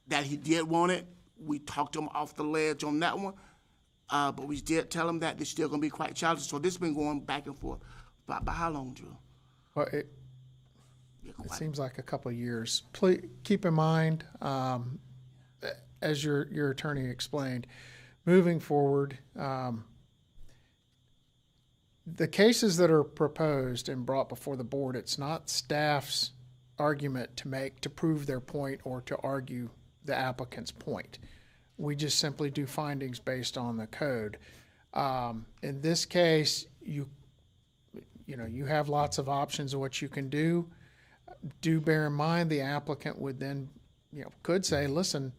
that he did want it. We talked to him off the ledge on that one. But we did tell him that it's still going to be quite challenging. So this has been going back and forth. By how long, Drew? Well, it seems like a couple of years. Please keep in mind, as your attorney explained, moving forward, the cases that are proposed and brought before the board, it's not staff's argument to make to prove their point or to argue the applicant's point. We just simply do findings based on the code. In this case, you have lots of options of what you can do. Do bear in mind the applicant would then, could say, listen,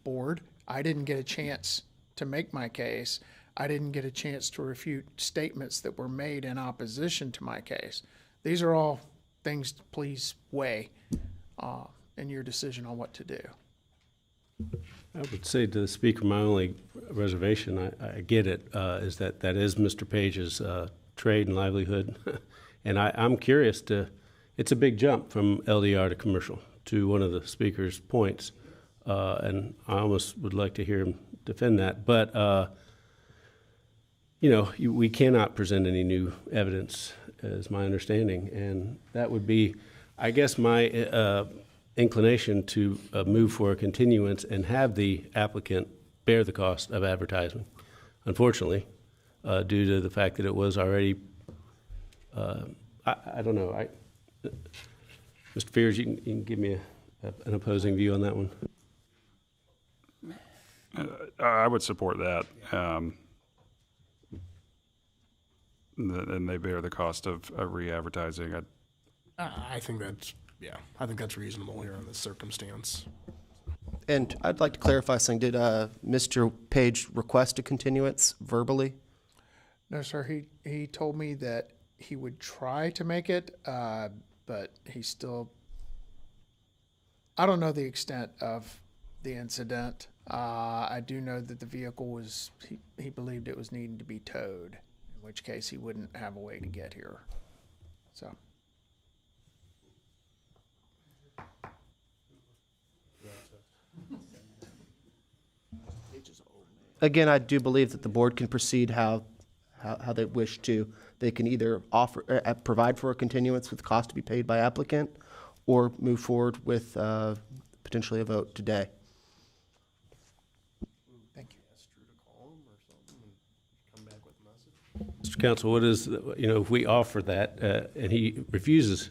board, I didn't get a chance to make my case. I didn't get a chance to refute statements that were made in opposition to my case. These are all things to please weigh in your decision on what to do. I would say to the speaker, my only reservation, I get it, is that is Mr. Page's trade and livelihood. And I'm curious it's a big jump from LDR to commercial, to one of the speaker's points. And I almost would like to hear him defend that. But, we cannot present any new evidence, is my understanding. And that would be, I guess, my inclination to move for a continuance and have the applicant bear the cost of advertising. Unfortunately, due to the fact that it was already, I don't know. Mr. Fears, you can give me an opposing view on that one. I would support that. And they bear the cost of re-advertising. I think that's reasonable here in this circumstance. And I'd like to clarify something. Did Mr. Page request a continuance verbally? No, sir. He told me that he would try to make it, but he still, I don't know the extent of the incident. I do know that the vehicle was, he believed it was needing to be towed, in which case he wouldn't have a way to get here. So. Again, I do believe that the board can proceed how they wish to. They can either provide for a continuance with cost to be paid by applicant, or move forward with potentially a vote today. Thank you. Mr. Counsel, what is, if we offer that and he refuses,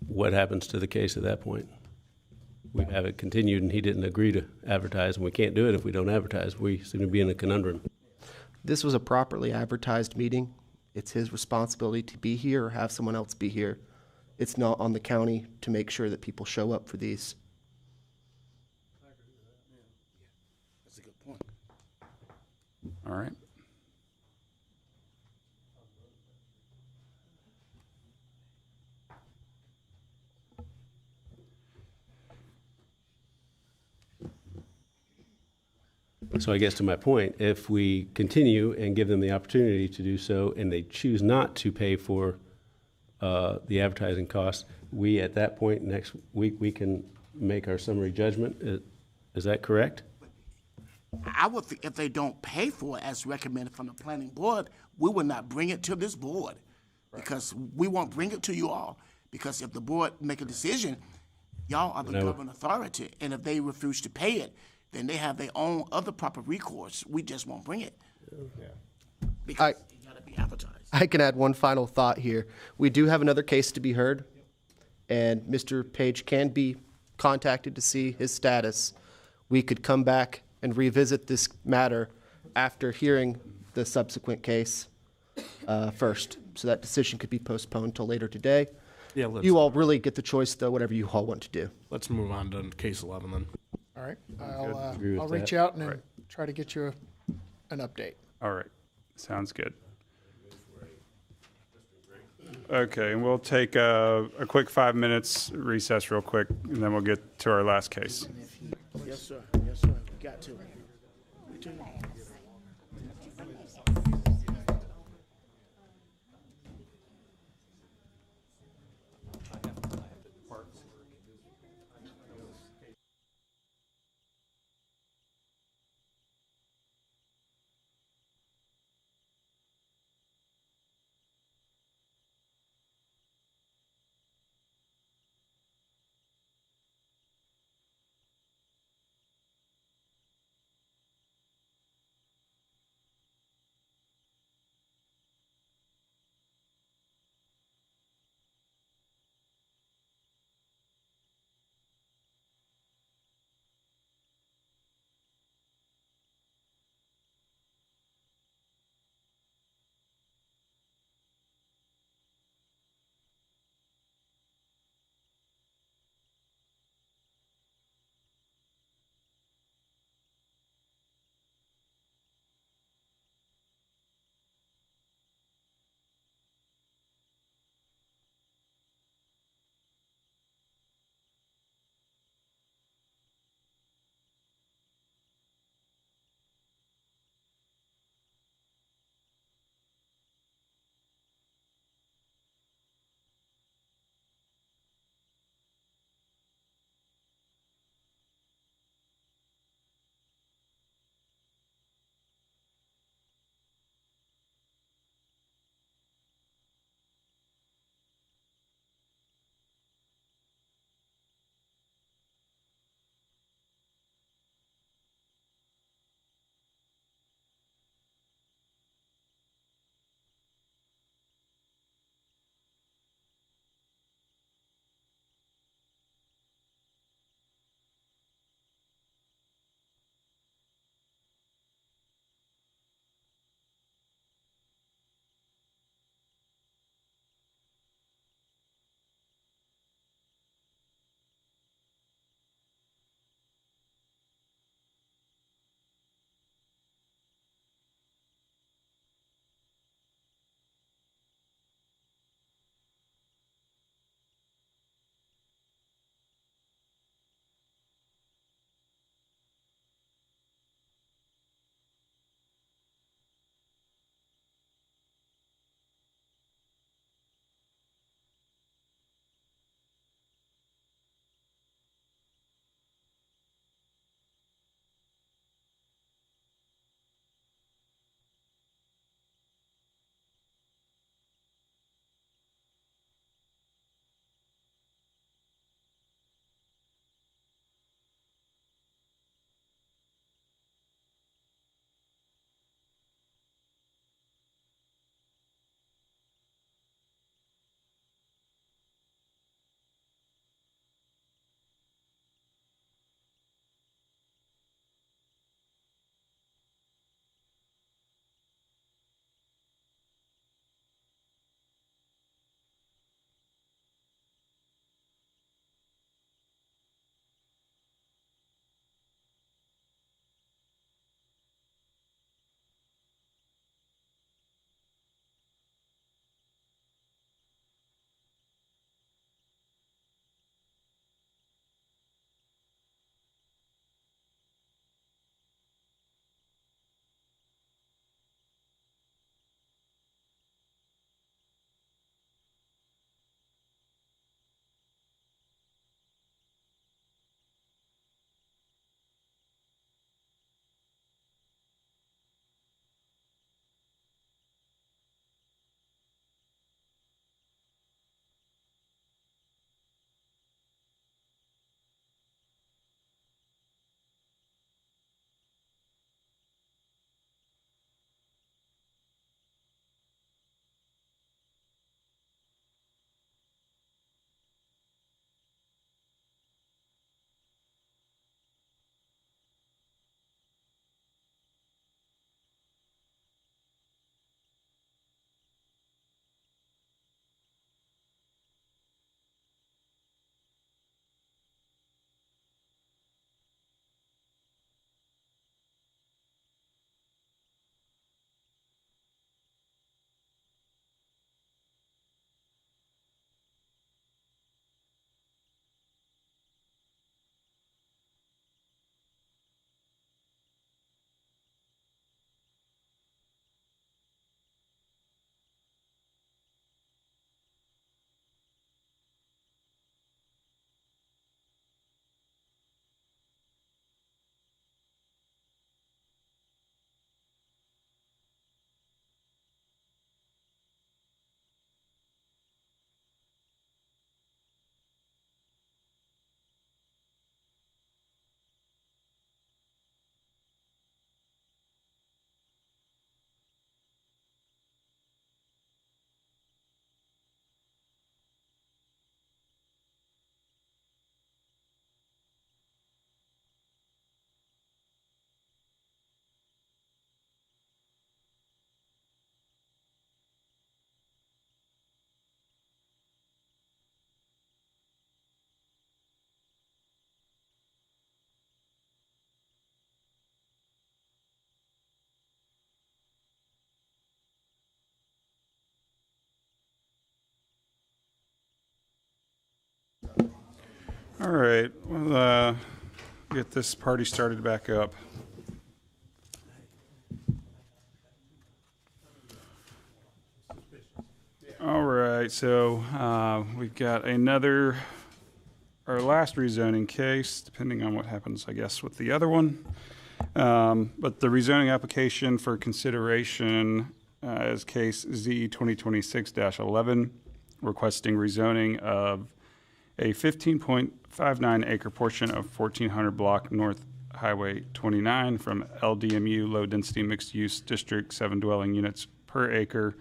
what happens to the case at that point? We have it continued and he didn't agree to advertise, and we can't do it if we don't advertise. We seem to be in a conundrum. This was a properly advertised meeting. It's his responsibility to be here or have someone else be here. It's not on the county to make sure that people show up for these. That's a good point. All right. So I guess to my point, if we continue and give them the opportunity to do so and they choose not to pay for the advertising costs, we at that point next week, we can make our summary judgment. Is that correct? I would think if they don't pay for it as recommended from the planning board, we will not bring it to this board. Because we won't bring it to you all. Because if the board make a decision, y'all are the governing authority. And if they refuse to pay it, then they have their own other proper recourse. We just won't bring it. Because it gotta be advertised. I can add one final thought here. We do have another case to be heard, and Mr. Page can be contacted to see his status. We could come back and revisit this matter after hearing the subsequent case first. So that decision could be postponed till later today. Yeah, you all really get the choice, though, whatever you all want to do. Let's move on to case 11 then. All right. I'll reach out and then try to get you an update. All right. Sounds good. Okay, and we'll take a quick 5 minutes recess real quick, and then we'll get to our last case. Yes, sir. Yes, sir. We got to. All right, we'll get this party started back up. All right, so we've got our last rezoning case, depending on what happens, I guess, with the other one. But the rezoning application for consideration is case Z 2026-11, requesting rezoning of a 15.59 acre portion of 1400 block North Highway 29 from LDMU Low Density Mixed Use District 7 dwelling units per acre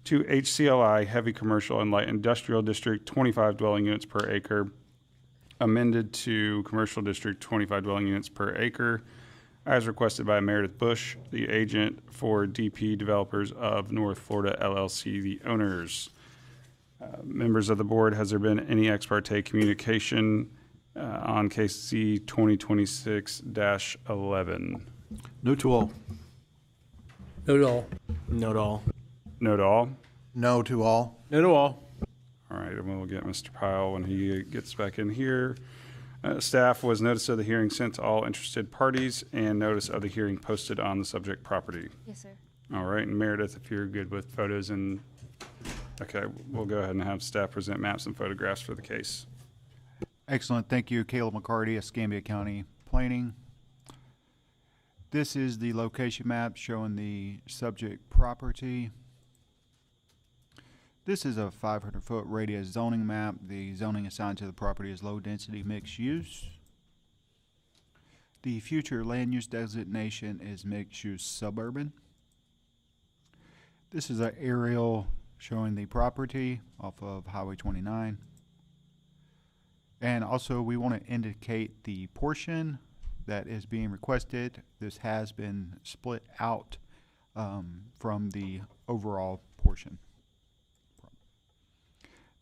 to HCLI Heavy Commercial and Light Industrial District 25 dwelling units per acre, amended to Commercial District 25 dwelling units per acre, as requested by Meredith Bush, the agent for DP Developers of North Florida LLC, the owners. Members of the board, has there been any ex parte communication on case C 2026-11? No to all. No to all. No to all. No to all? No to all. No to all. All right, and we'll get Mr. Pyle when he gets back in here. Staff was notice of the hearing sent to all interested parties and notice of the hearing posted on the subject property. Yes, sir. All right, and Meredith, if you're good with photos and, okay, we'll go ahead and have staff present maps and photographs for the case. Excellent. Thank you, Caleb McCarty, Escambia County Planning. This is the location map showing the subject property. This is a 500-foot radius zoning map. The zoning assigned to the property is low-density mixed use. The future land use designation is mixed-use suburban. This is an aerial showing the property off of Highway 29. And also, we want to indicate the portion that is being requested. This has been split out from the overall portion.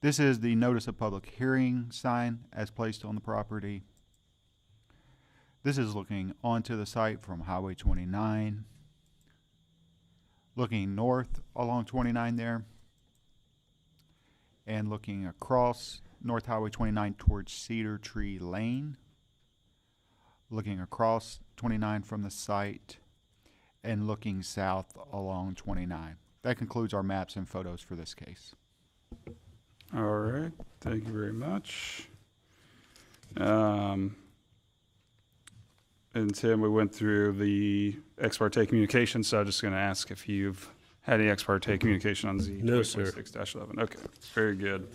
This is the notice of public hearing sign as placed on the property. This is looking onto the site from Highway 29, looking north along 29 there, and looking across North Highway 29 towards Cedar Tree Lane, looking across 29 from the site, and looking south along 29. That concludes our maps and photos for this case. All right, thank you very much. And Tim, we went through the ex parte communication, so I'm just going to ask if you've had any ex parte communication on Z 2026-11. Okay, very good.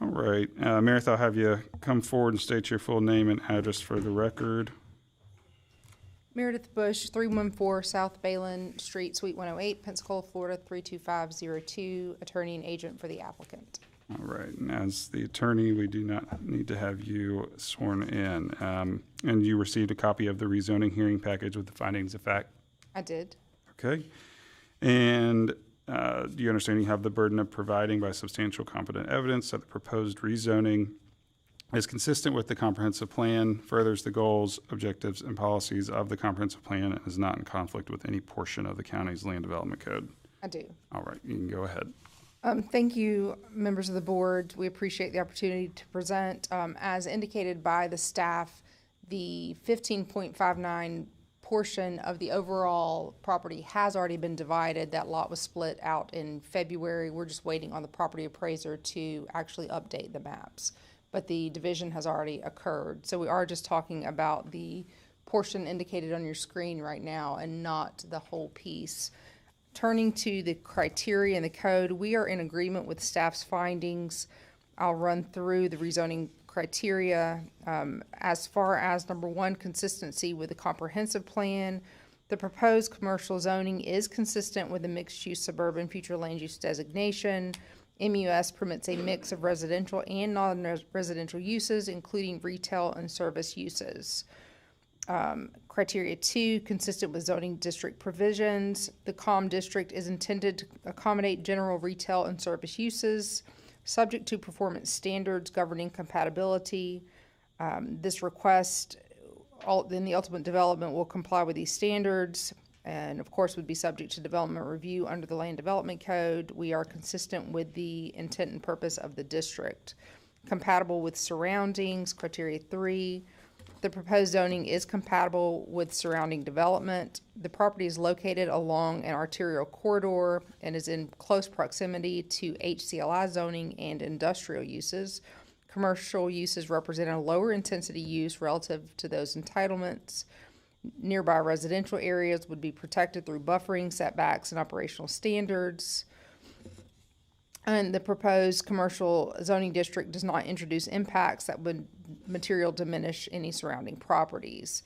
All right, Meredith, I'll have you come forward and state your full name and address for the record. Meredith Bush, 314 South Balin Street, Suite 108, Pensacola, Florida, 32502, attorney and agent for the applicant. All right, and as the attorney, we do not need to have you sworn in. And you received a copy of the rezoning hearing package with the findings of fact? I did. Okay. And do you understand you have the burden of providing by substantial competent evidence that the proposed rezoning is consistent with the comprehensive plan, furthers the goals, objectives, and policies of the comprehensive plan, and is not in conflict with any portion of the county's land development code? I do. All right, you can go ahead. Thank you, members of the board. We appreciate the opportunity to present. As indicated by the staff, the 15.59 portion of the overall property has already been divided. That lot was split out in February. We're just waiting on the property appraiser to actually update the maps. But the division has already occurred. So we are just talking about the portion indicated on your screen right now and not the whole piece. Turning to the criteria in the code, we are in agreement with staff's findings. I'll run through the rezoning criteria. As far as number one, consistency with the comprehensive plan, the proposed commercial zoning is consistent with the mixed-use suburban future land use designation. MUS permits a mix of residential and non-residential uses, including retail and service uses. Criteria 2, consistent with zoning district provisions. The COM district is intended to accommodate general retail and service uses, subject to performance standards governing compatibility. This request, in the ultimate development, will comply with these standards, and of course would be subject to development review under the Land Development Code. We are consistent with the intent and purpose of the district. compatible with surroundings, criteria 3. The proposed zoning is compatible with surrounding development. The property is located along an arterial corridor and is in close proximity to HCLI zoning and industrial uses. Commercial uses represent a lower intensity use relative to those entitlements. Nearby residential areas would be protected through buffering, setbacks, and operational standards. And the proposed commercial zoning district does not introduce impacts that would material diminish any surrounding properties.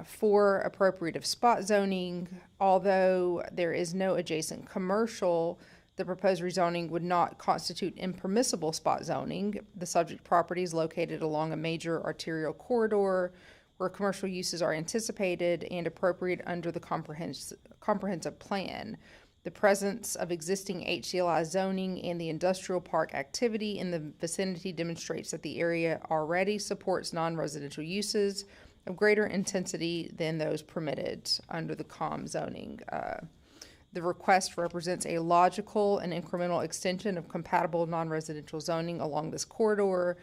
For appropriative spot zoning, although there is no adjacent commercial, the proposed rezoning would not constitute impermissible spot zoning. The subject property is located along a major arterial corridor where commercial uses are anticipated and appropriate under the comprehensive plan. The presence of existing HCLI zoning and the industrial park activity in the vicinity demonstrates that the area already supports non-residential uses of greater intensity than those permitted under the COM zoning. The request represents a logical and incremental extension of compatible non-residential zoning along this corridor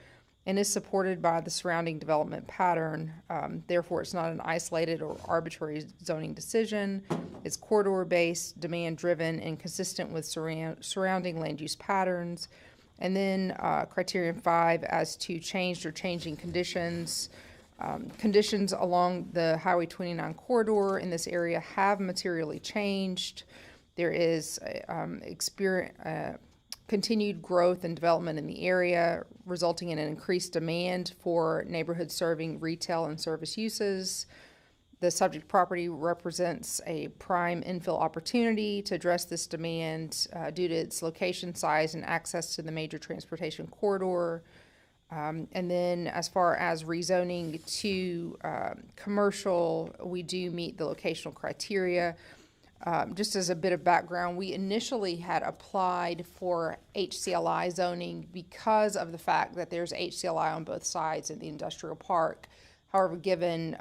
and is supported by the surrounding development pattern. Therefore, it's not an isolated or arbitrary zoning decision. It's corridor-based, demand-driven, and consistent with surrounding land use patterns. And then criterion 5 as to changed or changing conditions. Conditions along the Highway 29 corridor in this area have materially changed. There is continued growth and development in the area, resulting in an increased demand for neighborhood serving retail and service uses. The subject property represents a prime infill opportunity to address this demand due to its location, size, and access to the major transportation corridor. And then as far as rezoning to commercial, we do meet the locational criteria. Just as a bit of background, we initially had applied for HCLI zoning because of the fact that there's HCLI on both sides in the industrial park. However, given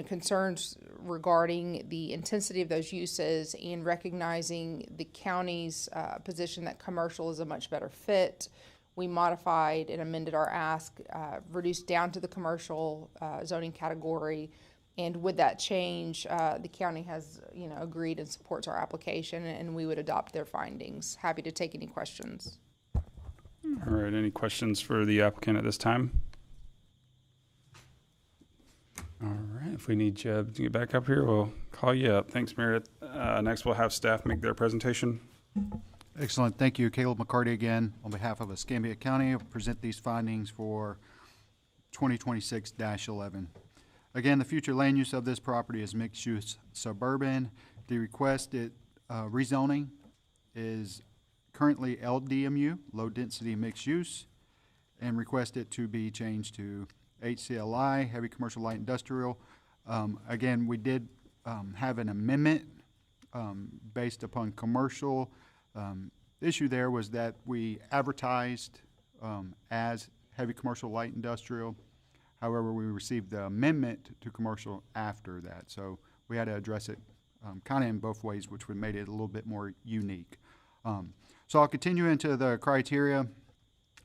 concerns regarding the intensity of those uses and recognizing the county's position that commercial is a much better fit, we modified and amended our ask, reduced down to the commercial zoning category. And with that change, the county has, agreed and supports our application, and we would adopt their findings. Happy to take any questions. All right, any questions for the applicant at this time? All right, if we need you to get back up here, we'll call you up. Thanks, Meredith. Next, we'll have staff make their presentation. Excellent. Thank you. Caleb McCarty again. On behalf of Escambia County, I'll present these findings for 2026-11. Again, the future land use of this property is mixed-use suburban. The requested rezoning is currently LDMU, low-density mixed use, and requested to be changed to HCLI, heavy commercial light industrial. Again, we did have an amendment based upon commercial. The issue there was that we advertised as heavy commercial light industrial. However, we received the amendment to commercial after that. So we had to address it kind of in both ways, which would made it a little bit more unique. So I'll continue into the criteria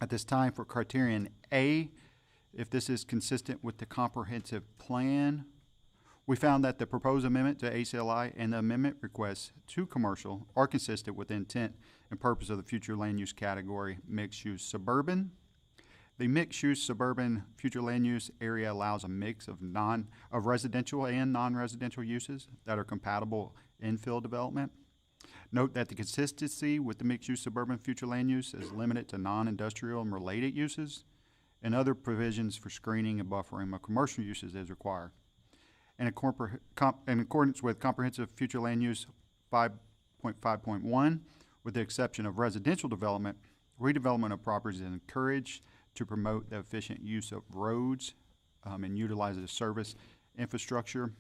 at this time for criterion A. If this is consistent with the comprehensive plan, we found that the proposed amendment to ACLI and the amendment requests to commercial are consistent with the intent and purpose of the future land use category mixed-use suburban. The mixed-use suburban future land use area allows a mix of residential and non-residential uses that are compatible infill development. Note that the consistency with the mixed-use suburban future land use is limited to non-industrial and related uses, and other provisions for screening and buffering of commercial uses as required. In accordance with comprehensive future land use 5.5.1, with the exception of residential development, redevelopment of properties is encouraged to promote the efficient use of roads and utilize the service infrastructure.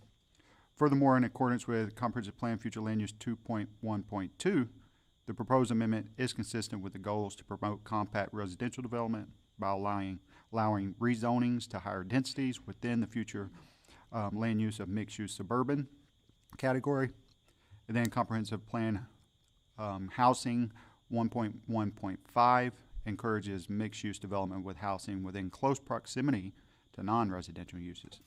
Furthermore, in accordance with Comprehensive Plan Future Land Use 2.1.2, the proposed amendment is consistent with the goals to promote compact residential development by allowing rezonings to higher densities within the future land use of mixed-use suburban category. And then Comprehensive Plan Housing 1.1.5 encourages mixed-use development with housing within close proximity to non-residential uses.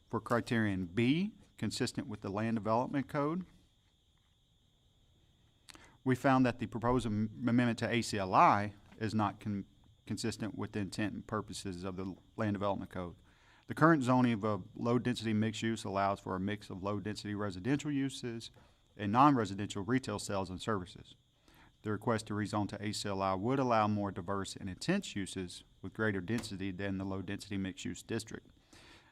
For criterion B, consistent with the Land Development Code, we found that the proposed amendment to ACLI is not consistent with the intent and purposes of the Land Development Code. The current zoning of a low-density mixed use allows for a mix of low-density residential uses and non-residential retail sales and services. The request to rezone to ACLI would allow more diverse and intense uses with greater density than the low-density mixed-use district.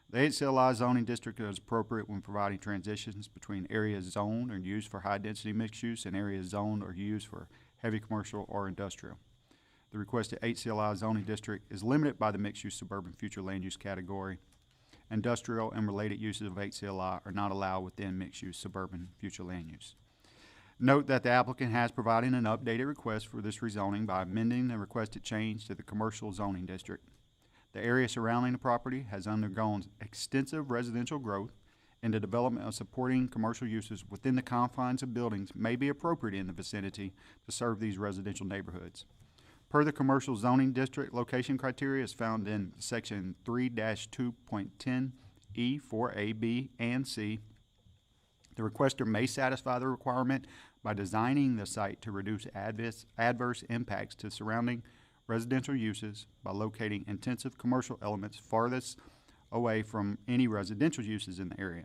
The ACLI zoning district is appropriate when providing transitions between areas zoned or used for high-density mixed use and areas zoned or used for heavy commercial or industrial. The requested ACLI zoning district is limited by the mixed-use suburban future land use category. Industrial and related uses of ACLI are not allowed within mixed-use suburban future land use. Note that the applicant has provided an updated request for this rezoning by amending the requested change to the commercial zoning district. The area surrounding the property has undergone extensive residential growth, and the development of supporting commercial uses within the confines of buildings may be appropriate in the vicinity to serve these residential neighborhoods. Per the commercial zoning district location criteria is found in section 3-2.10E for A, B, and C. The requester may satisfy the requirement by designing the site to reduce adverse impacts to surrounding residential uses by locating intensive commercial elements farthest away from any residential uses in the area.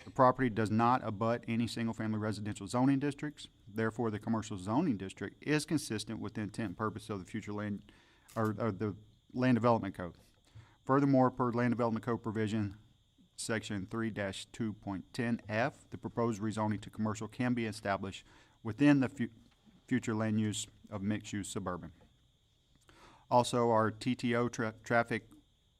The property does not abut any single-family residential zoning districts. Therefore, the commercial zoning district is consistent with the intent and purpose of the future land or the Land Development Code. Furthermore, per Land Development Code provision section 3-2.10F, the proposed rezoning to commercial can be established within the future land use of mixed-use suburban. Also, our TTO, traffic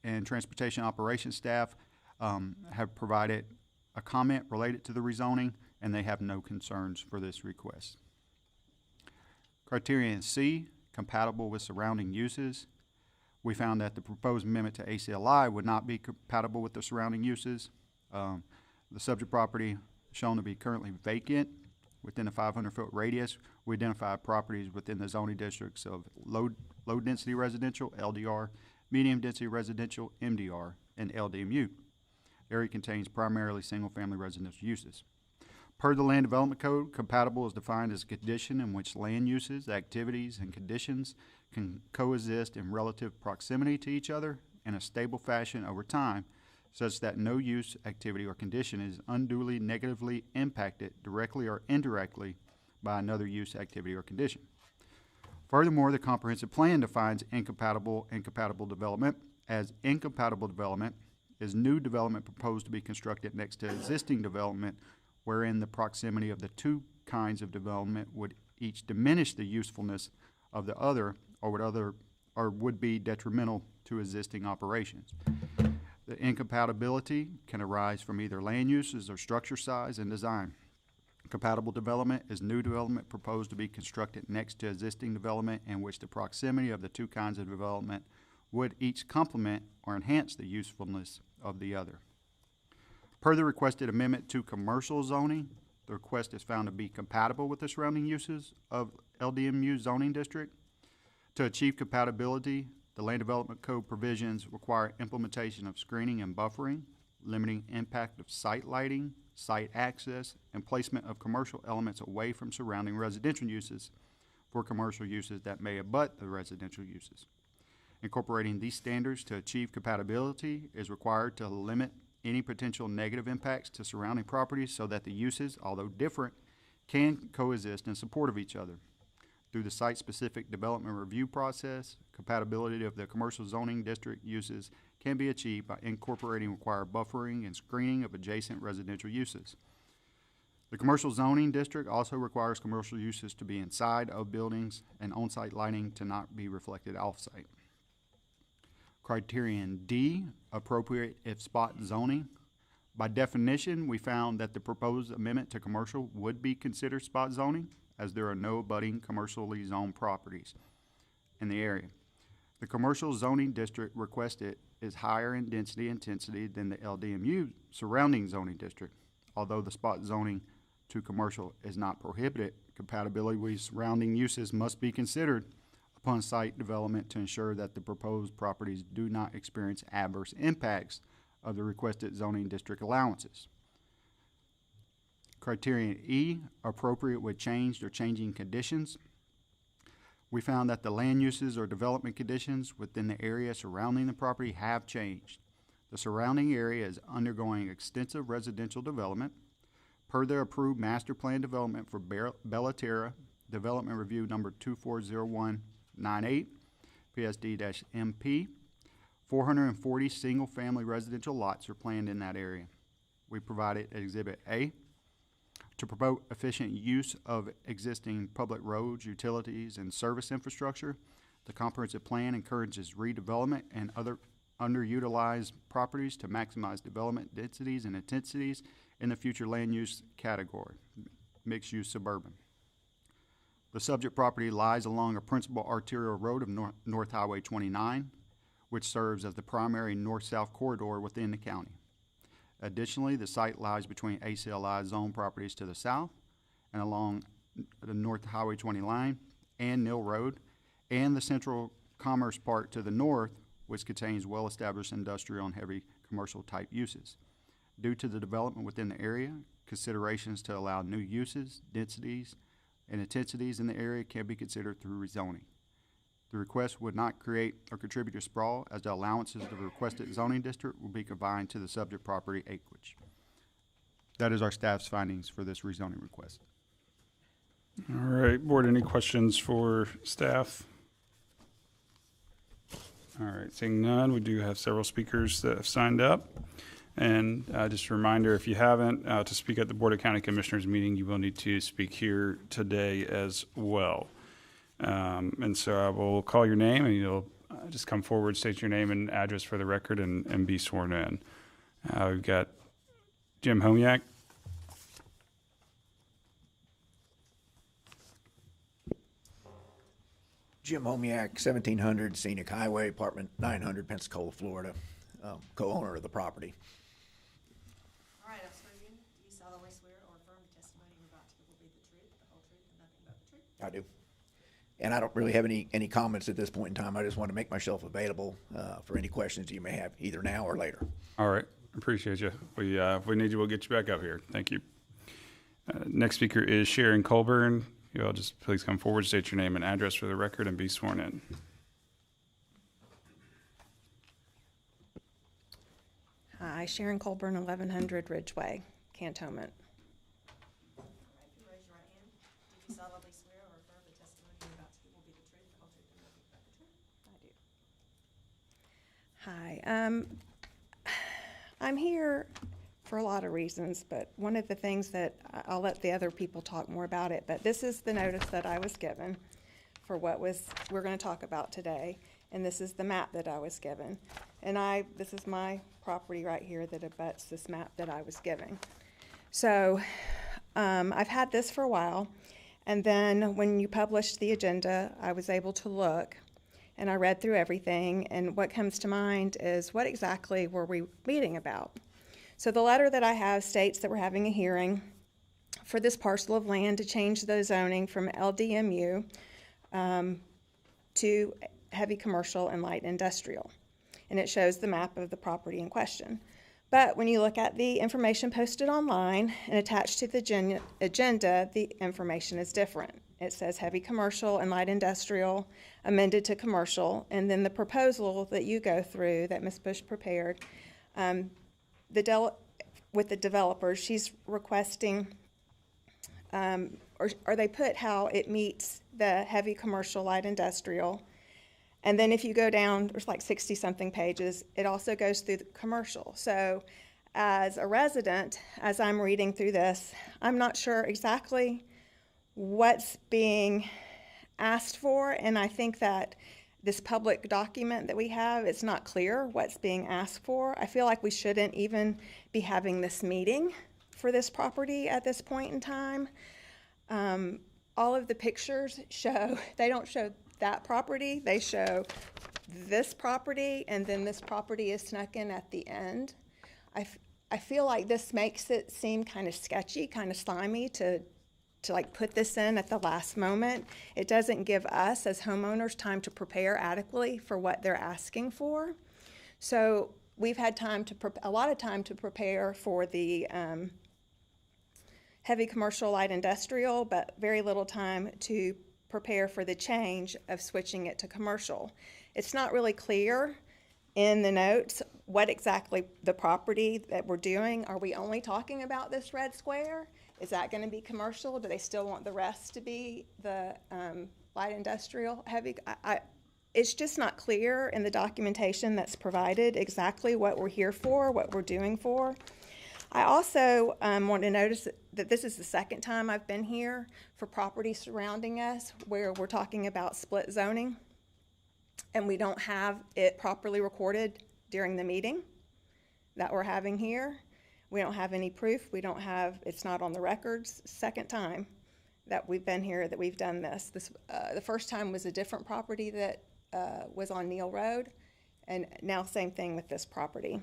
and transportation operations staff, have provided a comment related to the rezoning, and they have no concerns for this request. Criterion C, compatible with surrounding uses. We found that the proposed amendment to ACLI would not be compatible with the surrounding uses. The subject property shown to be currently vacant within a 500-foot radius. We identified properties within the zoning districts of low-density residential, LDR, medium-density residential, MDR, and LDMU. The area contains primarily single-family residential uses. Per the Land Development Code, compatible is defined as a condition in which land uses, activities, and conditions can coexist in relative proximity to each other in a stable fashion over time, such that no use, activity, or condition is unduly negatively impacted directly or indirectly by another use, activity, or condition. Furthermore, the comprehensive plan defines incompatible development as incompatible development is new development proposed to be constructed next to existing development wherein the proximity of the two kinds of development would each diminish the usefulness of the other or would be detrimental to existing operations. The incompatibility can arise from either land uses or structure size and design. Compatible development is new development proposed to be constructed next to existing development in which the proximity of the two kinds of development would each complement or enhance the usefulness of the other. Per the requested amendment to commercial zoning, the request is found to be compatible with the surrounding uses of LDMU zoning district. To achieve compatibility, the Land Development Code provisions require implementation of screening and buffering, limiting impact of site lighting, site access, and placement of commercial elements away from surrounding residential uses for commercial uses that may abut the residential uses. Incorporating these standards to achieve compatibility is required to limit any potential negative impacts to surrounding properties so that the uses, although different, can coexist in support of each other. Through the site-specific development review process, compatibility of the commercial zoning district uses can be achieved by incorporating required buffering and screening of adjacent residential uses. The commercial zoning district also requires commercial uses to be inside of buildings and on-site lighting to not be reflected off-site. Criterion D, appropriate if spot zoning. By definition, we found that the proposed amendment to commercial would be considered spot zoning, as there are no abutting commercially zoned properties in the area. The commercial zoning district requested is higher in density and intensity than the LDMU surrounding zoning district. Although the spot zoning to commercial is not prohibited, compatibility with surrounding uses must be considered upon site development to ensure that the proposed properties do not experience adverse impacts of the requested zoning district allowances. Criterion E, appropriate with changed or changing conditions. We found that the land uses or development conditions within the area surrounding the property have changed. The surrounding area is undergoing extensive residential development. Per the approved master plan development for Bella Terra, Development Review number 240198, PSD-MP, 440 single-family residential lots are planned in that area. We provided Exhibit A. To promote efficient use of existing public roads, utilities, and service infrastructure, the comprehensive plan encourages redevelopment and other underutilized properties to maximize development densities and intensities in the future land use category, mixed-use suburban. The subject property lies along a principal arterial road of North Highway 29, which serves as the primary north-south corridor within the county. Additionally, the site lies between ACLI zone properties to the south and along the North Highway 20 line and Mill Road, and the Central Commerce Park to the north, which contains well-established industrial and heavy commercial type uses. Due to the development within the area, considerations to allow new uses, densities, and intensities in the area can be considered through rezoning. The request would not create or contribute to sprawl, as the allowances of the requested zoning district will be combined to the subject property acreage. That is our staff's findings for this rezoning request. All right, board, any questions for staff? All right, seeing none, we do have several speakers that have signed up. And just a reminder, if you haven't, to speak at the Board of County Commissioners meeting, you will need to speak here today as well. And so I will call your name, and you'll just come forward, state your name and address for the record, and be sworn in. We've got Jim Homiak. Jim Homiak, 1700 Scenic Highway, apartment 900, Pensacola, Florida, co-owner of the property. All right, I've sworn you. Do you solemnly swear or affirm the testimony you're about to give will be the truth, the whole truth, and nothing but the truth? I do. And I don't really have any comments at this point in time. I just want to make myself available for any questions you may have, either now or later. All right, appreciate you. If we need you, we'll get you back up here. Thank you. Next speaker is Sharon Colburn. You all just please come forward, state your name and address for the record, and be sworn in. Hi, Sharon Colburn, 1100 Ridgeway, Cantonment. All right, if you raise your right hand, do you solemnly swear or affirm the testimony you're about to give will be the truth, the whole truth, and nothing but the truth? I do. Hi, I'm here for a lot of reasons, but one of the things that I'll let the other people talk more about it, but this is the notice that I was given for what we're going to talk about today, and this is the map that I was given. And this is my property right here that abuts this map that I was given. So I've had this for a while, and then when you published the agenda, I was able to look, and I read through everything, and what comes to mind is what exactly were we meeting about? So the letter that I have states that we're having a hearing for this parcel of land to change the zoning from LDMU to heavy commercial and light industrial. And it shows the map of the property in question. But when you look at the information posted online and attached to the agenda, the information is different. It says heavy commercial and light industrial amended to commercial, and then the proposal that you go through that Ms. Bush prepared, with the developers, she's requesting, or they put how it meets the heavy commercial light industrial. And then if you go down, there's like 60-something pages, it also goes through the commercial. So as a resident, as I'm reading through this, I'm not sure exactly what's being asked for, and I think that this public document that we have, it's not clear what's being asked for. I feel like we shouldn't even be having this meeting for this property at this point in time. All of the pictures they don't show that property, they show this property, and then this property is snuck in at the end. I feel like this makes it seem kind of sketchy, kind of slimy to to like put this in at the last moment. It doesn't give us as homeowners time to prepare adequately for what they're asking for. So we've had time to, a lot of time to prepare for the heavy commercial, light industrial, but very little time to prepare for the change of switching it to commercial. It's not really clear in the notes what exactly the property that we're doing. Are we only talking about this red square? Is that going to be commercial? Do they still want the rest to be the light industrial, heavy? It's just not clear in the documentation that's provided exactly what we're here for, what we're doing for. I also want to notice that this is the second time I've been here for property surrounding us where we're talking about split zoning and we don't have it properly recorded during the meeting that we're having here. We don't have any proof. We don't have, it's not on the records. Second time that we've been here that we've done this. The first time was a different property that was on Neal Road, and now same thing with this property.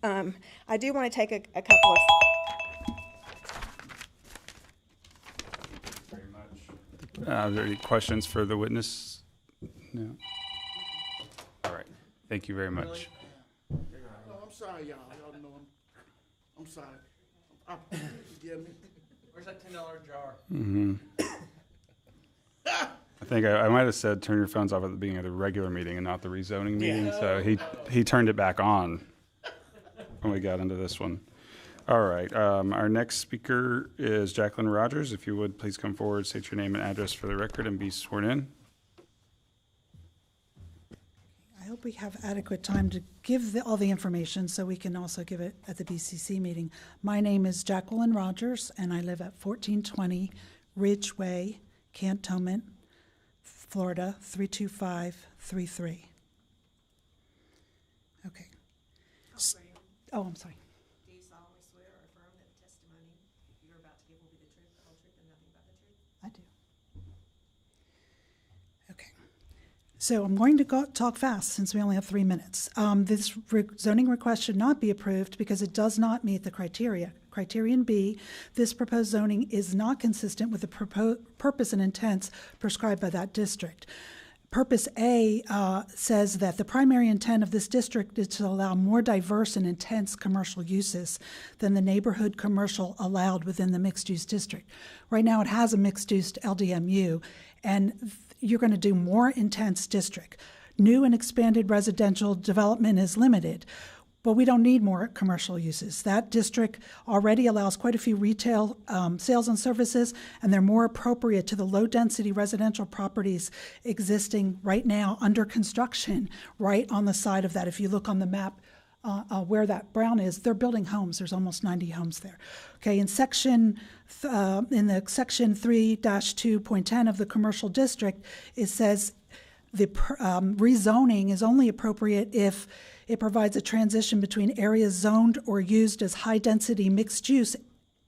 I do want to take a couple of... Are there any questions for the witness? No? All right. Thank you very much. No, I'm sorry, y'all. Y'all know I'm sorry. Forgive me. Where's that $10 jar? Mm-hmm. I think I might have said turn your phones off at the beginning of the regular meeting and not the rezoning meeting, so he turned it back on when we got into this one. All right, our next speaker is Jacqueline Rogers. If you would, please come forward, state your name and address for the record, and be sworn in. I hope we have adequate time to give all the information so we can also give it at the BCC meeting. My name is Jacqueline Rogers, and I live at 1420 Ridge Way, Cantonment, Florida, 32533. Okay. Oh, I'm sorry. Do you solemnly swear or affirm that the testimony you're about to give will be the truth, the whole truth, and nothing but the truth? I do. Okay. So I'm going to talk fast since we only have 3 minutes. This zoning request should not be approved because it does not meet the criteria. Criterion B, this proposed zoning is not consistent with the purpose and intents prescribed by that district. Purpose A says that the primary intent of this district is to allow more diverse and intense commercial uses than the neighborhood commercial allowed within the mixed-use district. Right now it has a mixed-use LDMU, and you're going to do more intense district. New and expanded residential development is limited, but we don't need more commercial uses. That district already allows quite a few retail sales and services, and they're more appropriate to the low-density residential properties existing right now under construction right on the side of that. If you look on the map where that brown is, they're building homes. There's almost 90 homes there. Okay, in the section 3-2.10 of the commercial district, it says the rezoning is only appropriate if it provides a transition between areas zoned or used as high-density mixed use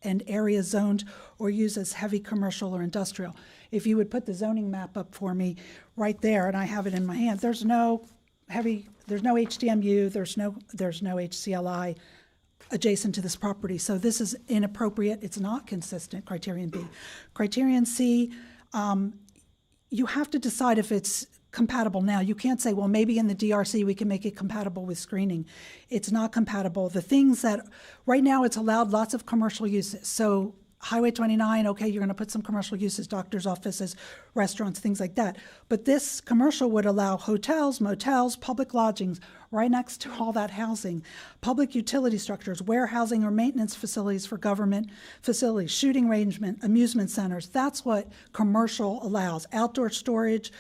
and areas zoned or used as heavy commercial or industrial. If you would put the zoning map up for me right there, and I have it in my hand, there's no HDMU, there's no HCLI adjacent to this property. So this is inappropriate. It's not consistent, criterion B. Criterion C, you have to decide if it's compatible now. You can't say, well, maybe in the DRC we can make it compatible with screening. It's not compatible. The things that, right now it's allowed lots of commercial uses. So Highway 29, okay, you're going to put some commercial uses, doctor's offices, restaurants, things like that. But this commercial would allow hotels, motels, public lodgings right next to all that housing, public utility structures, warehousing or maintenance facilities for government facilities, shooting range, amusement centers. That's what commercial allows. Outdoor storage,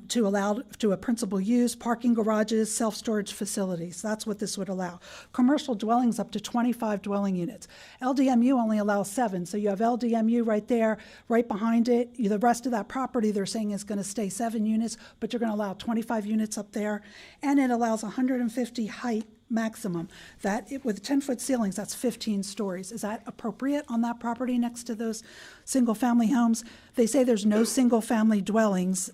to allow to a principal use, parking garages, self-storage facilities. That's what this would allow. Commercial dwellings up to 25 dwelling units. LDMU only allows 7, so you have LDMU right there, right behind it. The rest of that property they're saying is going to stay 7 units, but you're going to allow 25 units up there, and it allows 150 height maximum, with 10-foot ceilings, that's 15 stories. Is that appropriate on that property next to those single-family homes? They say there's no single-family dwellings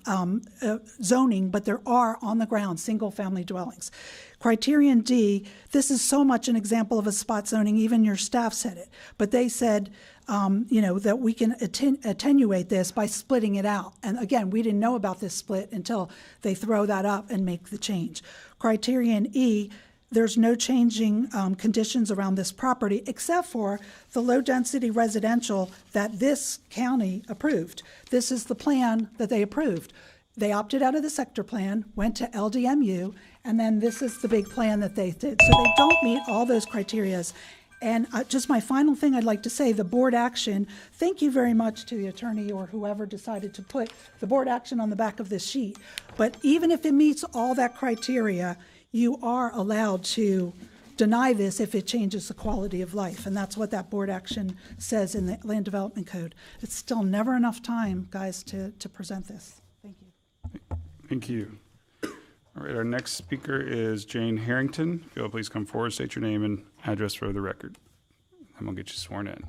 zoning, but there are on the ground single-family dwellings. Criterion D, this is so much an example of a spot zoning, even your staff said it, but they said, that we can attenuate this by splitting it out. And again, we didn't know about this split until they throw that up and make the change. Criterion E, there's no changing conditions around this property except for the low-density residential that this county approved. This is the plan that they approved. They opted out of the sector plan, went to LDMU, and then this is the big plan that they did. So they don't meet all those criterias. And just my final thing I'd like to say, the board action, thank you very much to the attorney or whoever decided to put the board action on the back of this sheet. But even if it meets all that criteria, you are allowed to deny this if it changes the quality of life. And that's what that board action says in the Land Development Code. It's still never enough time, guys, to present this. Thank you. Thank you. All right, our next speaker is Jane Harrington. If you'll please come forward, state your name and address for the record. And we'll get you sworn in.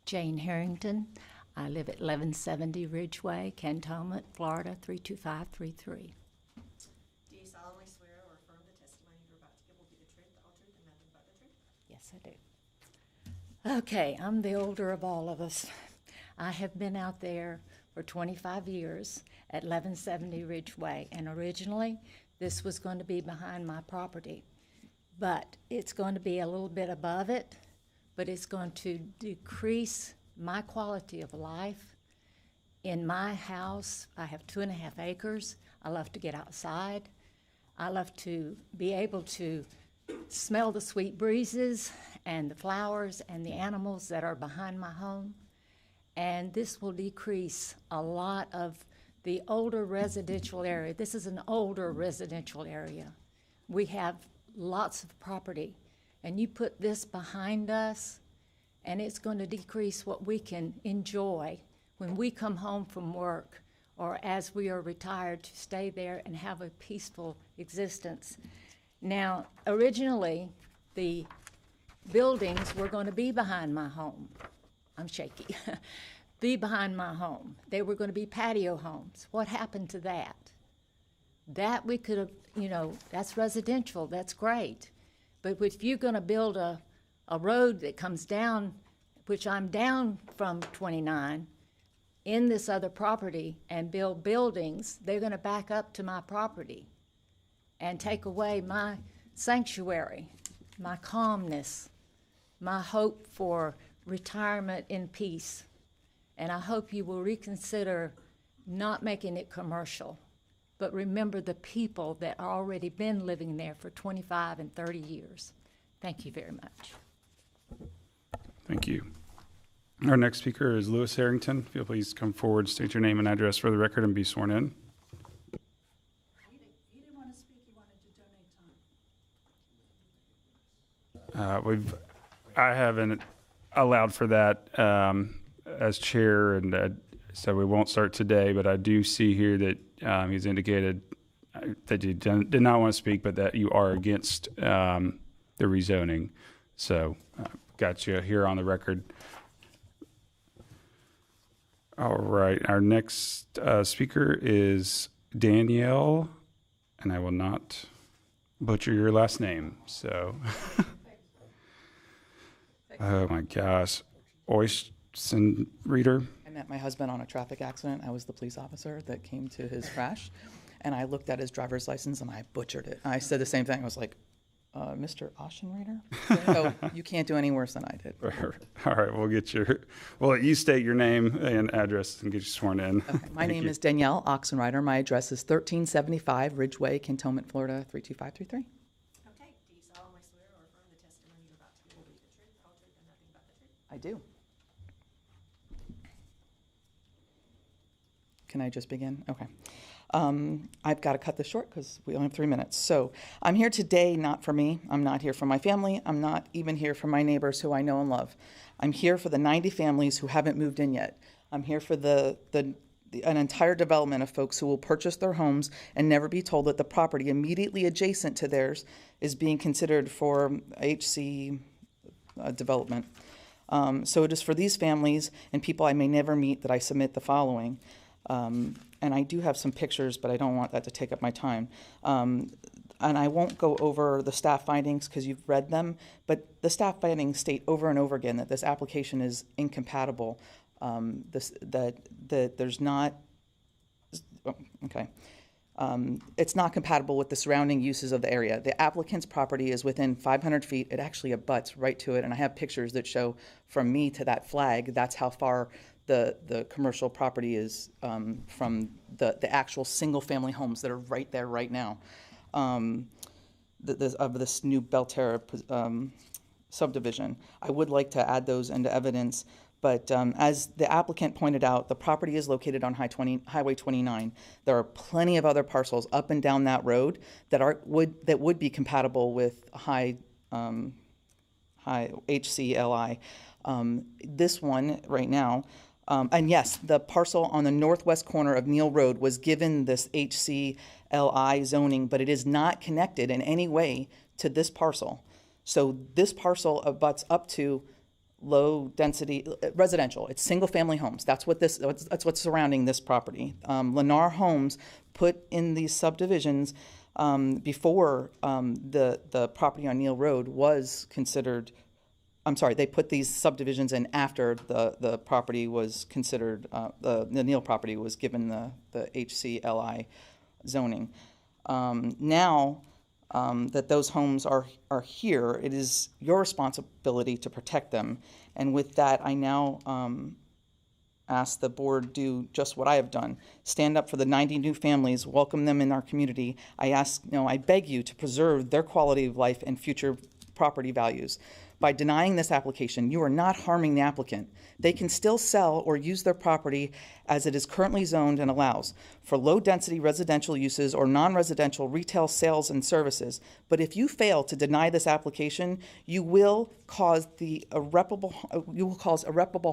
Jane Harrington. I live at 1170 Ridgeway, Cantonment, Florida, 32533. Do you solemnly swear or affirm the testimony you're about to give will be the truth, the whole truth, and nothing but the truth? Yes, I do. Okay, I'm the older of all of us. I have been out there for 25 years at 1170 Ridgeway, and originally this was going to be behind my property, but it's going to be a little bit above it, but it's going to decrease my quality of life. In my house, I have 2.5 acres. I love to get outside. I love to be able to smell the sweet breezes and the flowers and the animals that are behind my home. And this will decrease a lot of the older residential area. This is an older residential area. We have lots of property, and you put this behind us, and it's going to decrease what we can enjoy when we come home from work or as we are retired to stay there and have a peaceful existence. Now, originally, the buildings were going to be behind my home. I'm shaky. Be behind my home. They were going to be patio homes. What happened to that? That we could have, that's residential, that's great. But if you're going to build a road that comes down, which I'm down from 29, in this other property and build buildings, they're going to back up to my property and take away my sanctuary, my calmness, my hope for retirement in peace. And I hope you will reconsider not making it commercial, but remember the people that have already been living there for 25 and 30 years. Thank you very much. Thank you. Our next speaker is Lewis Harrington. If you'll please come forward, state your name and address for the record, and be sworn in. He didn't want to speak, he wanted to donate time. I haven't allowed for that as chair, and so we won't start today, but I do see here that he's indicated that you did not want to speak, but that you are against the rezoning. So got you here on the record. All right, our next speaker is Danielle, and I will not butcher your last name, so. Oh my gosh. Oysten Reader. I met my husband on a traffic accident. I was the police officer that came to his crash, and I looked at his driver's license and I butchered it. I said the same thing. I was like, Mr. Oceanreader? So you can't do any worse than I did. All right, we'll let you state your name and address and get you sworn in. Okay. My name is Danielle Oxenreiter. My address is 1375 Ridgeway, Cantonment, Florida, 32533. Okay. Do you solemnly swear or affirm the testimony you're about to give will be the truth, the whole truth, and nothing but the truth? I do. Can I just begin? Okay. I've got to cut this short because we only have 3 minutes. So I'm here today not for me. I'm not here for my family. I'm not even here for my neighbors who I know and love. I'm here for the 90 families who haven't moved in yet. I'm here for the an entire development of folks who will purchase their homes and never be told that the property immediately adjacent to theirs is being considered for HC development. So it is for these families and people I may never meet that I submit the following. And I do have some pictures, but I don't want that to take up my time. And I won't go over the staff findings because you've read them, but the staff findings state over and over again that this application is incompatible. That there's not, okay. It's not compatible with the surrounding uses of the area. The applicant's property is within 500 feet. It actually abuts right to it, and I have pictures that show from me to that flag, that's how far the commercial property is from the actual single-family homes that are right there right now of this new Belterra subdivision. I would like to add those into evidence, but as the applicant pointed out, the property is located on Highway 29. There are plenty of other parcels up and down that road that would be compatible with high HCLI. This one right now, and yes, the parcel on the northwest corner of Neal Road was given this HCLI zoning, but it is not connected in any way to this parcel. So this parcel abuts up to low density residential. It's single family homes. That's what's surrounding this property. Lennar Homes put in these subdivisions before the property on Neal Road was considered. I'm sorry, they put these subdivisions in after the property was considered, the Neal property was given the HCLI zoning. Now that those homes are here, it is your responsibility to protect them. And with that, I now ask the board do just what I have done. Stand up for the 90 new families, welcome them in our community. I beg you to preserve their quality of life and future property values. By denying this application, you are not harming the applicant. They can still sell or use their property as it is currently zoned and allows for low-density residential uses or non-residential retail sales and services. But if you fail to deny this application, you will cause irreparable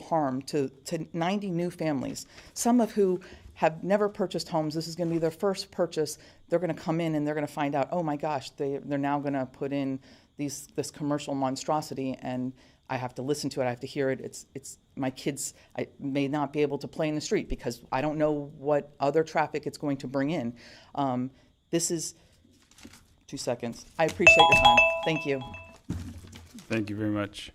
harm to 90 new families, some of who have never purchased homes. This is going to be their first purchase. They're going to come in and they're going to find out, oh my gosh, they're now going to put in this commercial monstrosity, and I have to listen to it. I have to hear it. It's my kids. I may not be able to play in the street because I don't know what other traffic it's going to bring in. This is 2 seconds. I appreciate your time. Thank you. Thank you very much.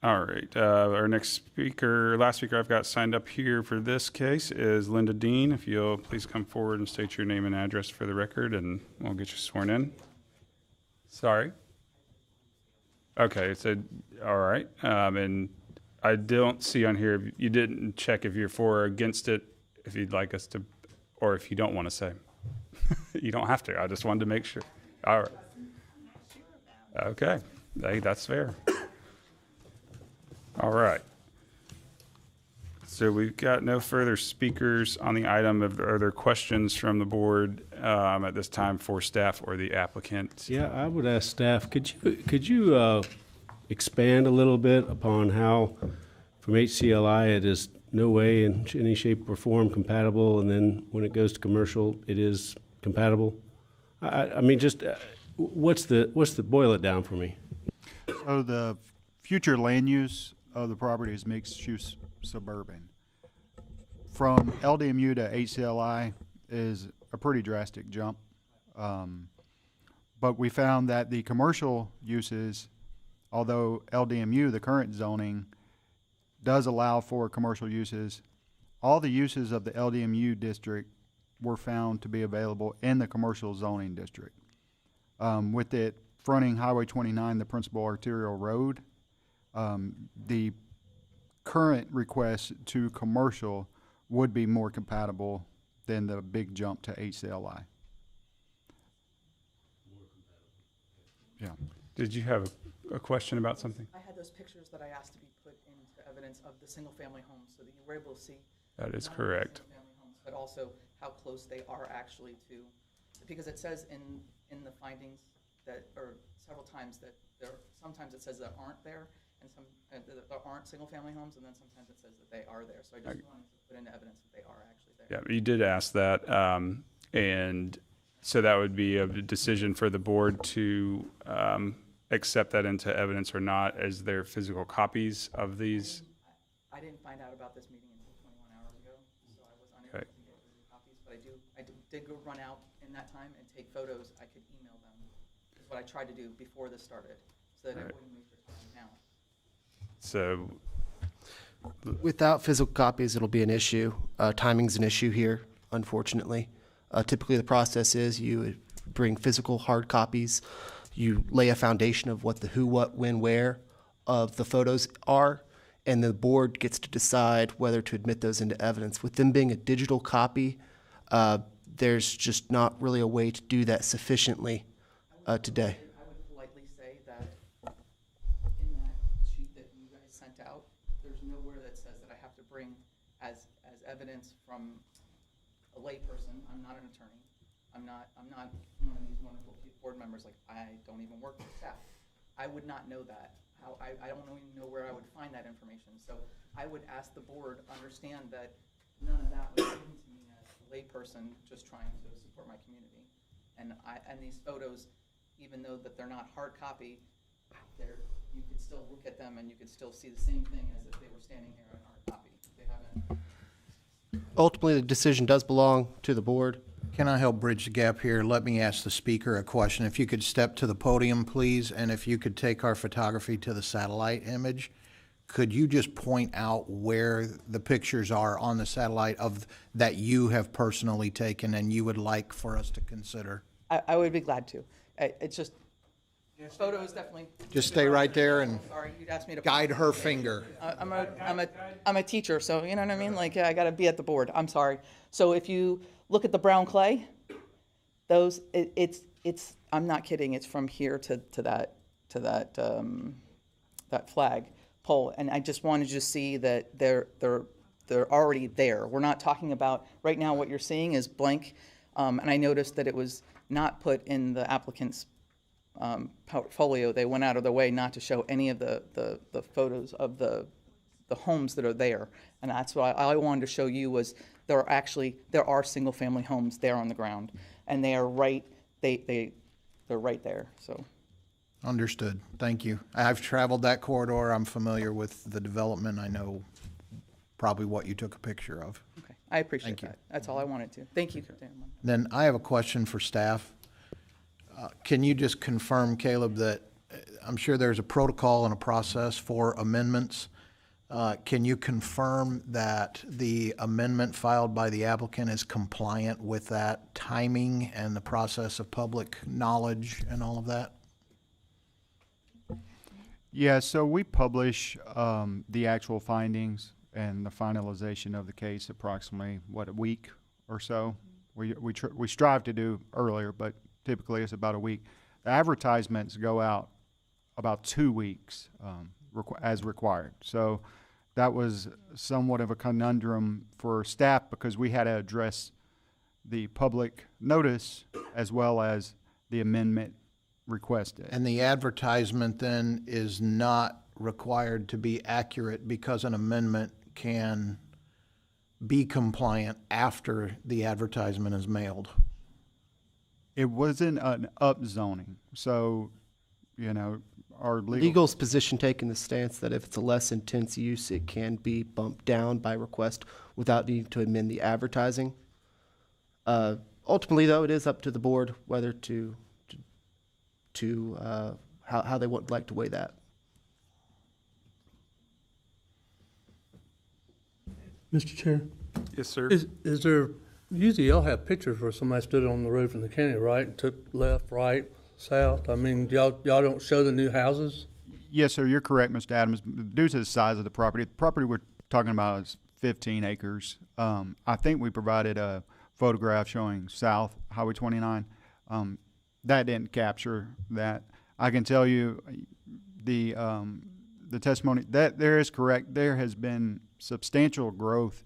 All right, our last speaker I've got signed up here for this case is Linda Dean. If you'll please come forward and state your name and address for the record, and we'll get you sworn in. Sorry. Okay, all right. And I don't see on here, you didn't check if you're for or against it, if you'd like us to, or if you don't want to say. You don't have to. I just wanted to make sure. All right. Okay, hey, that's fair. All right. So we've got no further speakers on the item. Are there questions from the board at this time for staff or the applicant? Yeah, I would ask staff, could you expand a little bit upon how from HCLI it is no way in any shape or form compatible, and then when it goes to commercial it is compatible? I mean, just what's the boil it down for me? So the future land use of the property is mixed use suburban. From LDMU to HCLI is a pretty drastic jump. But we found that the commercial uses, although LDMU, the current zoning, does allow for commercial uses, all the uses of the LDMU district were found to be available in the commercial zoning district. With it fronting Highway 29, the principal arterial road, the current request to commercial would be more compatible than the big jump to HCLI. Yeah. Did you have a question about something? I had those pictures that I asked to be put into evidence of the single-family homes, so that you were able to see. That is correct. Homes, but also how close they are actually to, because it says in the findings that, or several times that sometimes it says that aren't there, and and some, there aren't single-family homes, and then sometimes it says that they are there. So I just wanted to put into evidence that they are actually there. Yeah, you did ask that, and so that would be a decision for the board to accept that into evidence or not, as their physical copies of these. I didn't find out about this meeting until 21 hours ago, so I was unable to get physical copies, but I did go run out in that time and take photos. I could email them. Is what I tried to do before this started, so that I wouldn't waste your time now. So without physical copies, it'll be an issue. Timing's an issue here, unfortunately. Typically, the process is you bring physical hard copies, you lay a foundation of what the who, what, when, where of the photos are, and the board gets to decide whether to admit those into evidence. With them being a digital copy, there's just not really a way to do that sufficiently today. I would politely say that in that sheet that you guys sent out, there's nowhere that says that I have to bring as evidence from a layperson. I'm not an attorney. I'm not one of these wonderful board members. Like, I don't even work with staff. I would not know that. I don't even know where I would find that information. So I would ask the board understand that none of that was given to me as a layperson just trying to support my community. And these photos, even though that they're not hard copy, you could still look at them and you could still see the same thing as if they were standing here in hard copy. They haven't. Ultimately, the decision does belong to the board. Can I help bridge the gap here? Let me ask the speaker a question. If you could step to the podium, please, and if you could take our photography to the satellite image, could you just point out where the pictures are on the satellite that you have personally taken and you would like for us to consider? I would be glad to. It's just, photos definitely. Just stay right there and Sorry, you'd ask me to guide her finger. I'm a teacher, so you know what I mean? Like, I gotta be at the board. I'm sorry. So if you look at the brown clay, those, I'm not kidding, it's from here to that flag pole. And I just wanted you to see that they're already there. We're not talking about, right now what you're seeing is blank. And I noticed that it was not put in the applicant's portfolio. They went out of their way not to show any of the photos of the homes that are there. And that's what I wanted to show you was there are single family homes there on the ground, and they are right, they're right there, so. Understood. Thank you. I've traveled that corridor. I'm familiar with the development. I know probably what you took a picture of. Okay, I appreciate that. That's all I wanted to. Thank you. Then I have a question for staff. Can you just confirm, Caleb, that I'm sure there's a protocol and a process for amendments. Can you confirm that the amendment filed by the applicant is compliant with that timing and the process of public knowledge and all of that? Yeah, so we publish the actual findings and the finalization of the case approximately, a week or so. We strive to do earlier, but typically it's about a week. The advertisements go out about 2 weeks as required. So that was somewhat of a conundrum for staff because we had to address the public notice as well as the amendment requested. And the advertisement then is not required to be accurate because an amendment can be compliant after the advertisement is mailed. It wasn't an upzoning, so, you know, our Legal's position taking the stance that if it's a less intense use, it can be bumped down by request without needing to amend the advertising. Ultimately, though, it is up to the board whether how they would like to weigh that. Mr. Chair? Yes, sir. Is there, usually y'all have pictures where somebody stood on the road from the county, right, and took left, right, south? I mean, y'all don't show the new houses? Yes, sir, you're correct, Mr. Adams. Due to the size of the property we're talking about is 15 acres. I think we provided a photograph showing south, Highway 29. That didn't capture that. I can tell you the testimony, that there is correct. There has been substantial growth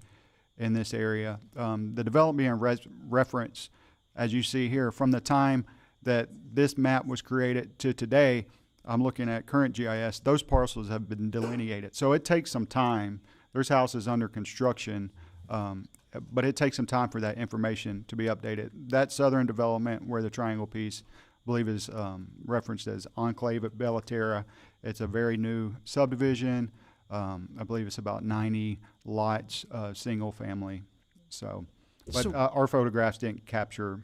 in this area. The development being referenced, as you see here, from the time that this map was created to today I'm looking at current GIS, those parcels have been delineated. So it takes some time. There's houses under construction, but it takes some time for that information to be updated. That southern development where the triangle piece, I believe, is referenced as Enclave at Bellaterra. It's a very new subdivision. I believe it's about 90 lots, single family. So, but our photographs didn't capture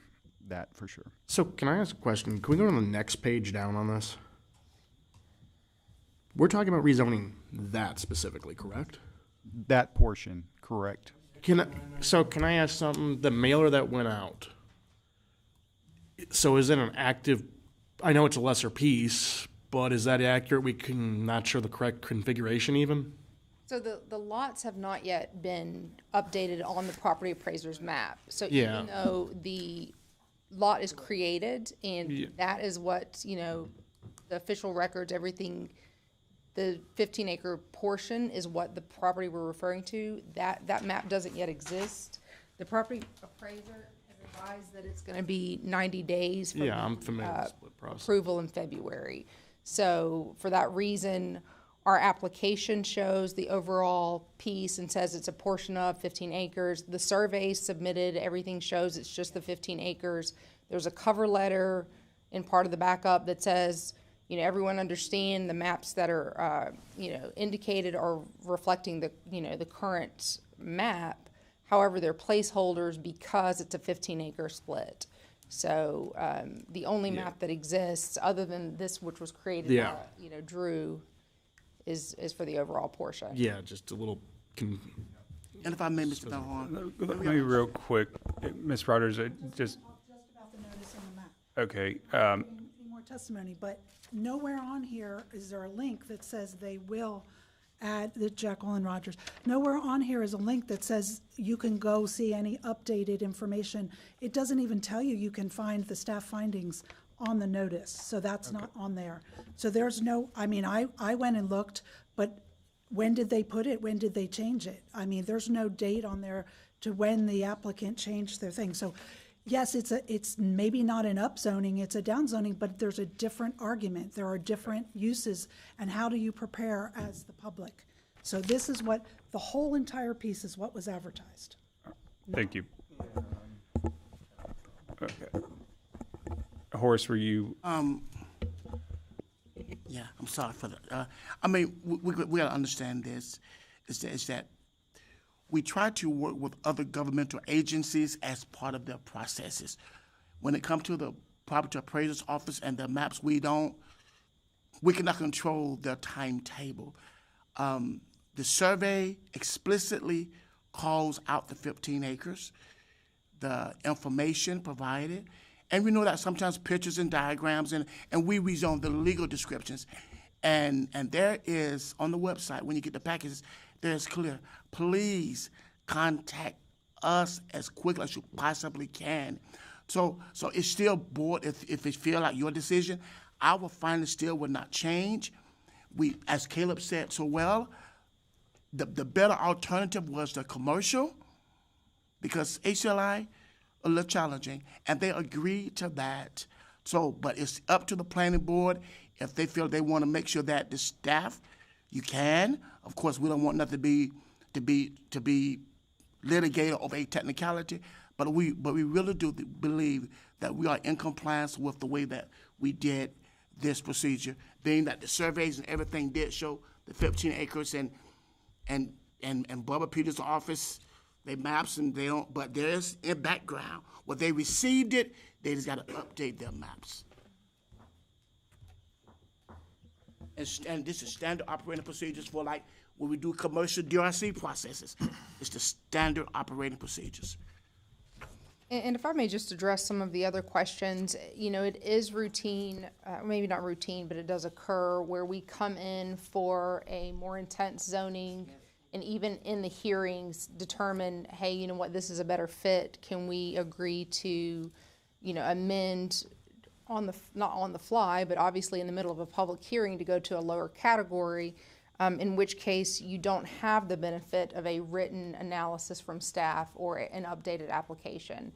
that for sure. So can I ask a question? Can we go to the next page down on this? We're talking about rezoning that specifically, correct? That portion, correct. Can I ask something? The mailer that went out, so is it an active, I know it's a lesser piece, but is that accurate? We can not show the correct configuration even? So the lots have not yet been updated on the property appraiser's map. So Yeah. even though the lot is created and that is what, you know, the official records, everything, the 15-acre portion is what the property we're referring to. That map doesn't yet exist. The property appraiser has advised that it's going to be 90 days from I'm familiar with the split process. approval in February. So for that reason, our application shows the overall piece and says it's a portion of 15 acres. The survey submitted, everything shows it's just the 15 acres. There's a cover letter in part of the backup that says, you know, everyone understand the maps that are, you know, indicated are reflecting the, you know, the current map. However, they're placeholders because it's a 15-acre split. So the only map that exists, other than this, which was created by, you know, Drew, is for the overall portion. Yeah, just a little. And if I may, Mr. Bellhorn. Maybe real quick, Ms. Rogers, just. About the notice on the map. Okay. Any more testimony, but nowhere on here is there a link that says they will add the Jacqueline Rogers. Nowhere on here is a link that says you can go see any updated information. It doesn't even tell you you can find the staff findings on the notice, so that's not on there. So there's no, I mean, I went and looked, but when did they put it? When did they change it? I mean, there's no date on there to when the applicant changed their thing. So yes, it's maybe not an upzoning, it's a downzoning, but there's a different argument. There are different uses, and how do you prepare as the public? So this is what, the whole entire piece is what was advertised. Thank you. Okay. Horace, were you? Yeah, I'm sorry for that. I mean, we gotta understand this, is that we try to work with other governmental agencies as part of their processes. When it comes to the property appraiser's office and their maps, we cannot control their timetable. The survey explicitly calls out the 15 acres, the information provided, and we know that sometimes pictures and diagrams, and we rezone the legal descriptions. And there is, on the website, when you get the packages, there's clear, please contact us as quickly as you possibly can. So it's still board, if it feel like your decision, our findings still will not change. We, as Caleb said so well, the better alternative was the commercial, because HLI, a little challenging, and they agreed to that. So, but it's up to the planning board if they feel they want to make sure that the staff, you can. Of course, we don't want nothing to be litigated over a technicality, but we really do believe that we are in compliance with the way that we did this procedure, being that the surveys and everything did show the 15 acres and Bubba Peters' office. They maps and they don't, but there's a background. When they received it, they just got to update their maps. And this is standard operating procedures for like when we do commercial DRC processes. It's the standard operating procedures. And if I may just address some of the other questions, you know, it is routine, maybe not routine, but it does occur where we come in for a more intense zoning and even in the hearings determine, hey, you know what, this is a better fit. Can we agree to, you know, amend not on the fly, but obviously in the middle of a public hearing to go to a lower category, in which case you don't have the benefit of a written analysis from staff or an updated application.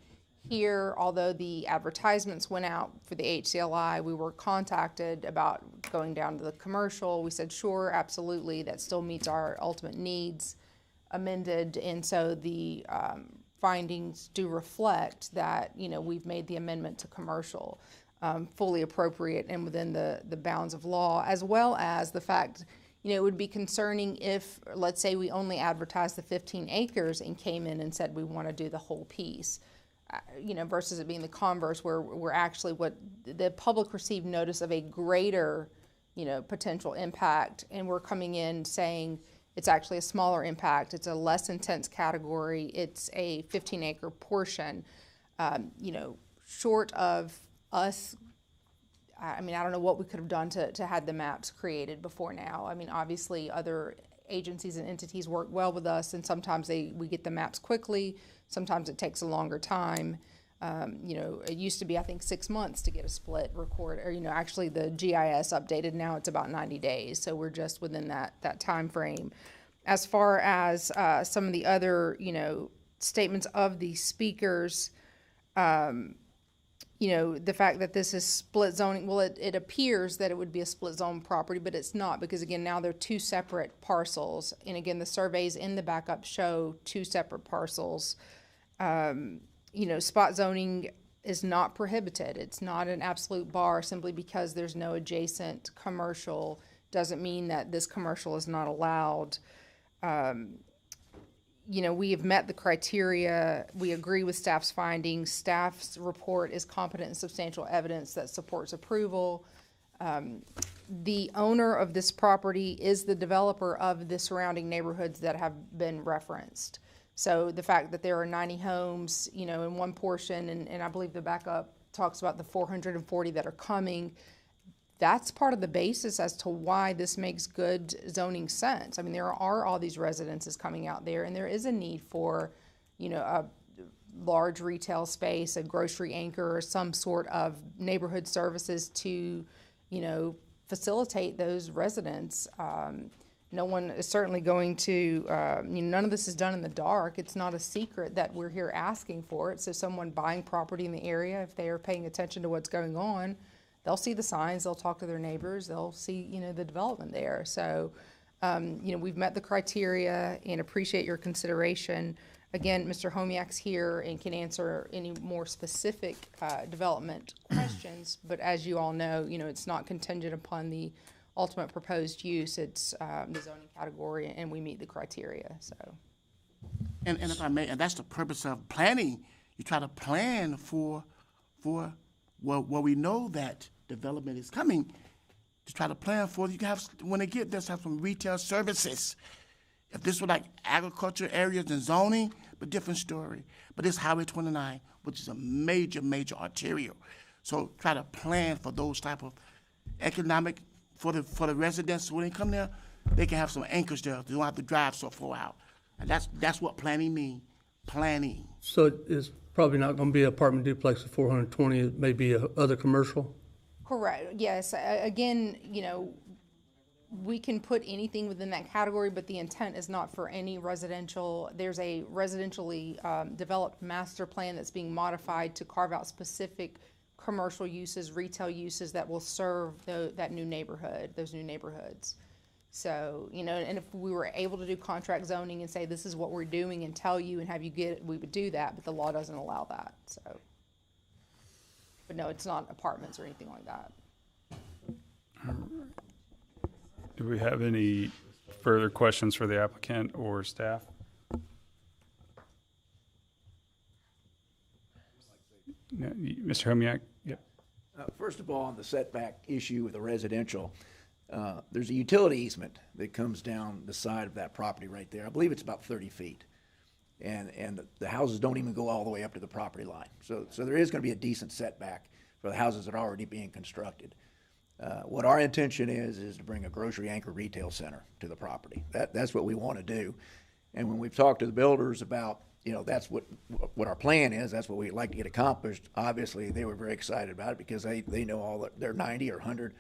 Here, although the advertisements went out for the HCLI, we were contacted about going down to the commercial. We said, sure, absolutely, that still meets our ultimate needs, amended, and so the findings do reflect that, you know, we've made the amendment to commercial fully appropriate and within the bounds of law, as well as the fact, you know, it would be concerning if, let's say, we only advertised the 15 acres and came in and said we want to do the whole piece. You know, versus it being the converse, where we're actually what the public received notice of a greater, you know, potential impact, and we're coming in saying it's actually a smaller impact, it's a less intense category, it's a 15-acre portion. You know, short of us, I mean, I don't know what we could have done to have the maps created before now. I mean, obviously, other agencies and entities work well with us, and sometimes we get the maps quickly. Sometimes it takes a longer time. You know, it used to be, I think, 6 months to get a split record, or, you know, actually the GIS updated, now it's about 90 days. So we're just within that time frame. As far as some of the other, you know, statements of the speakers, you know, the fact that this is split zoning, well, it appears that it would be a split zone property, but it's not, because again, now they're two separate parcels. And again, the surveys in the backup show two separate parcels. You know, spot zoning is not prohibited. It's not an absolute bar. Simply because there's no adjacent commercial doesn't mean that this commercial is not allowed. You know, we have met the criteria. We agree with staff's findings. Staff's report is competent and substantial evidence that supports approval. The owner of this property is the developer of the surrounding neighborhoods that have been referenced. So the fact that there are 90 homes, you know, in one portion, and I believe the backup talks about the 440 that are coming, that's part of the basis as to why this makes good zoning sense. I mean, there are all these residences coming out there, and there is a need for, you know, a large retail space, a grocery anchor, or some sort of neighborhood services to, you know, facilitate those residents. No one is certainly going to, you know, none of this is done in the dark. It's not a secret that we're here asking for it. So someone buying property in the area, if they are paying attention to what's going on, they'll see the signs, they'll talk to their neighbors, they'll see, you know, the development there. So, you know, we've met the criteria and appreciate your consideration. Again, Mr. Homiak's here and can answer any more specific development questions. But as you all know, you know, it's not contingent upon the ultimate proposed use. It's the zoning category, and we meet the criteria. So, and if I may, and that's the purpose of planning. You try to plan for where we know that development is coming. To try to plan for, you can have, when they get this, have some retail services. If this were like agriculture areas and zoning, but different story. But it's Highway 29, which is a major arterial. So try to plan for those type of economic, for the residents, when they come there, they can have some anchors there. They don't have to drive so far out. And that's what planning means, planning. So it's probably not going to be an apartment duplex of 420, it may be other commercial? correct, yes. Again, you know, we can put anything within that category, but the intent is not for any residential. There's a residentially developed master plan that's being modified to carve out specific commercial uses, retail uses that will serve that new neighborhood, those new neighborhoods. So, you know, and if we were able to do contract zoning and say this is what we're doing and tell you and have you get it, we would do that, but the law doesn't allow that, so. But no, it's not apartments or anything like that. Do we have any further questions for the applicant or staff? No, Mr. Homiak? Yep. First of all, on the setback issue with the residential, there's a utility easement that comes down the side of that property right there. I believe it's about 30 feet. And the houses don't even go all the way up to the property line. So there is going to be a decent setback for the houses that are already being constructed. What our intention is to bring a grocery anchor retail center to the property. That's what we want to do. And when we've talked to the builders about, you know, that's what our plan is, that's what we'd like to get accomplished, obviously they were very excited about it because they know all their 90 or 100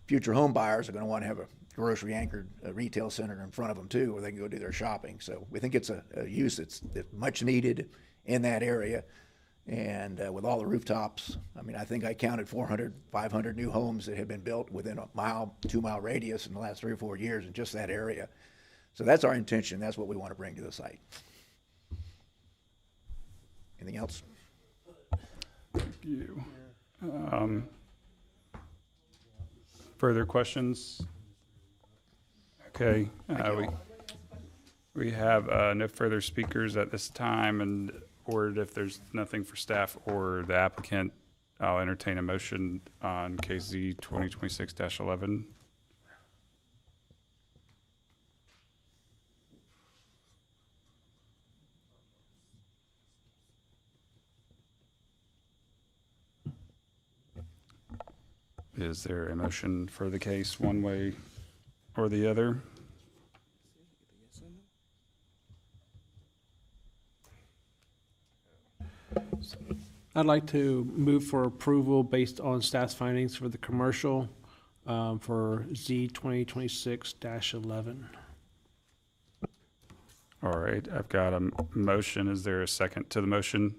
future home buyers are going to want to have a grocery anchored retail center in front of them too, where they can go do their shopping. So we think it's a use that's much needed in that area. And with all the rooftops, I mean, I think I counted 400, 500 new homes that had been built within a mile, 2-mile radius in the last 3 or 4 years in just that area. So that's our intention. That's what we want to bring to the site. Anything else? Thank you. Further questions? Okay, we have no further speakers at this time, and or if there's nothing for staff or the applicant, I'll entertain a motion on KZ 2026-11. Is there a motion for the case one way or the other? I'd like to move for approval based on staff's findings for the commercial for Z 2026-11. All right, I've got a motion. Is there a second to the motion?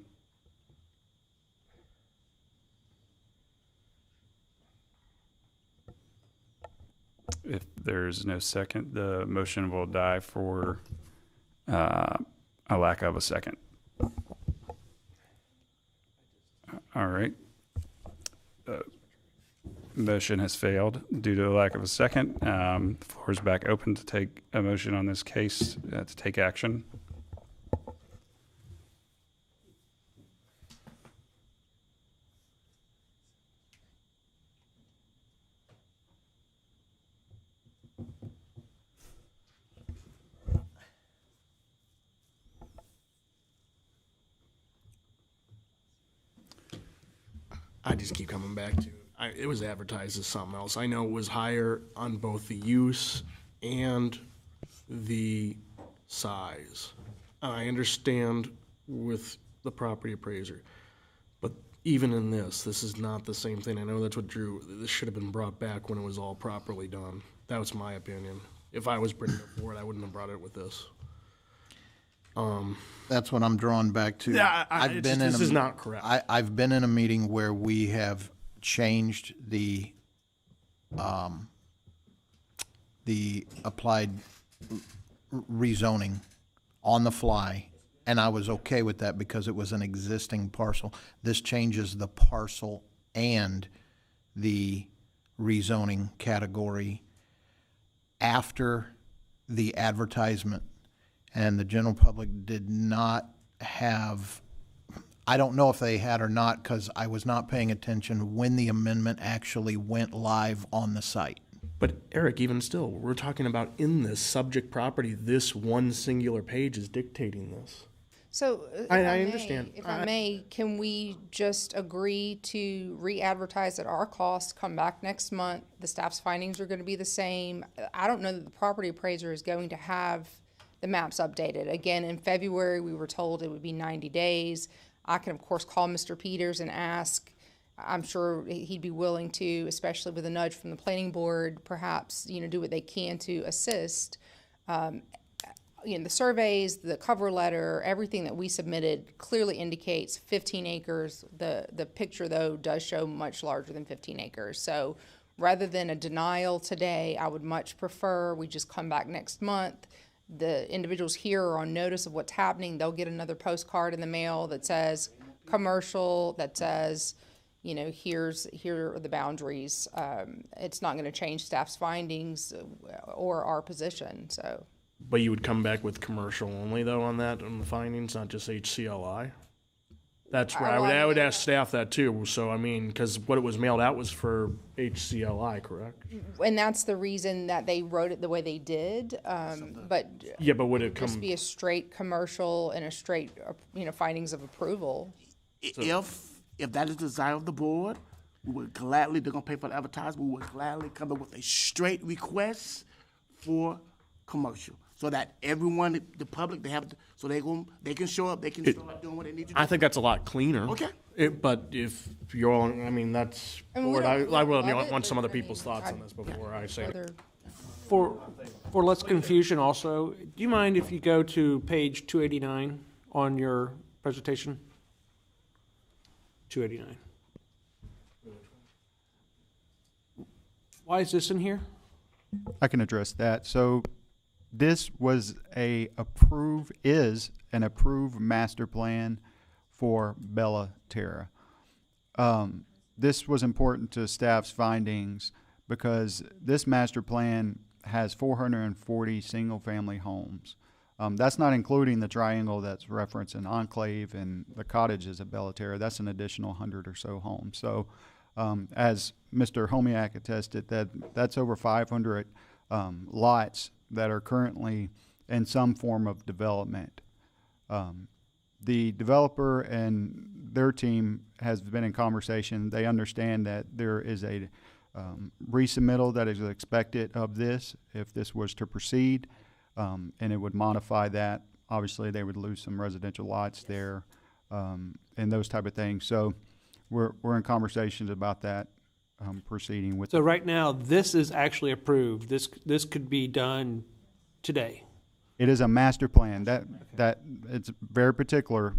If there's no second, the motion will die for a lack of a second. All right. Motion has failed due to a lack of a second. The floor is back open to take a motion on this case to take action. I just keep coming back to, it was advertised as something else. I know it was higher on both the use and the size. I understand with the property appraiser, but even in this is not the same thing. I know that's what this should have been brought back when it was all properly done. That was my opinion. If I was bringing it forward, I wouldn't have brought it with this. That's what I'm drawn back to. Yeah, this is not correct. I've been in a meeting where we have changed the applied rezoning on the fly, and I was okay with that because it was an existing parcel. This changes the parcel and the rezoning category after the advertisement. And the general public did not have, I don't know if they had or not, because I was not paying attention when the amendment actually went live on the site. But Eric, even still, we're talking about in this subject property, this one singular page is dictating this. So, I understand. If I may, can we just agree to re-advertise at our cost, come back next month? The staff's findings are going to be the same. I don't know that the property appraiser is going to have the maps updated. Again, in February, we were told it would be 90 days. I can, of course, call Mr. Peters and ask. I'm sure he'd be willing to, especially with a nudge from the planning board, perhaps, do what they can to assist. The surveys, the cover letter, everything that we submitted clearly indicates 15 acres. The picture, though, does show much larger than 15 acres. So rather than a denial today, I would much prefer we just come back next month. The individuals here are on notice of what's happening. They'll get another postcard in the mail that says commercial, that says, here are the boundaries. It's not going to change staff's findings or our position, so. But you would come back with commercial only, though, on that, on the findings, not just HCLI? That's where I would ask staff that too. So, I mean, because what it was mailed out was for HCLI, correct? And that's the reason that they wrote it the way they did. But yeah, but would it just be a straight commercial and a straight, findings of approval? If that is the desire of the board, we would gladly, they're gonna pay for the advertisement, we would gladly come up with a straight request for commercial. So that everyone, the public, so they can show up, they can start doing what they need to do. I think that's a lot cleaner. Okay. But if you're all, that's, Lord, I will want some other people's thoughts on this before I say it. For less confusion also, do you mind if you go to page 289 on your presentation? 289. Why is this in here? I can address that. So this was is an approved master plan for Bella Terra. This was important to staff's findings because this master plan has 440 single-family homes. That's not including the triangle that's referenced in Enclave and the cottages at Bella Terra. That's an additional 100 or so homes. So as Mr. Homiak attested, that's over 500 lots that are currently in some form of development. The developer and their team has been in conversation. They understand that there is a resubmittal that is expected of this if this was to proceed, and it would modify that. Obviously, they would lose some residential lots there and those type of things. So we're in conversations about that proceeding with. So right now, this is actually approved. This could be done today. It is a master plan that it's very particular.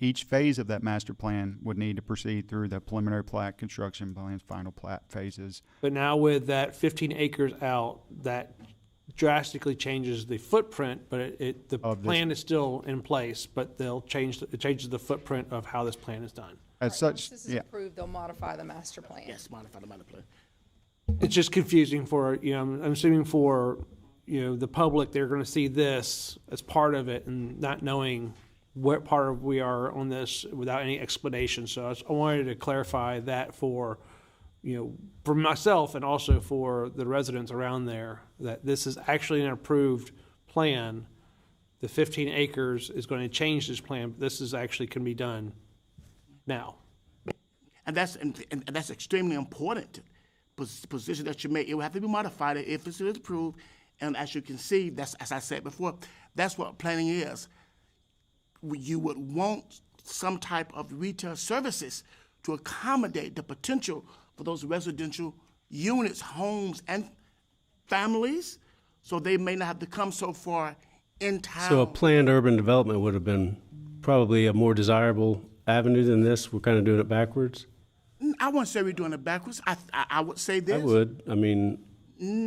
Each phase of that master plan would need to proceed through the preliminary plat, construction plans, final plat phases. But now with that 15 acres out, that drastically changes the footprint, but the plan is still in place, but it changes the footprint of how this plan is done. As such, Once this is approved, they'll modify the master plan. Yes, modify the master plan. It's just confusing for, I'm assuming for, the public, they're going to see this as part of it and not knowing what part of we are on this without any explanation. So I wanted to clarify that for myself and also for the residents around there, that this is actually an approved plan. The 15 acres is going to change this plan, but this is actually can be done now. And that's extremely important position that you make. It will have to be modified if it is approved. And as you can see, that's, as I said before, that's what planning is. You would want some type of retail services to accommodate the potential for those residential units, homes, and families, so they may not have to come so far in town. So a planned urban development would have been probably a more desirable avenue than this. We're kind of doing it backwards. I wouldn't say we're doing it backwards. I would say this. I would. I mean,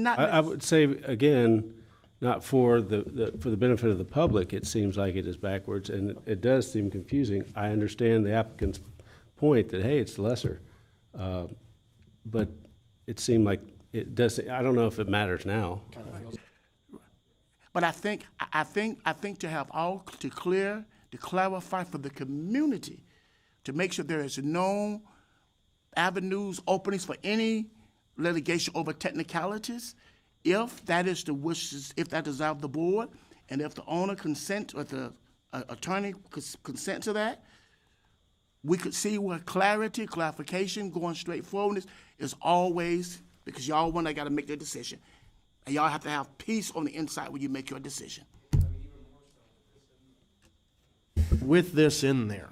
I would say, again, not for the benefit of the public, it seems like it is backwards, and it does seem confusing. I understand the applicant's point that, hey, it's lesser, but it seemed like it does. I don't know if it matters now. But I think to have to clarify for the community, to make sure there is no avenues, openings for any litigation over technicalities, if that is the wishes, if that desire of the board, and if the owner consent or the attorney consent to that, we could see where clarification, going straight forward is always, because y'all one that got to make their decision, and y'all have to have peace on the inside when you make your decision. With this in there,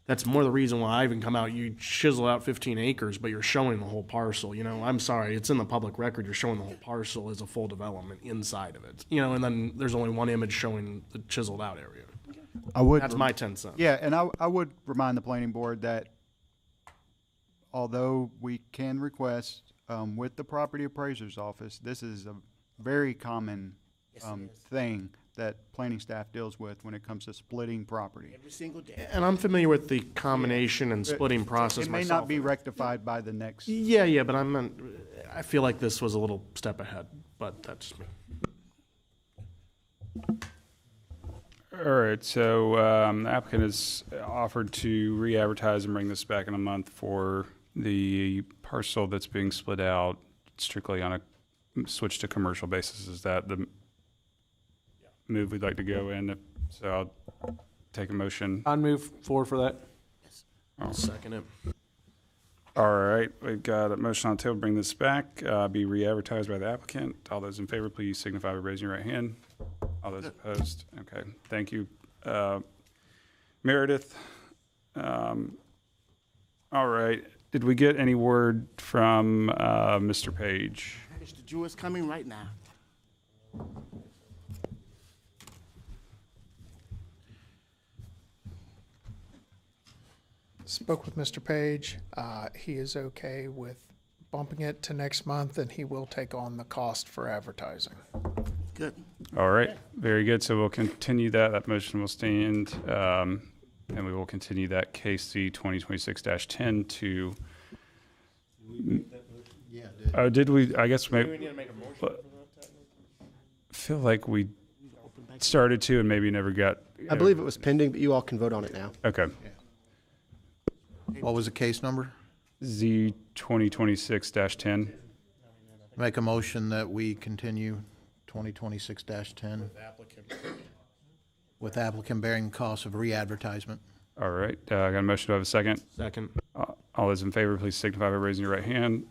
that's more the reason why I even come out. You chisel out 15 acres, but you're showing the whole parcel. I'm sorry, it's in the public record. You're showing the whole parcel as a full development inside of it. And then there's only one image showing the chiseled out area. That's my 10 cents. Yeah, and I would remind the planning board that although we can request with the property appraiser's office, this is a very common thing that planning staff deals with when it comes to splitting property. Every single day. And I'm familiar with the combination and splitting process It may myself. not be rectified by the next. Yeah, but I feel like this was a little step ahead, but that's me. All right, so the applicant has offered to re-advertise and bring this back in a month for the parcel that's being split out strictly on a switch to commercial basis. Is that the move we'd like to go in? So I'll take a motion. I'd move forward for that. I'll second it. All right, we've got a motion on the table to bring this back, be re-advertised by the applicant. All those in favor, please signify by raising your right hand. All those opposed? Okay, thank you. Meredith, all right, did we get any word from Mr. Page? Mr. Drew is coming right now. spoke with Mr. Page. He is okay with bumping it to next month, and he will take on the cost for advertising. Good. All right, very good. So we'll continue that. That motion will stand. And we will continue that KC 2026-10 to. Oh, did we? I guess maybe. We need to make a motion for that. I feel like we started to and maybe never got. I believe it was pending, but you all can vote on it now. Okay. What was the case number? Z 2026-10. Make a motion that we continue 2026-10 with applicant bearing the cost of re-advertisement. All right. I got a motion. Do I have a second? Second. All those in favor, please signify by raising your right hand.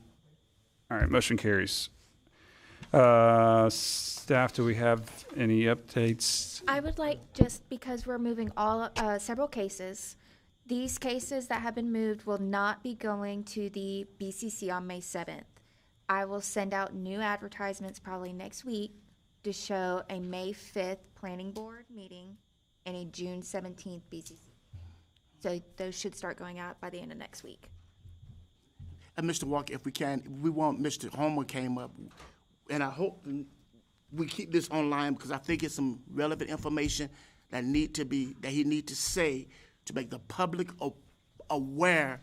All right. Motion carries. Staff, do we have any updates? I would like, just because we're moving several cases, these cases that have been moved will not be going to the BCC on May 7th. I will send out new advertisements probably next week to show a May 5th planning board meeting and a June 17th BCC. So those should start going out by the end of next week. And Mr. Walker, if we can, we want Mr. Homer came up, and I hope we keep this online because I think it's some relevant information that he need to say to make the public aware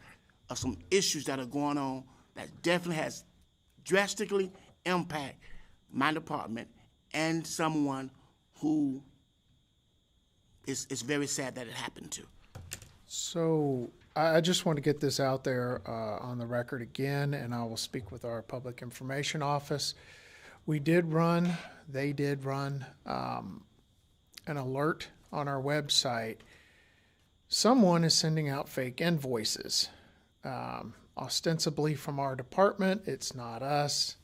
of some issues that are going on that definitely has drastically impact my department and someone who is very sad that it happened to. So I just want to get this out there on the record again, and I will speak with our public information office. They did run an alert on our website. Someone is sending out fake invoices, ostensibly from our department. It's not us.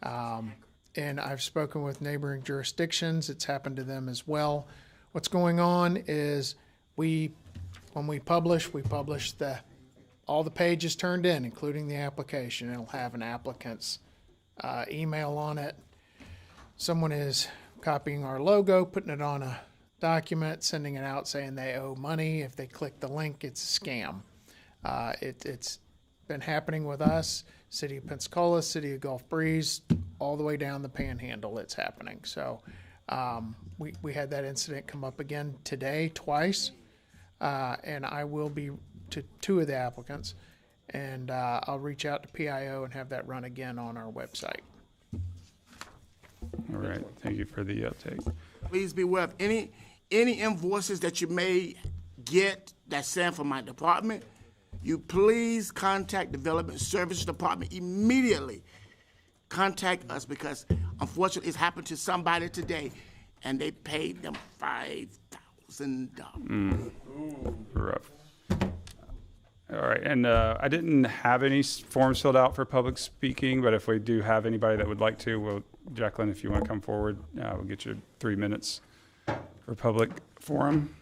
And I've spoken with neighboring jurisdictions. It's happened to them as well. What's going on is when we publish all the pages turned in, including the application. It'll have an applicant's email on it. Someone is copying our logo, putting it on a document, sending it out saying they owe money. If they click the link, it's a scam. It's been happening with us, City of Pensacola, City of Gulf Breeze, all the way down the Panhandle. It's happening. So we had that incident come up again today, twice. And I will be to two of the applicants, and I'll reach out to PIO and have that run again on our website. All right. Thank you for the update. Please be aware of any invoices that you may get that sent from my department. You please contact Development Services Department immediately. Contact us because unfortunately it's happened to somebody today, and they paid them $5,000. Rough. All right, and I didn't have any forms filled out for public speaking, but if we do have anybody that would like to, Jacqueline, if you want to come forward, we'll get you 3 minutes for public forum.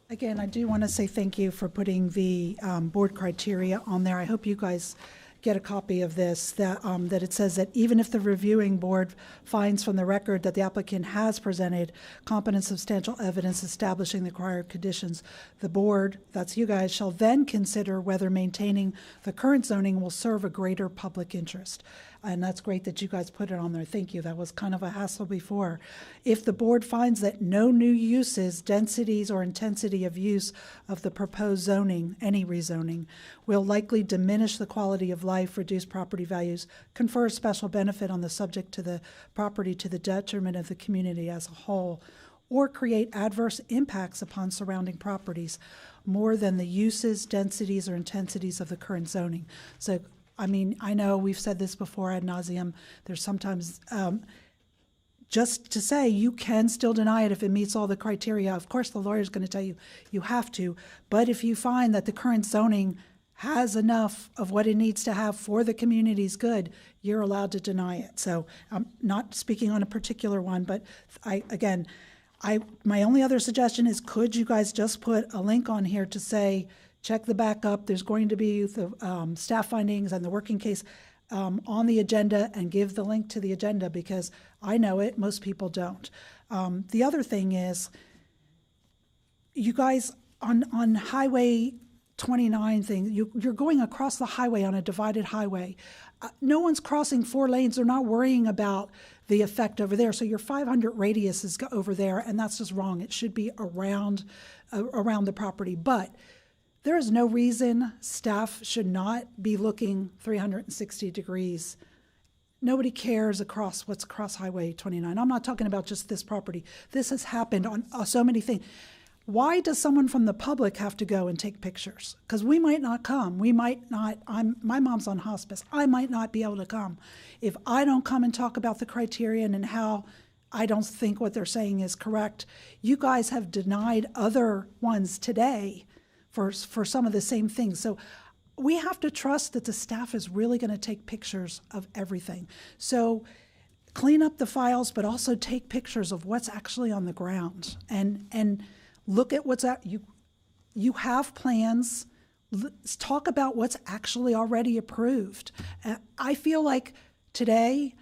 Again, I do want to say thank you for putting the board criteria on there. I hope you guys get a copy of this, that it says that even if the reviewing board finds from the record that the applicant has presented competent substantial evidence establishing the required conditions, the board, that's you guys, shall then consider whether maintaining the current zoning will serve a greater public interest. And that's great that you guys put it on there. Thank you. That was kind of a hassle before. If the board finds that no new uses, densities, or intensity of use of the proposed zoning, any rezoning, will likely diminish the quality of life, reduce property values, confer a special benefit on the subject to the property to the detriment of the community as a whole, or create adverse impacts upon surrounding properties more than the uses, densities, or intensities of the current zoning. So I mean, I know we've said this before ad nauseum. There's sometimes, just to say you can still deny it if it meets all the criteria. Of course, the lawyer's going to tell you you have to. But if you find that the current zoning has enough of what it needs to have for the community's good, you're allowed to deny it. So I'm not speaking on a particular one, but my only other suggestion is, could you guys just put a link on here to say, check the backup. There's going to be the staff findings and the working case on the agenda, and give the link to the agenda, because I know it, most people don't. The other thing is, you guys on Highway 29 thing, you're going across the highway on a divided highway. No one's crossing 4 lanes. They're not worrying about the effect over there. So your 500 radius is over there, and that's just wrong. It should be around the property. But there is no reason staff should not be looking 360 degrees. Nobody cares what's across Highway 29. I'm not talking about just this property. This has happened on so many things. Why does someone from the public have to go and take pictures? Because we might not come. We might not. My mom's on hospice. I might not be able to come. If I don't come and talk about the criterion and how I don't think what they're saying is correct, you guys have denied other ones today for some of the same things. So we have to trust that the staff is really going to take pictures of everything. So clean up the files, but also take pictures of what's actually on the ground and look at what's at you. You have plans. Let's talk about what's actually already approved. I feel like today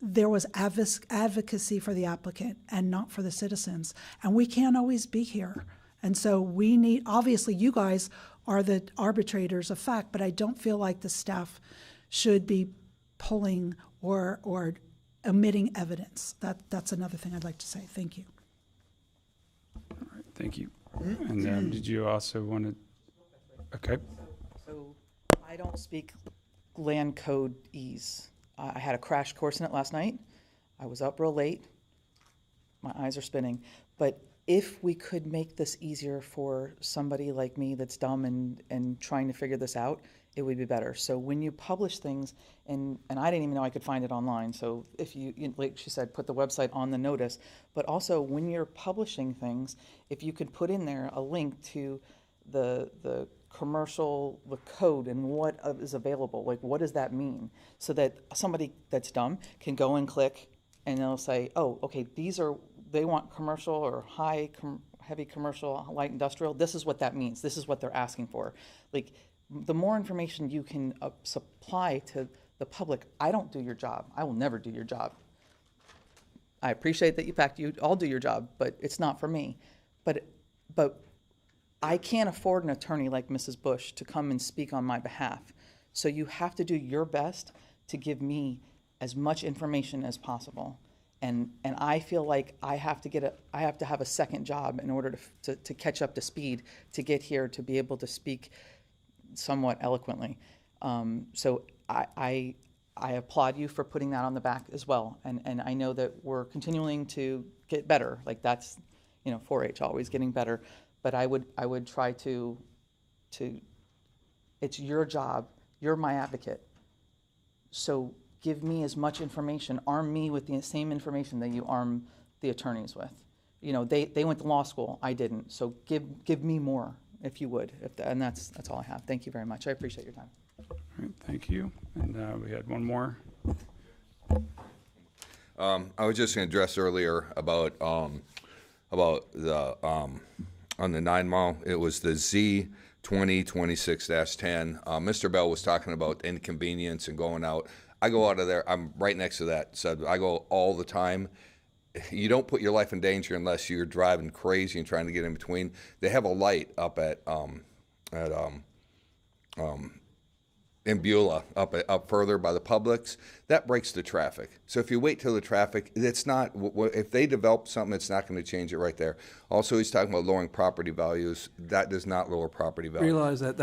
there was advocacy for the applicant and not for the citizens, and we can't always be here. And so we need, obviously you guys are the arbitrators of fact, but I don't feel like the staff should be pulling or omitting evidence. That's another thing I'd like to say. Thank you. Thank you. And did you also want to? Okay. So I don't speak land code ease. I had a crash course in it last night. I was up real late. My eyes are spinning. But if we could make this easier for somebody like me that's dumb and trying to figure this out, it would be better. So when you publish things, and I didn't even know I could find it online, so if you, like she said, put the website on the notice, but also when you're publishing things, if you could put in there a link to the commercial, the code and what is available, like what does that mean? So that somebody that's dumb can go and click and they'll say, oh, okay, they want commercial or heavy commercial, light industrial, this is what that means, this is what they're asking for. Like, the more information you can supply to the public, I don't do your job. I will never do your job. I appreciate that you all do your job, but it's not for me. But I can't afford an attorney like Mrs. Bush to come and speak on my behalf. So you have to do your best to give me as much information as possible. And I feel like I have to have a second job in order to catch up to speed to get here to be able to speak somewhat eloquently. So I applaud you for putting that on the back as well. And I know that we're continuing to get better. Like that's, 4-H always getting better. But I would try to it's your job. You're my advocate. So give me as much information. Arm me with the same information that you arm the attorneys with. They went to law school. I didn't. So give me more, if you would. And that's all I have. Thank you very much. I appreciate your time. All right, thank you. And we had one more. I was just going to address earlier about the on the 9 Mile. It was the Z2026-10. Mr. Bell was talking about inconvenience and going out. I go out of there. I'm right next to that. So I go all the time. You don't put your life in danger unless you're driving crazy and trying to get in between. They have a light up in Beulah, up further by the Publix. That breaks the traffic. So if you wait till the traffic, it's not. If they develop something, it's not going to change it right there. Also, he's talking about lowering property values. That does not lower property values. Realize that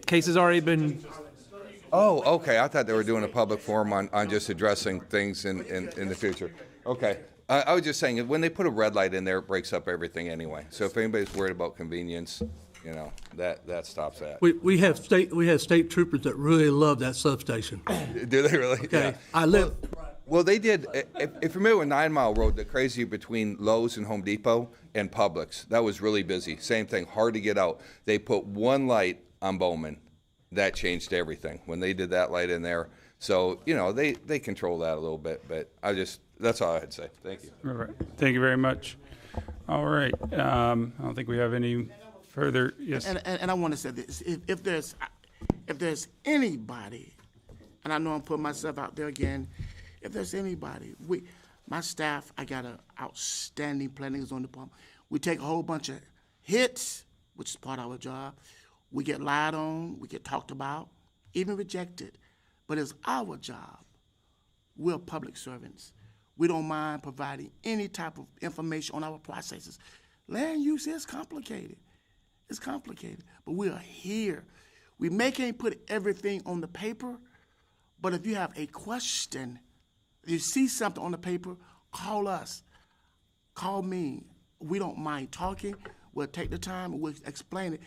case has already been. Oh, okay. I thought they were doing a public forum on just addressing things in the future. Okay. I was just saying, when they put a red light in there, it breaks up everything anyway. So if anybody's worried about convenience, that stops that. We have state troopers that really love that substation. Do they really? Okay. Yeah. I live. Well, they did. If you're familiar with 9 Mile Road, the crazy between Lowe's and Home Depot and Publix, that was really busy. Same thing, hard to get out. They put one light on Bowman. That changed everything when they did that light in there. So, they control that a little bit, but that's all I had to say. Thank you. All right. Thank you very much. All right. I don't think we have any further. Yes. And I want to say this. If there's anybody, and I know I'm putting myself out there again, if there's anybody, my staff, I got an outstanding planning zone department. We take a whole bunch of hits which is part of our job. We get lied on, we get talked about, even rejected, but it's our job. We're public servants. We don't mind providing any type of information on our processes. Land use is complicated. It's complicated, but we are here. We can't put everything on the paper, but if you have a question, if you see something on the paper, call us, call me. We don't mind talking. We'll take the time and we'll explain it.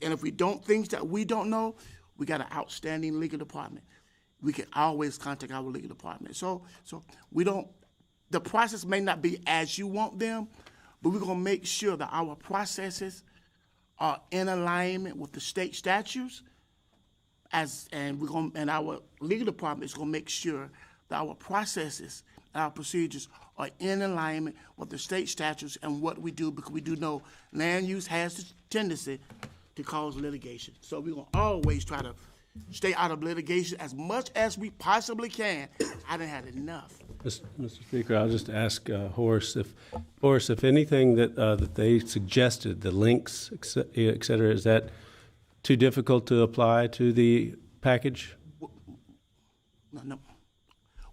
And if we don't, things that we don't know, we got an outstanding legal department. We can always contact our legal department. So we don't, the process may not be as you want them, but we're gonna make sure that our processes are in alignment with the state statutes, and our legal department is gonna make sure that our processes, our procedures are in alignment with the state statutes and what we do, because we do know land use has the tendency to cause litigation. So we're gonna always try to stay out of litigation as much as we possibly can. I done had enough. Mr. Speaker, I'll just ask Horace if anything that they suggested, the links, et cetera, is that too difficult to apply to the package? No.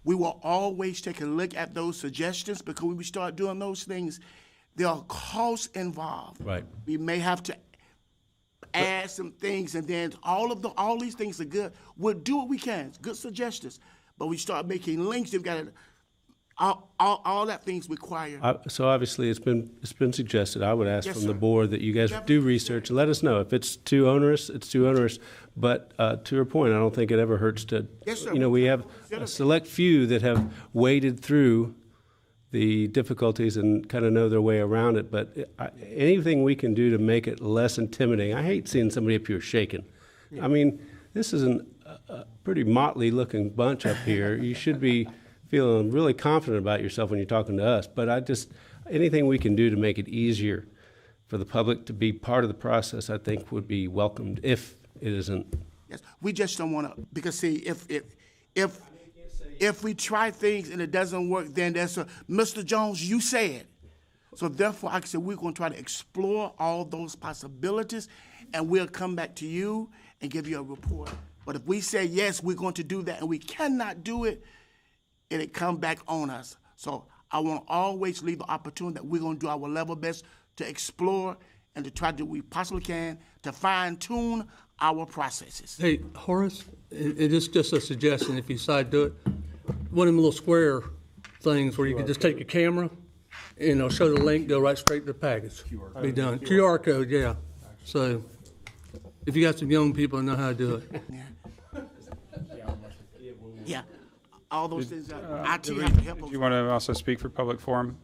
We will always take a look at those suggestions, because when we start doing those things, there are costs involved. Right. We may have to add some things, and then all these things are good. We'll do what we can. Good suggestions, but we start making links. You've got to all that things require. So obviously it's been suggested. I would ask Yes, from the sir. board that you guys do research and let us know if it's too onerous. It's too onerous. But to your point, I don't think it ever hurts to. Yes, sir. You know, we have a select few that have waded through the difficulties and kind of know their way around it. But anything we can do to make it less intimidating. I hate seeing somebody up here shaking. I mean, this is a pretty motley looking bunch up here. You should be feeling really confident about yourself when you're talking to us. But anything we can do to make it easier for the public to be part of the process, I think would be welcomed if it isn't. Yes, we just don't want to, because see, if we try things and it doesn't work, then there's Mr. Jones, you said. So therefore, like I said, we're going to try to explore all those possibilities, and we'll come back to you and give you a report. But if we say, yes, we're going to do that, and we cannot do it, and it come back on us. So I want to always leave the opportunity that we're going to do our level best to explore and to try to do what we possibly can to fine-tune our processes. Hey, Horace, it is just a suggestion, if you decide to do it, one of them little square things where you can just take your camera, and show the link, go right straight to the package. Be done. QR code, yeah. So if you got some young people that know how to do it. Yeah. All those things, IT have to help us. Do you want to also speak for public forum?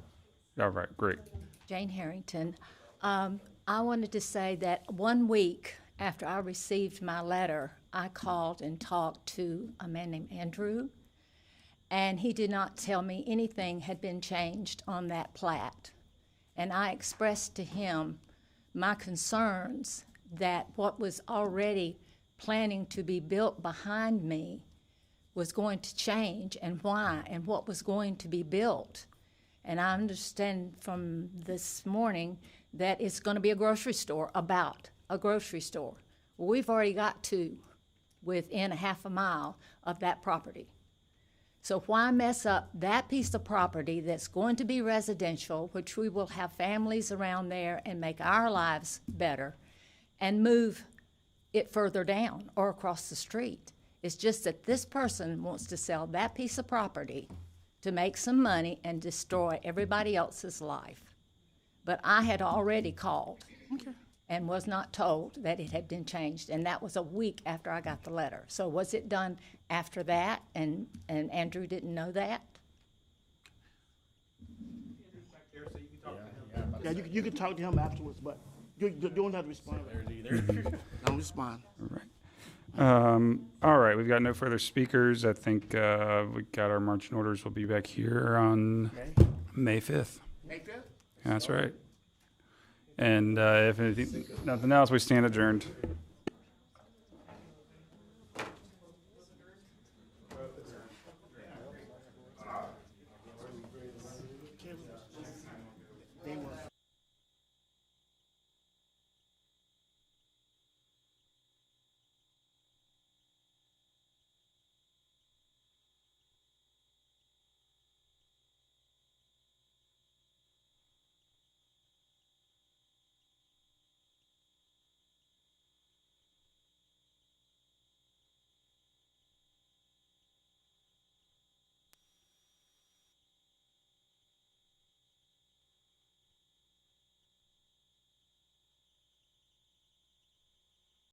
All right, great. Jane Harrington. I wanted to say that 1 week after I received my letter, I called and talked to a man named Andrew, and he did not tell me anything had been changed on that plat. And I expressed to him my concerns that what was already planning to be built behind me was going to change, and why, and what was going to be built. And I understand from this morning that it's going to be a grocery store, about a grocery store. Well, we've already got two within a half a mile of that property. So why mess up that piece of property that's going to be residential, which we will have families around there and make our lives better, and move it further down or across the street? It's just that this person wants to sell that piece of property to make some money and destroy everybody else's life. But I had already called and was not told that it had been changed, and that was a week after I got the letter. So was it done after that, and Andrew didn't know that? Yeah, you can talk to him afterwards, but you don't have to respond. Don't respond. All right. All right, we've got no further speakers. I think we got our marching orders. We'll be back here on May 5th. May 5th? That's right. And if anything, nothing else, we stand adjourned.